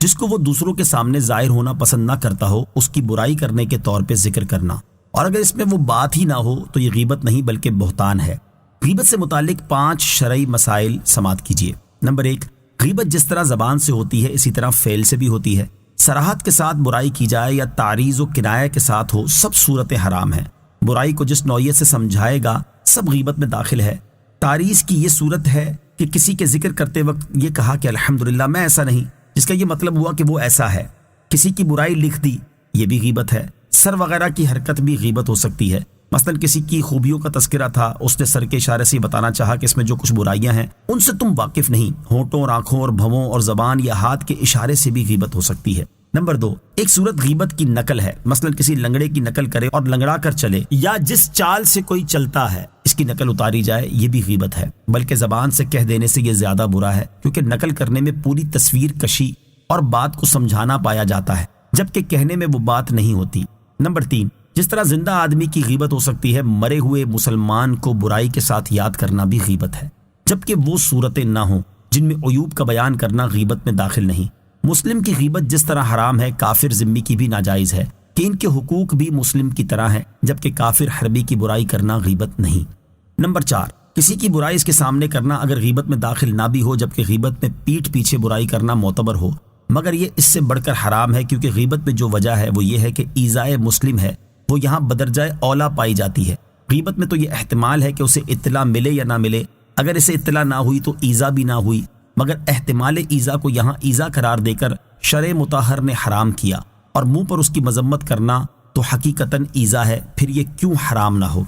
جس کو وہ دوسروں کے سامنے ظاہر ہونا پسند نہ کرتا ہو اس کی برائی کرنے کے طور پہ ذکر کرنا، اور اگر اس میں وہ بات ہی نہ ہو تو یہ غیبت نہیں بلکہ بہتان ہے۔ غیبت سے متعلق 5 شرعی مسائل سماعت کیجیے۔ نمبر 1 غیبت جس طرح زبان سے ہوتی ہے اسی طرح فعل سے بھی ہوتی ہے۔ صراحت کے ساتھ برائی کی جائے یا تعریض و کنایہ کے ساتھ ہو سب صورتیں حرام ہیں۔ برائی کو جس نوعیت سے سمجھائے گا سب غیبت میں داخل ہے۔ تعریض کی یہ صورت ہے کہ کسی کے ذکر کرتے وقت یہ کہا کہ الحمدللہ میں ایسا نہیں، جس کا یہ مطلب ہوا کہ وہ ایسا ہے۔ کسی کی برائی لکھ دی، یہ بھی غیبت ہے۔ سر وغیرہ کی حرکت بھی غیبت ہو سکتی ہے، مثلا کسی کی خوبیوں کا تذکرہ تھا، اس نے سر کے اشارے سے بتانا چاہا کہ اس میں جو کچھ برائیاں ہیں ان سے تم واقف نہیں، ہونٹوں اور آنکھوں اور بھووں اور زبان یا ہاتھ کے اشارے سے بھی غیبت ہو سکتی ہے۔ نمبر 2، ایک صورت غیبت کی نقل ہے، مثلا کسی لنگڑے کی نقل کرے اور لنگڑا کر چلے، یا جس چال سے کوئی چلتا ہے اس کی نقل اتاری جائے، یہ بھی غیبت ہے، بلکہ زبان سے کہہ دینے سے یہ زیادہ برا ہے، کیونکہ نقل کرنے میں پوری تصویر کشی اور بات کو سمجھانا پایا جاتا ہے، جبکہ کہنے میں وہ بات نہیں ہوتی۔ نمبر 3، جس طرح زندہ آدمی کی غیبت ہو سکتی ہے، مرے ہوئے مسلمان کو برائی کے ساتھ یاد کرنا بھی غیبت ہے، جبکہ وہ صورتیں نہ ہوں جن میں عیوب کا بیان کرنا غیبت میں داخل نہیں۔ مسلم کی غیبت جس طرح حرام ہے، کافر ذمی کی بھی ناجائز ہے، کہ ان کے حقوق بھی مسلم کی طرح ہیں، جبکہ کافر حربی کی برائی کرنا غیبت نہیں۔ نمبر 4، کسی کی برائی اس کے سامنے کرنا اگر غیبت میں داخل نہ بھی ہو، جبکہ غیبت میں پیٹھ پیچھے برائی کرنا معتبر ہو، مگر یہ اس سے بڑھ کر حرام ہے، کیونکہ غیبت میں جو وجہ ہے وہ یہ ہے کہ ایذائے مسلم ہے، وہ یہاں بدرجہ اولا پائی جاتی ہے۔ غیبت میں تو یہ احتمال ہے کہ اسے اطلاع ملے یا نہ ملے، اگر اسے اطلاع نہ ہوئی تو ایذا بھی نہ ہوئی، مگر احتمال ایذا کو یہاں ایذا قرار دے کر شرع مطہر نے حرام کیا، اور منہ پر اس کی مذمت کرنا تو حقیقتاً ایذا ہے، پھر یہ کیوں حرام نہ ہو؟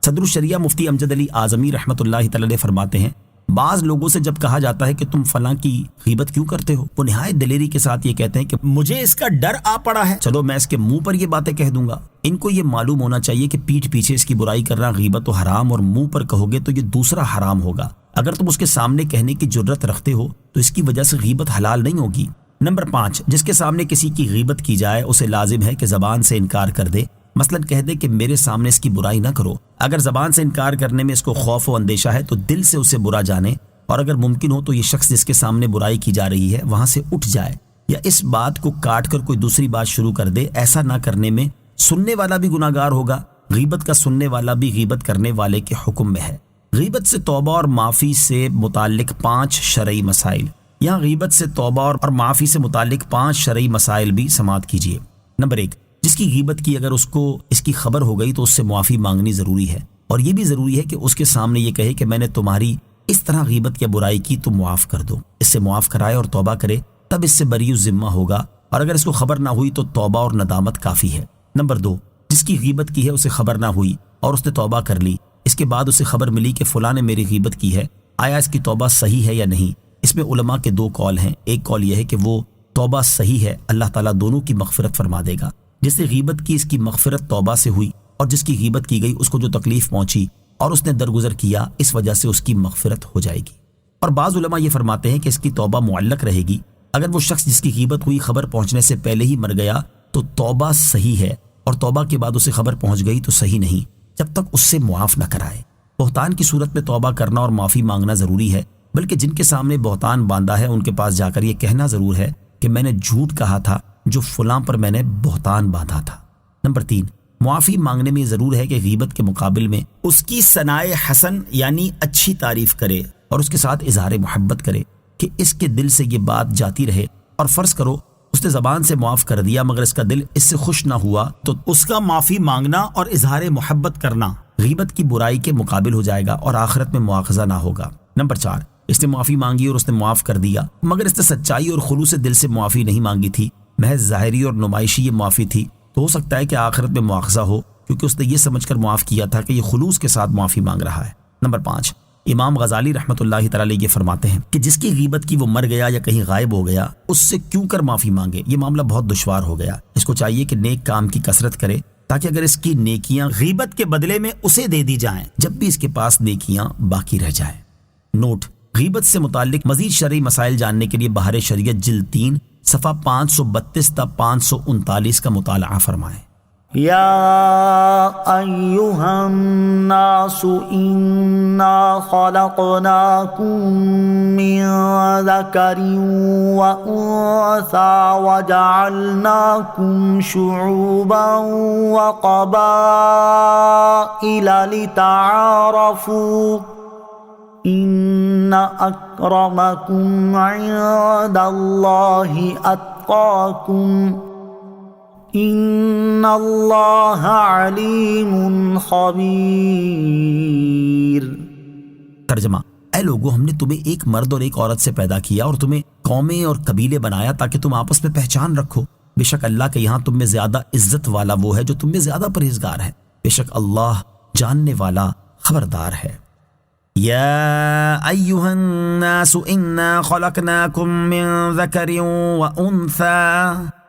صدر الشریعہ مفتی امجد علی اعظمی رحمۃ اللہ تعالی علیہ فرماتے ہیں، بعض لوگوں سے جب کہا جاتا ہے کہ تم فلاں کی غیبت کیوں کرتے ہو، وہ نہایت دلیری کے ساتھ یہ کہتے ہیں کہ مجھے اس کا ڈر آ پڑا ہے، چلو میں اس کے منہ پر یہ باتیں کہہ دوں گا۔ ان کو یہ معلوم ہونا چاہیے کہ پیٹھ پیچھے اس کی برائی کرنا غیبت و حرام، اور منہ پر کہو گے تو یہ دوسرا حرام ہوگا۔ اگر تم اس کے سامنے کہنے کی جرت رکھتے ہو تو اس کی وجہ سے غیبت حلال نہیں ہوگی۔ نمبر 5، جس کے سامنے کسی کی غیبت کی جائے اسے لازم ہے کہ زبان سے انکار کر دے، مثلا کہہ دے کہ میرے سامنے اس کی برائی نہ کرو۔ اگر زبان سے انکار کرنے میں اس کو خوف و اندیشہ ہے تو دل سے اسے برا جانے، اور اگر ممکن ہو تو یہ شخص جس کے سامنے برائی کی جا رہی ہے وہاں سے اٹھ جائے، یا اس بات کو کاٹ کر کوئی دوسری بات شروع کر دے۔ ایسا نہ کرنے میں سننے والا بھی گناہ گار ہوگا، غیبت کا سننے والا بھی غیبت کرنے والے کے حکم میں ہے۔ غیبت سے توبہ اور معافی سے متعلق 5 شرعی مسائل، یہاں غیبت سے توبہ اور معافی سے متعلق 5 شرعی مسائل بھی سماعت کیجیے۔ نمبر 1، جس کی غیبت کی اگر اس کو اس کی خبر ہو گئی تو اس سے معافی مانگنی ضروری ہے، اور یہ بھی ضروری ہے کہ اس کے سامنے یہ کہے کہ میں نے تمہاری اس طرح غیبت یا برائی کی، تو معاف کر دو، اس سے معاف کرائے اور توبہ کرے، تب اس سے بری ذمہ ہوگا، اور اگر اس کو خبر نہ ہوئی تو توبہ اور ندامت کافی ہے۔ نمبر 2، جس کی غیبت کی ہے اسے خبر نہ ہوئی اور اس نے توبہ کر لی، اس کے بعد اسے خبر ملی کہ فلاں نے میری غیبت کی ہے، آیا اس کی توبہ صحیح ہے یا نہیں؟ اس میں علماء کے 2 قول ہیں۔ ایک قول یہ ہے کہ وہ توبہ صحیح ہے، اللہ تعالیٰ دونوں کی مغفرت فرما دے گا، جس نے غیبت کی اس کی مغفرت توبہ سے ہوئی، اور جس کی غیبت کی گئی اس کو جو تکلیف پہنچی اور اس نے درگزر کیا، اس وجہ سے اس کی مغفرت ہو جائے گی۔ اور بعض علماء یہ فرماتے ہیں کہ اس کی توبہ معلق رہے گی، اگر وہ شخص جس کی غیبت ہوئی خبر پہنچنے سے پہلے ہی مر گیا تو توبہ صحیح ہے، اور توبہ کے بعد اسے خبر پہنچ گئی تو صحیح نہیں، جب تک اس سے معاف نہ کرائے۔ بہتان کی صورت میں توبہ کرنا اور معافی مانگنا ضروری ہے، بلکہ جن کے سامنے بہتان باندھا ہے ان کے پاس جا کر یہ کہنا ضرور ہے کہ میں نے جھوٹ کہا تھا جو فلاں پر میں نے بہتان باندھا تھا۔ نمبر 3، معافی مانگنے میں ضرور ہے کہ غیبت کے مقابل میں اس کی ثنائے حسن یعنی اچھی تعریف کرے، اور اس کے ساتھ اظہار محبت کرے کہ اس کے دل سے یہ بات جاتی رہے، اور فرض کرو اس نے زبان سے معاف کر دیا مگر اس کا دل اس سے خوش نہ ہوا، تو اس کا معافی مانگنا اور اظہار محبت کرنا غیبت کی برائی کے مقابل ہو جائے گا اور آخرت میں مواخذہ نہ ہوگا۔ نمبر 4، اس نے معافی مانگی اور اس نے معاف کر دیا، مگر اس نے سچائی اور خلوص دل سے معافی نہیں مانگی تھی، محض ظاہری اور نمائشی یہ معافی تھی، تو ہو سکتا ہے کہ آخرت میں مواخذہ ہو، کیونکہ اس نے یہ سمجھ کر معاف کیا تھا کہ یہ خلوص کے ساتھ معافی مانگ رہا ہے۔ نمبر 5، امام غزالی رحمۃ اللہ تعالی یہ فرماتے ہیں کہ جس کی غیبت کی وہ مر گیا یا کہیں غائب ہو گیا، اس سے کیوں کر معافی مانگے؟ یہ معاملہ بہت دشوار ہو گیا، اس کو چاہیے کہ نیک کام کی کثرت کرے، تاکہ اگر اس کی نیکیاں غیبت کے بدلے میں اسے دے دی جائیں جب بھی اس کے پاس نیکیاں باقی رہ جائیں۔ نوٹ: غیبت سے متعلق مزید شرعی مسائل جاننے کے لیے بہار شریعت جلد 3 صفحہ 532 تا 539 کا مطالعہ فرمائیں۔ یا ایہا الناس انا خلقناکم من ذکر وانثی وجعلناکم شعوبا وقبائل لتعارفوا ان اکرمکم عند اللہ اتقاکم ان اللہ علیم خبیر۔ ترجمہ: اے لوگو، ہم نے تمہیں ایک مرد اور ایک عورت سے پیدا کیا اور تمہیں قومیں اور قبیلے بنایا تاکہ تم آپس میں پہچان رکھو۔ بے شک اللہ کے یہاں تم میں زیادہ عزت والا وہ ہے جو تم میں زیادہ پرہیزگار ہے۔ بے شک اللہ جاننے والا خبردار ہے۔ یا ایھا الناس انا خلقناکم من ذکر وانثی،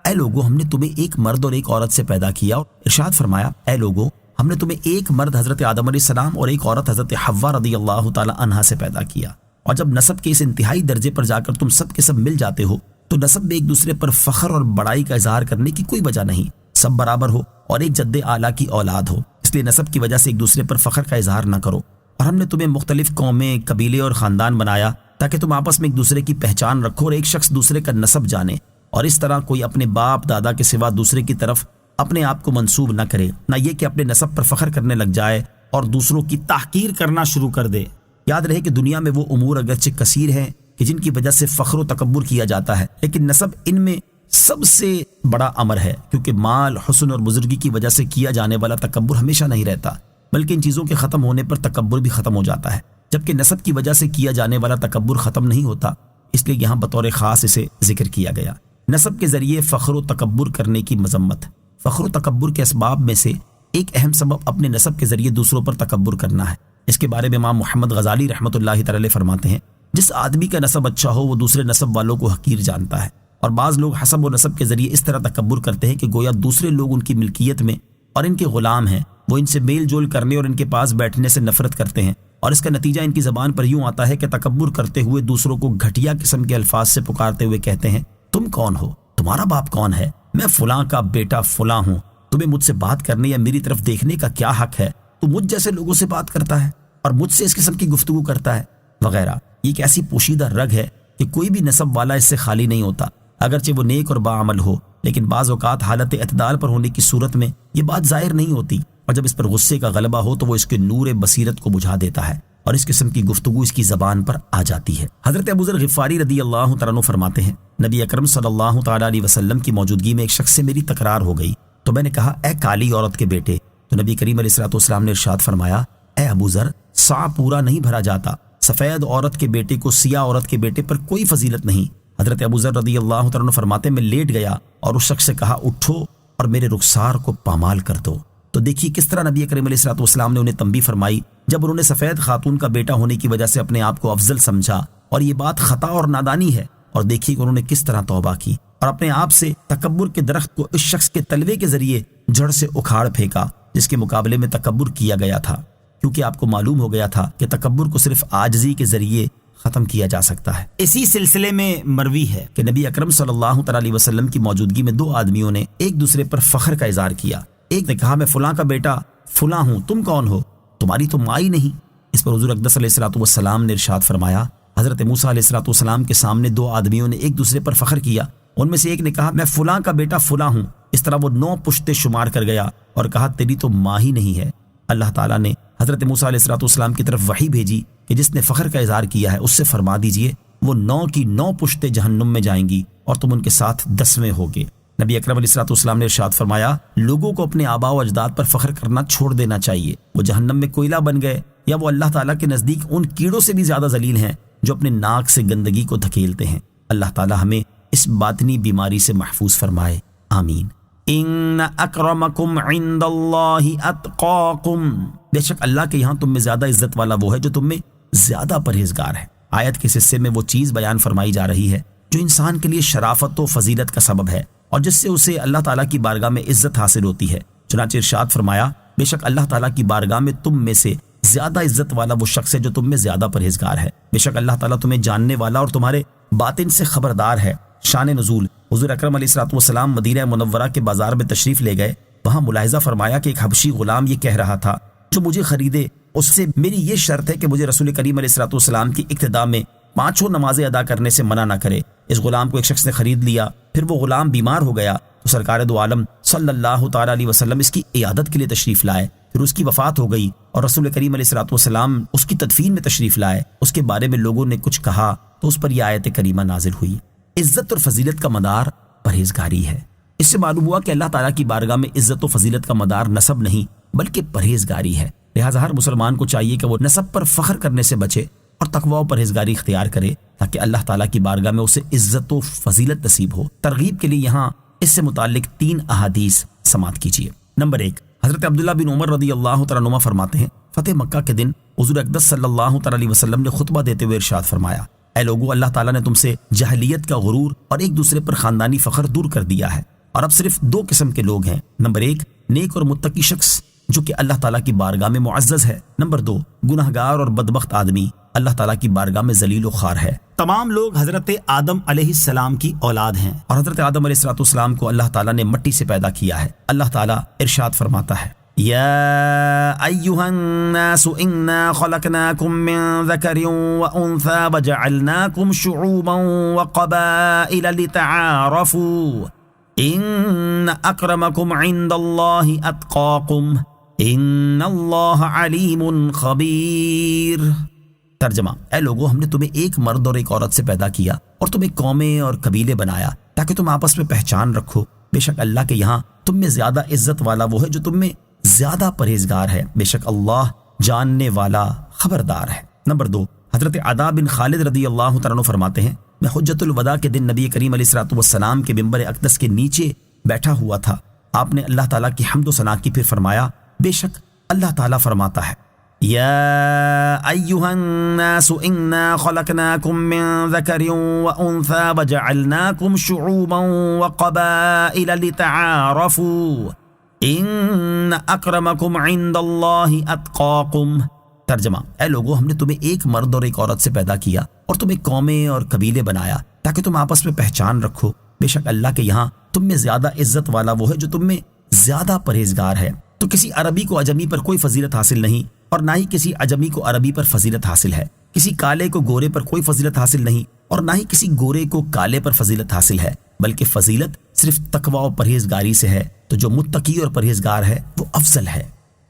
اے لوگو ہم نے تمہیں ایک مرد اور ایک عورت سے پیدا کیا، اور ارشاد فرمایا اے لوگو ہم نے تمہیں ایک مرد حضرت آدم علیہ السلام اور ایک عورت حضرت حوا رضی اللہ تعالی عنہا سے پیدا کیا، اور جب نسب کے اس انتہائی درجے پر جا کر تم سب کے سب مل جاتے ہو تو نسب میں ایک دوسرے پر فخر اور بڑائی کا اظہار کرنے کی کوئی وجہ نہیں، سب برابر ہو اور ایک جد اعلیٰ کی اولاد ہو، اس لیے نسب کی وجہ سے ایک دوسرے پر فخر کا اظہار نہ کرو۔ اور ہم نے تمہیں مختلف قومیں، قبیلے اور خاندان بنایا تاکہ تم آپس میں ایک دوسرے کی پہچان رکھو اور ایک شخص دوسرے کا نسب جانے، اور اس طرح کوئی اپنے باپ دادا کے سوا دوسرے کی طرف اپنے آپ کو منسوب نہ کرے، نہ یہ کہ اپنے نسب پر فخر کرنے لگ جائے اور دوسروں کی تحقیر کرنا شروع کر دے۔ یاد رہے کہ دنیا میں وہ امور اگرچہ کثیر ہیں کہ جن کی وجہ سے فخر و تکبر کیا جاتا ہے، لیکن نسب ان میں سب سے بڑا امر ہے، کیونکہ مال، حسن اور بزرگی کی وجہ سے کیا جانے والا تکبر ہمیشہ نہیں رہتا، بلکہ ان چیزوں کے ختم ہونے پر تکبر بھی ختم ہو جاتا ہے، جبکہ نسب کی وجہ سے کیا جانے والا تکبر ختم نہیں ہوتا، اس لیے یہاں بطور خاص اسے ذکر کیا گیا۔ نسب کے ذریعے فخر و تکبر کرنے کی مذمت۔ فخر و تکبر کے اسباب میں سے ایک اہم سبب اپنے نسب کے ذریعے دوسروں پر تکبر کرنا ہے۔ اس کے بارے میں امام محمد غزالی رحمۃ اللہ تعالی فرماتے ہیں، جس آدمی کا نسب اچھا ہو وہ دوسرے نسب والوں کو حقیر جانتا ہے، اور بعض لوگ حسب و نسب کے ذریعے اس طرح تکبر کرتے ہیں کہ گویا دوسرے لوگ ان کی ملکیت میں اور ان کے غلام ہیں، وہ ان سے میل جول کرنے اور ان کے پاس بیٹھنے سے نفرت کرتے ہیں، اور اس کا نتیجہ ان کی زبان پر یوں آتا ہے کہ تکبر کرتے ہوئے دوسروں کو گھٹیا قسم کے الفاظ سے پکارتے ہوئے کہتے ہیں، تم کون ہو؟ تمہارا باپ کون ہے؟ میں فلاں کا بیٹا فلاں ہوں، تمہیں مجھ سے بات کرنے یا میری طرف دیکھنے کا کیا حق ہے؟ تو مجھ جیسے لوگوں سے بات کرتا ہے اور مجھ سے اس قسم کی گفتگو کرتا ہے وغیرہ۔ یہ ایک ایسی پوشیدہ رگ ہے کہ کوئی بھی نسب والا اس سے خالی نہیں ہوتا، اگرچہ وہ نیک اور باعمل ہو، لیکن بعض اوقات حالت اعتدال پر ہونے کی صورت میں یہ بات ظاہر نہیں ہوتی، اور جب اس پر غصے کا غلبہ ہو تو وہ اس کے نور بصیرت کو بجھا دیتا ہے اور اس قسم کی گفتگو اس کی زبان پر آ جاتی ہے۔ حضرت ابو ذر غفاری رضی اللہ تعالیٰ عنہ فرماتے ہیں، نبی اکرم صلی اللہ تعالیٰ علیہ وسلم کی موجودگی میں ایک شخص سے میری تکرار ہو گئی، تو میں نے کہا اے کالی عورت کے بیٹے، تو نبی کریم علیہ الصلوۃ والسلام نے ارشاد فرمایا، اے ابو ذر، سا پورا نہیں بھرا جاتا، سفید عورت کے بیٹے کو سیاہ عورت کے بیٹے پر کوئی فضیلت نہیں۔ حضرت ابو ذر رضی اللہ تعالیٰ عنہ فرماتے میں لیٹ گیا اور اس شخص سے کہا اٹھو اور میرے رخسار کو پامال کر دو۔ تو دیکھیے کس طرح نبی کریم علیہ الصلوۃ والسلام نے انہیں تنبیہ فرمائی جب انہوں نے سفید خاتون کا بیٹا ہونے کی وجہ سے اپنے آپ کو افضل سمجھا، اور یہ بات خطا اور نادانی ہے، اور دیکھیے کہ انہوں نے کس طرح توبہ کی اور اپنے آپ سے تکبر کے درخت کو اس شخص کے تلوے کے ذریعے جڑ سے اکھاڑ پھینکا جس کے مقابلے میں تکبر کیا گیا تھا، کیونکہ آپ کو معلوم ہو گیا تھا کہ تکبر کو صرف عاجزی کے ذریعے ختم کیا جا سکتا ہے۔ اسی سلسلے میں مروی ہے کہ نبی اکرم صلی اللہ تعالی علیہ وسلم کی موجودگی میں دو آدمیوں نے ایک دوسرے پر فخر کا اظہار کیا۔ ایک نے کہا میں فلاں کا بیٹا فلاں ہوں، تم کون ہو؟ تمہاری تو ماں ہی نہیں۔ اس پر حضور اقدس علیہ الصلوۃ والسلام نے ارشاد فرمایا، حضرت موسیٰ علیہ الصلوۃ والسلام کے سامنے دو آدمیوں نے ایک دوسرے پر فخر کیا، ان میں سے ایک نے کہا میں فلاں کا بیٹا فلاں ہوں، اس طرح وہ 9 پشتے شمار کر گیا اور کہا تیری تو ماں ہی نہیں ہے۔ اللہ تعالیٰ نے حضرت موسیٰ علیہ الصلوۃ والسلام کی طرف وحی بھیجی کہ جس نے فخر کا اظہار کیا ہے اس سے فرما دیجئے وہ 9 کی 9 پشتے جہنم میں جائیں گی اور تم ان کے ساتھ 10ویں ہوگے۔ نبی اکرم علیہ الصلوۃ والسلام نے ارشاد فرمایا لوگوں کو اپنے آباء و اجداد پر فخر کرنا چھوڑ دینا چاہیے، وہ جہنم میں کوئلہ بن گئے یا وہ اللہ تعالیٰ کے نزدیک ان کیڑوں سے بھی زیادہ ذلیل ہیں جو اپنے ناک سے گندگی کو دھکیلتے ہیں۔ اللہ تعالیٰ ہمیں اس باطنی بیماری سے محفوظ فرمائے، آمین۔ ان اکرمکم عند اللہ اتقاکم، بے شک اللہ کے یہاں تم میں زیادہ عزت والا وہ ہے جو تم میں زیادہ پرہیزگار ہے۔ آیت کے حصے میں وہ چیز بیان فرمائی جا رہی ہے جو انسان کے لیے شرافت و فضیلت کا سبب ہے اور جس سے اسے اللہ تعالیٰ کی بارگاہ میں عزت حاصل ہوتی ہے۔ چنانچہ ارشاد فرمایا بے شک اللہ تعالیٰ کی بارگاہ میں تم میں سے زیادہ عزت والا وہ شخص ہے جو تم میں زیادہ پرہیزگار ہے۔ بے شک اللہ تعالیٰ تمہیں جاننے والا اور تمہارے باطن سے خبردار ہے۔ شان نزول، حضور اکرم علیہ الصلوۃ والسلام مدینہ منورہ کے بازار میں تشریف لے گئے، وہاں ملاحظہ فرمایا کہ ایک حبشی غلام یہ کہہ رہا تھا جو مجھے خریدے اس سے میری یہ شرط ہے کہ مجھے رسول کریم علیہ الصلوۃ والسلام کی اقتداء میں 5 نمازیں ادا کرنے سے منع نہ کرے۔ اس غلام کو ایک شخص نے خرید لیا، پھر وہ غلام بیمار ہو گیا تو سرکار دو عالم صلی اللہ تعالی علیہ وسلم اس کی عیادت کے لیے تشریف لائے، پھر اس کی وفات ہو گئی اور رسول کریم علیہ الصلوۃ والسلام اس کی تدفین میں تشریف لائے۔ اس کے بارے میں لوگوں نے کچھ کہا تو اس پر یہ آیت کریمہ نازل ہوئی۔ عزت اور فضیلت کا مدار پرہیزگاری ہے۔ اس سے معلوم ہوا کہ اللہ تعالیٰ کی بارگاہ میں عزت و فضیلت کا مدار نسب نہیں بلکہ پرہیزگاری ہے۔ لہٰذا ہر مسلمان کو چاہیے کہ وہ نسب پر فخر کرنے سے بچے اور تقوی و پرہیزگاری اختیار کرے تاکہ اللہ تعالیٰ کی بارگاہ میں اسے عزت و فضیلت نصیب ہو۔ ترغیب کے لیے یہاں اس سے متعلق 3 احادیث سماعت کیجیے۔ نمبر 1، حضرت عبداللہ بن عمر رضی اللہ تعالیٰ عنہما فرماتے ہیں فتح مکہ کے دن حضور اقدس صلی اللہ تعالیٰ علیہ وسلم نے خطبہ دیتے ہوئے ارشاد فرمایا، اے لوگو، اللہ تعالیٰ نے تم سے جاہلیت کا غرور اور ایک دوسرے پر خاندانی فخر دور کر دیا ہے، اور اب صرف دو قسم کے لوگ ہیں۔ نمبر 1 نیک اور متقی شخص جو کہ اللہ تعالیٰ کی بارگاہ میں معزز ہے۔ نمبر 2 گناہگار اور بدبخت آدمی اللہ تعالیٰ کی بارگاہ میں ذلیل و خوار ہے۔ تمام لوگ حضرت آدم علیہ السلام کی اولاد ہیں، اور حضرت آدم علیہ السلام کو اللہ تعالیٰ نے مٹی سے پیدا کیا ہے۔ اللہ تعالیٰ ارشاد فرماتا ہے، یا ایہا الناس انا خلقناکم من ذکر وانثی وجعلناکم شعوبا وقبائل لتعارفوا ان اکرمکم عند اللہ اتقاکم ان اللہ علیم خبیر۔ ترجمہ، اے لوگو، ہم نے تمہیں ایک مرد اور ایک عورت سے پیدا کیا اور تمہیں قومیں اور قبیلے بنایا تاکہ تم آپس میں پہچان رکھو۔ بے شک اللہ کے یہاں تم میں زیادہ عزت والا وہ ہے جو تم میں زیادہ پرہیزگار ہے، بے شک اللہ جاننے والا خبردار ہے۔ نمبر 2 حضرت عطا بن خالد رضی اللہ تعالیٰ عنہ فرماتے ہیں، میں حجۃ الوداع کے دن نبی کریم علیہ السلام کے ممبر اقدس کے نیچے بیٹھا ہوا تھا۔ آپ نے اللہ تعالیٰ کی حمد و ثنا کی، پھر فرمایا، بے شک اللہ تعالیٰ فرماتا ہے، یا ایہا الناس انا خلقناکم من ذکر وانثی وجعلناکم شعوبا وقبائل لتعارفوا ان اکرمکم عند اللہ اتقاکم۔ ترجمہ، اے لوگو، ہم نے تمہیں ایک مرد اور ایک عورت سے پیدا کیا اور تمہیں قومیں اور قبیلے بنایا تاکہ تم آپس میں پہچان رکھو۔ بے شک اللہ کے یہاں تم میں زیادہ عزت والا وہ ہے جو تم میں زیادہ پرہیزگار ہے۔ تو کسی عربی کو عجمی پر کوئی فضیلت حاصل نہیں، اور نہ ہی کسی عجمی کو عربی پر فضیلت حاصل ہے۔ کسی کالے کو گورے پر کوئی فضیلت حاصل نہیں، اور نہ ہی کسی گورے کو کالے پر فضیلت حاصل ہے، بلکہ فضیلت صرف تقوی و پرہیزگاری سے ہے، تو جو متقی اور پرہیزگار ہے وہ افضل ہے۔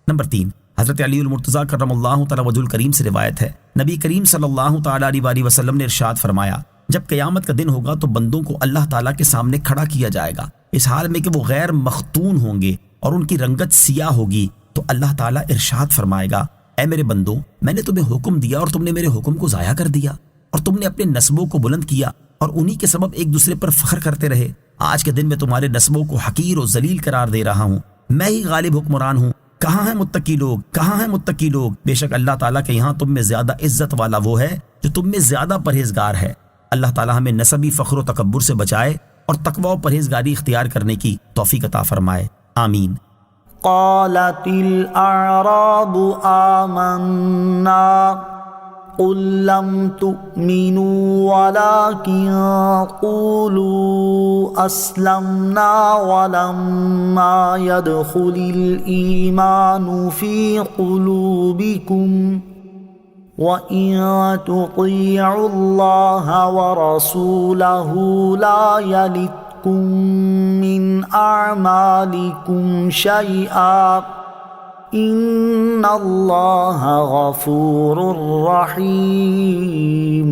نمبر 3 حضرت علی المرتضیٰ کرم اللہ تعالیٰ وجہ الکریم سے روایت ہے، نبی کریم صلی اللہ تعالیٰ علیہ وسلم نے ارشاد فرمایا، جب قیامت کا دن ہوگا تو بندوں کو اللہ تعالیٰ کے سامنے کھڑا کیا جائے گا، اس حال میں کہ وہ غیر مختون ہوں گے اور ان کی رنگت سیاہ ہوگی، تو اللہ تعالیٰ ارشاد فرمائے گا، اے میرے بندوں، میں نے تمہیں حکم دیا اور تم نے میرے حکم کو ضائع کر دیا، اور تم نے اپنے نسبوں کو بلند کیا اور انہی کے سبب ایک دوسرے پر فخر کرتے رہے۔ آج کے دن میں تمہارے نسبوں کو حقیر و ذلیل قرار دے رہا ہوں، میں ہی غالب حکمران ہوں۔ کہاں ہیں متقی لوگ، کہاں ہیں متقی لوگ؟ بے شک اللہ تعالیٰ کے یہاں تم میں زیادہ عزت والا وہ ہے جو تم میں زیادہ پرہیزگار ہے۔ اللہ تعالیٰ ہمیں نسبی فخر و تکبر سے بچائے اور تقوی و پرہیزگاری اختیار کرنے کی توفیق عطا فرمائے، آمین۔ قالت الأعراب آمنا قل لم تؤمنوا ولكن قولوا أسلمنا ولما يدخل الإيمان في قلوبكم وَإِن تُطِيعُوا اللَّهَ وَرَسُولَهُ لَا يَلِتْكُم مِّنْ أَعْمَالِكُمْ شَيْئًا إِنَّ اللَّهَ غَفُورٌ رَّحِيمٌ۔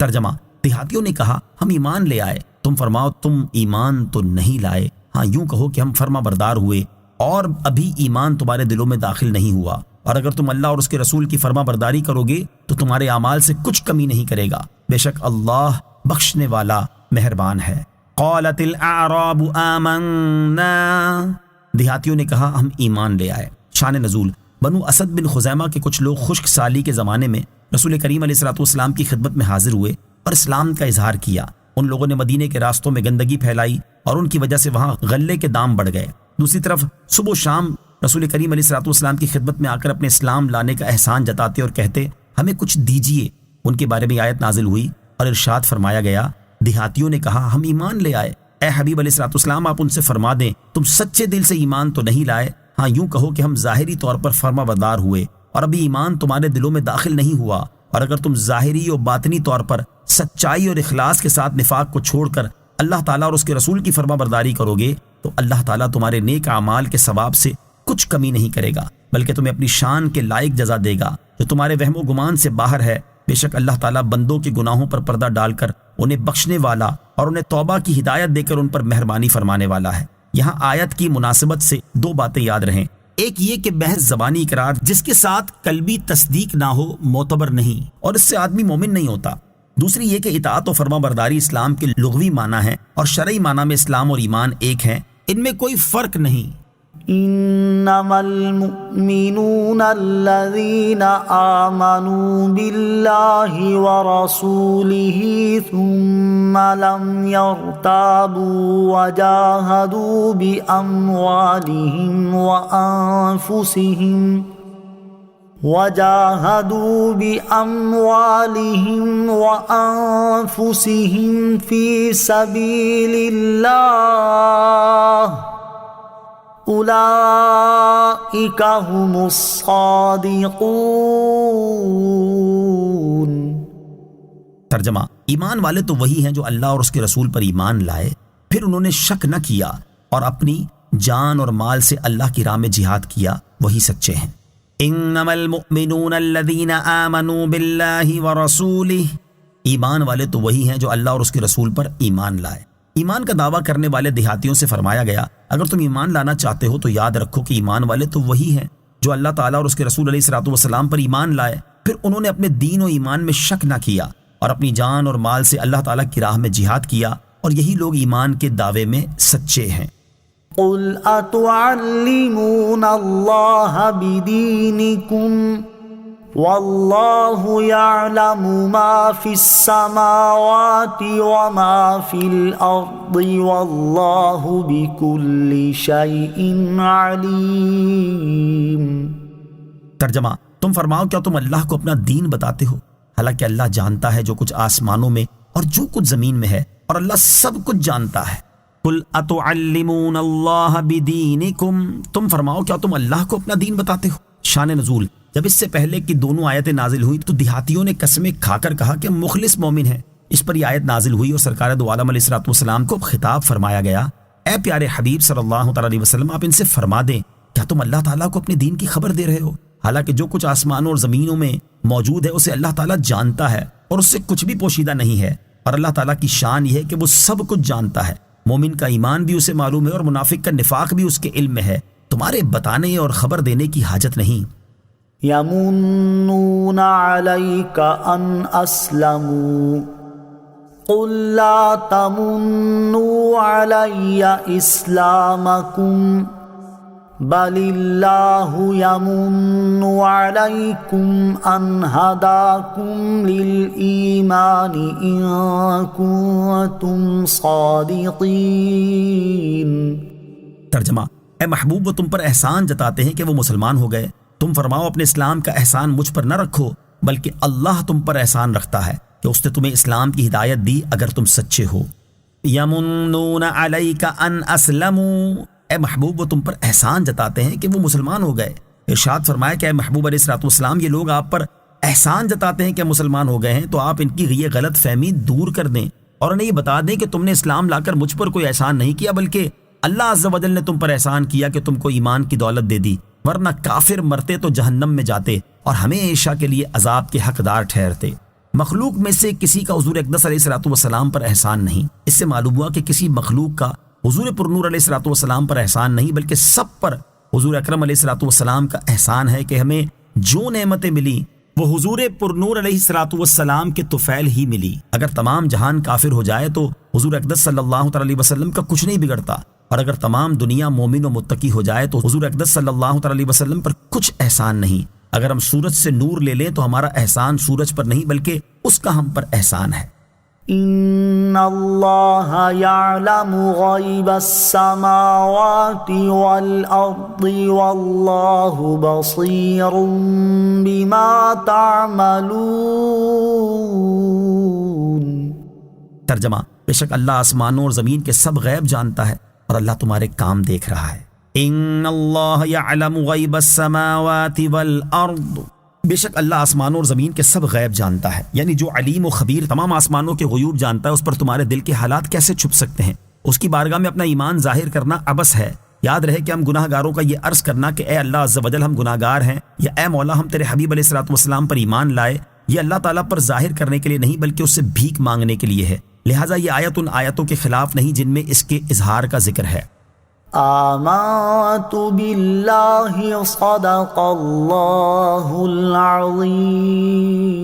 ترجمہ، دیہاتیوں نے کہا، ہم ایمان لے آئے، تم فرماؤ تم ایمان تو نہیں لائے، ہاں یوں کہو کہ ہم فرما بردار ہوئے اور ابھی ایمان تمہارے دلوں میں داخل نہیں ہوا، اور اگر تم اللہ اور اس کے رسول کی فرما برداری کرو گے تو تمہارے اعمال سے کچھ کمی نہیں کرے گا، بے شک اللہ بخشنے والا مہربان ہے۔ قالت الاعراب آمنا، دیہاتیوں نے کہا ہم ایمان لے آئے۔ شان نزول، بنو اسد بن خزیمہ کے کچھ لوگ خشک سالی کے زمانے میں رسول کریم علیہ السلام کی خدمت میں حاضر ہوئے اور اسلام کا اظہار کیا۔ ان لوگوں نے مدینے کے راستوں میں گندگی پھیلائی اور ان کی وجہ سے وہاں غلے کے دام بڑھ گئے۔ دوسری طرف صبح و شام رسول کریم علیہ السلام کی خدمت میں آ کر اپنے اسلام لانے کا احسان جتاتے اور کہتے، ہمیں کچھ دیجیے۔ ان کے بارے میں آیت نازل ہوئی اور ارشاد فرمایا گیا، دیہاتیوں نے کہا ہم ایمان لے آئے۔ اے حبیب علیہ السلام، آپ ان سے فرما دیں، تم سچے دل سے ایمان تو نہیں لائے، ہاں یوں کہو کہ ہم ظاہری طور پر فرما بردار ہوئے اور ابھی ایمان تمہارے دلوں میں داخل نہیں ہوا، اور اگر تم ظاہری اور باطنی طور پر سچائی اور اخلاص کے ساتھ نفاق کو چھوڑ کر اللہ تعالیٰ اور اس کے رسول کی فرما برداری کرو گے تو اللہ تعالیٰ تمہارے نیک اعمال کے ثواب سے کچھ کمی نہیں کرے گا، بلکہ تمہیں اپنی شان کے لائق جزا دے گا جو تمہارے وہم و گمان سے باہر ہے۔ بے شک اللہ تعالیٰ بندوں کے گناہوں پر پردہ ڈال کر انہیں بخشنے والا اور انہیں توبہ کی ہدایت دے کر ان پر مہربانی فرمانے والا ہے۔ یہاں آیت کی مناسبت سے دو باتیں یاد رہیں، ایک یہ کہ محض زبانی اقرار جس کے ساتھ قلبی تصدیق نہ ہو معتبر نہیں اور اس سے آدمی مومن نہیں ہوتا۔ دوسری یہ کہ اطاعت و فرما برداری اسلام کے لغوی معنی ہے اور شرعی معنی میں اسلام اور ایمان ایک ہیں، ان میں کوئی فرق نہیں۔ إنما المؤمنون الذين آمنوا بالله ورسوله ثم لم يرتابوا وجاهدوا بأموالهم وأنفسهم في سبيل الله اولئک هم الصادقون۔ ترجمہ: ایمان والے تو وہی ہیں جو اللہ اور اس کے رسول پر ایمان لائے، پھر انہوں نے شک نہ کیا اور اپنی جان اور مال سے اللہ کی راہ میں جہاد کیا، وہی سچے ہیں۔ انما المؤمنون الذین آمنوا باللہ ورسولہ، ایمان والے تو وہی ہیں جو اللہ اور اس کے رسول پر ایمان لائے۔ ایمان کا دعویٰ کرنے والے دیہاتیوں سے فرمایا گیا اگر تم ایمان لانا چاہتے ہو تو یاد رکھو کہ ایمان والے تو وہی ہیں جو اللہ تعالیٰ اور اس کے رسول علیہ الصلوۃ والسلام پر ایمان لائے، پھر انہوں نے اپنے دین و ایمان میں شک نہ کیا اور اپنی جان اور مال سے اللہ تعالیٰ کی راہ میں جہاد کیا، اور یہی لوگ ایمان کے دعوے میں سچے ہیں۔ قل اتعلمون اللہ بدینکم واللہ یعلم ما فی السماوات وما فی الارض واللہ بکل شیء علیم۔ ترجمہ: تم فرماؤ کیا تم اللہ کو اپنا دین بتاتے ہو، حالانکہ اللہ جانتا ہے جو کچھ آسمانوں میں اور جو کچھ زمین میں ہے، اور اللہ سب کچھ جانتا ہے۔ قل اتعلمون اللہ بدینکم، تم فرماؤ کیا تم اللہ کو اپنا دین بتاتے ہو۔ شان نزول: جب اس سے پہلے کہ دونوں آیتیں نازل ہوئی تو دیہاتیوں نے قسمیں کھا کر کہا کہ مخلص مومن ہیں۔ اس پر یہ آیت نازل ہوئی اور سرکار دو عالم علیہ الصلوۃ والسلام کو خطاب فرمایا گیا، اے پیارے حبیب صلی اللہ تعالیٰ علیہ وسلم، آپ ان سے فرما دیں کیا تم اللہ تعالیٰ کو اپنے دین کی خبر دے رہے ہو، حالانکہ جو کچھ آسمانوں اور زمینوں میں موجود ہے اسے اللہ تعالیٰ جانتا ہے اور اس سے کچھ بھی پوشیدہ نہیں ہے، اور اللہ تعالیٰ کی شان یہ ہے کہ وہ سب کچھ جانتا ہے۔ مومن کا ایمان بھی اسے معلوم ہے اور منافق کا نفاق بھی اس کے علم میں ہے، تمہارے بتانے اور خبر دینے کی حاجت نہیں۔ یمنون علیک ان اسلموا قل لا تمنوا علی اسلامکم بل اللہ یمن علیکم ان ہداکم للایمان ان کنتم صادقین۔ ترجمہ: اے محبوب، وہ تم پر احسان جتاتے ہیں کہ وہ مسلمان ہو گئے، تم فرماؤ اپنے اسلام کا احسان مجھ پر نہ رکھو بلکہ اللہ تم پر احسان رکھتا ہے کہ اس نے تمہیں اسلام کی ہدایت دی اگر تم سچے ہو۔ یمنون علیک ان اسلموا، اے محبوب وہ تم پر احسان جتاتے ہیں کہ وہ مسلمان ہو گئے۔ ارشاد فرمایا کہ اے محبوب علیہ الصلوۃ والسلام، یہ لوگ آپ پر احسان جتاتے ہیں کہ مسلمان ہو گئے ہیں تو آپ ان کی یہ غلط فہمی دور کر دیں اور انہیں یہ بتا دیں کہ تم نے اسلام لا کر مجھ پر کوئی احسان نہیں کیا بلکہ اللہ عز و جل نے تم پر احسان کیا کہ تم کو ایمان کی دولت دے دی، ورنہ کافر مرتے تو جہنم میں جاتے اور ہمیشہ کے لیے عذاب کے حقدار ٹھہرتے۔ مخلوق میں سے کسی کا حضور اقدس علیہ الصلوۃ والسلام پر احسان نہیں۔ اس سے معلوم ہوا کہ کسی مخلوق کا حضور پرنور علیہ الصلوۃ والسلام پر احسان نہیں بلکہ سب پر حضور اکرم علیہ الصلوۃ والسلام کا احسان ہے کہ ہمیں جو نعمتیں ملی وہ حضور پرنور علیہ الصلوۃ والسلام کے طفیل ہی ملی۔ اگر تمام جہان کافر ہو جائے تو حضور اقدس صلی اللہ تعالی علیہ وسلم کا کچھ نہیں بگڑتا، اور اگر تمام دنیا مومن و متقی ہو جائے تو حضور اقدس صلی اللہ تعالی علیہ وسلم پر کچھ احسان نہیں۔ اگر ہم سورج سے نور لے لیں تو ہمارا احسان سورج پر نہیں بلکہ اس کا ہم پر احسان ہے۔ ان اللہ یعلم غیب السماوات والارض واللہ بصیر بما تعملون۔ ترجمہ: بے شک اللہ آسمانوں اور زمین کے سب غیب جانتا ہے اور اللہ تمہارے کام دیکھ رہا ہے۔ ان اللہ یعلم غیب السماوات والارض، بے شک اللہ آسمانوں اور زمین کے سب غیب جانتا ہے، یعنی جو علیم و خبیر تمام آسمانوں کے غیوب جانتا ہے اس پر تمہارے دل کے حالات کیسے چھپ سکتے ہیں؟ اس کی بارگاہ میں اپنا ایمان ظاہر کرنا عبث ہے۔ یاد رہے کہ ہم گناہ گاروں کا یہ عرض کرنا کہ اے اللہ عز و جل ہم گناہ گار ہیں، یا اے مولا ہم تیرے حبیب علیہ الصلوۃ والسلام پر ایمان لائے، یہ اللہ تعالیٰ پر ظاہر کرنے کے لیے نہیں بلکہ اس سے بھیک مانگنے کے لیے ہے، لہٰذا یہ آیت ان آیتوں کے خلاف نہیں جن میں اس کے اظہار کا ذکر ہے۔ آمنت باللہ صدق اللہ العظیم۔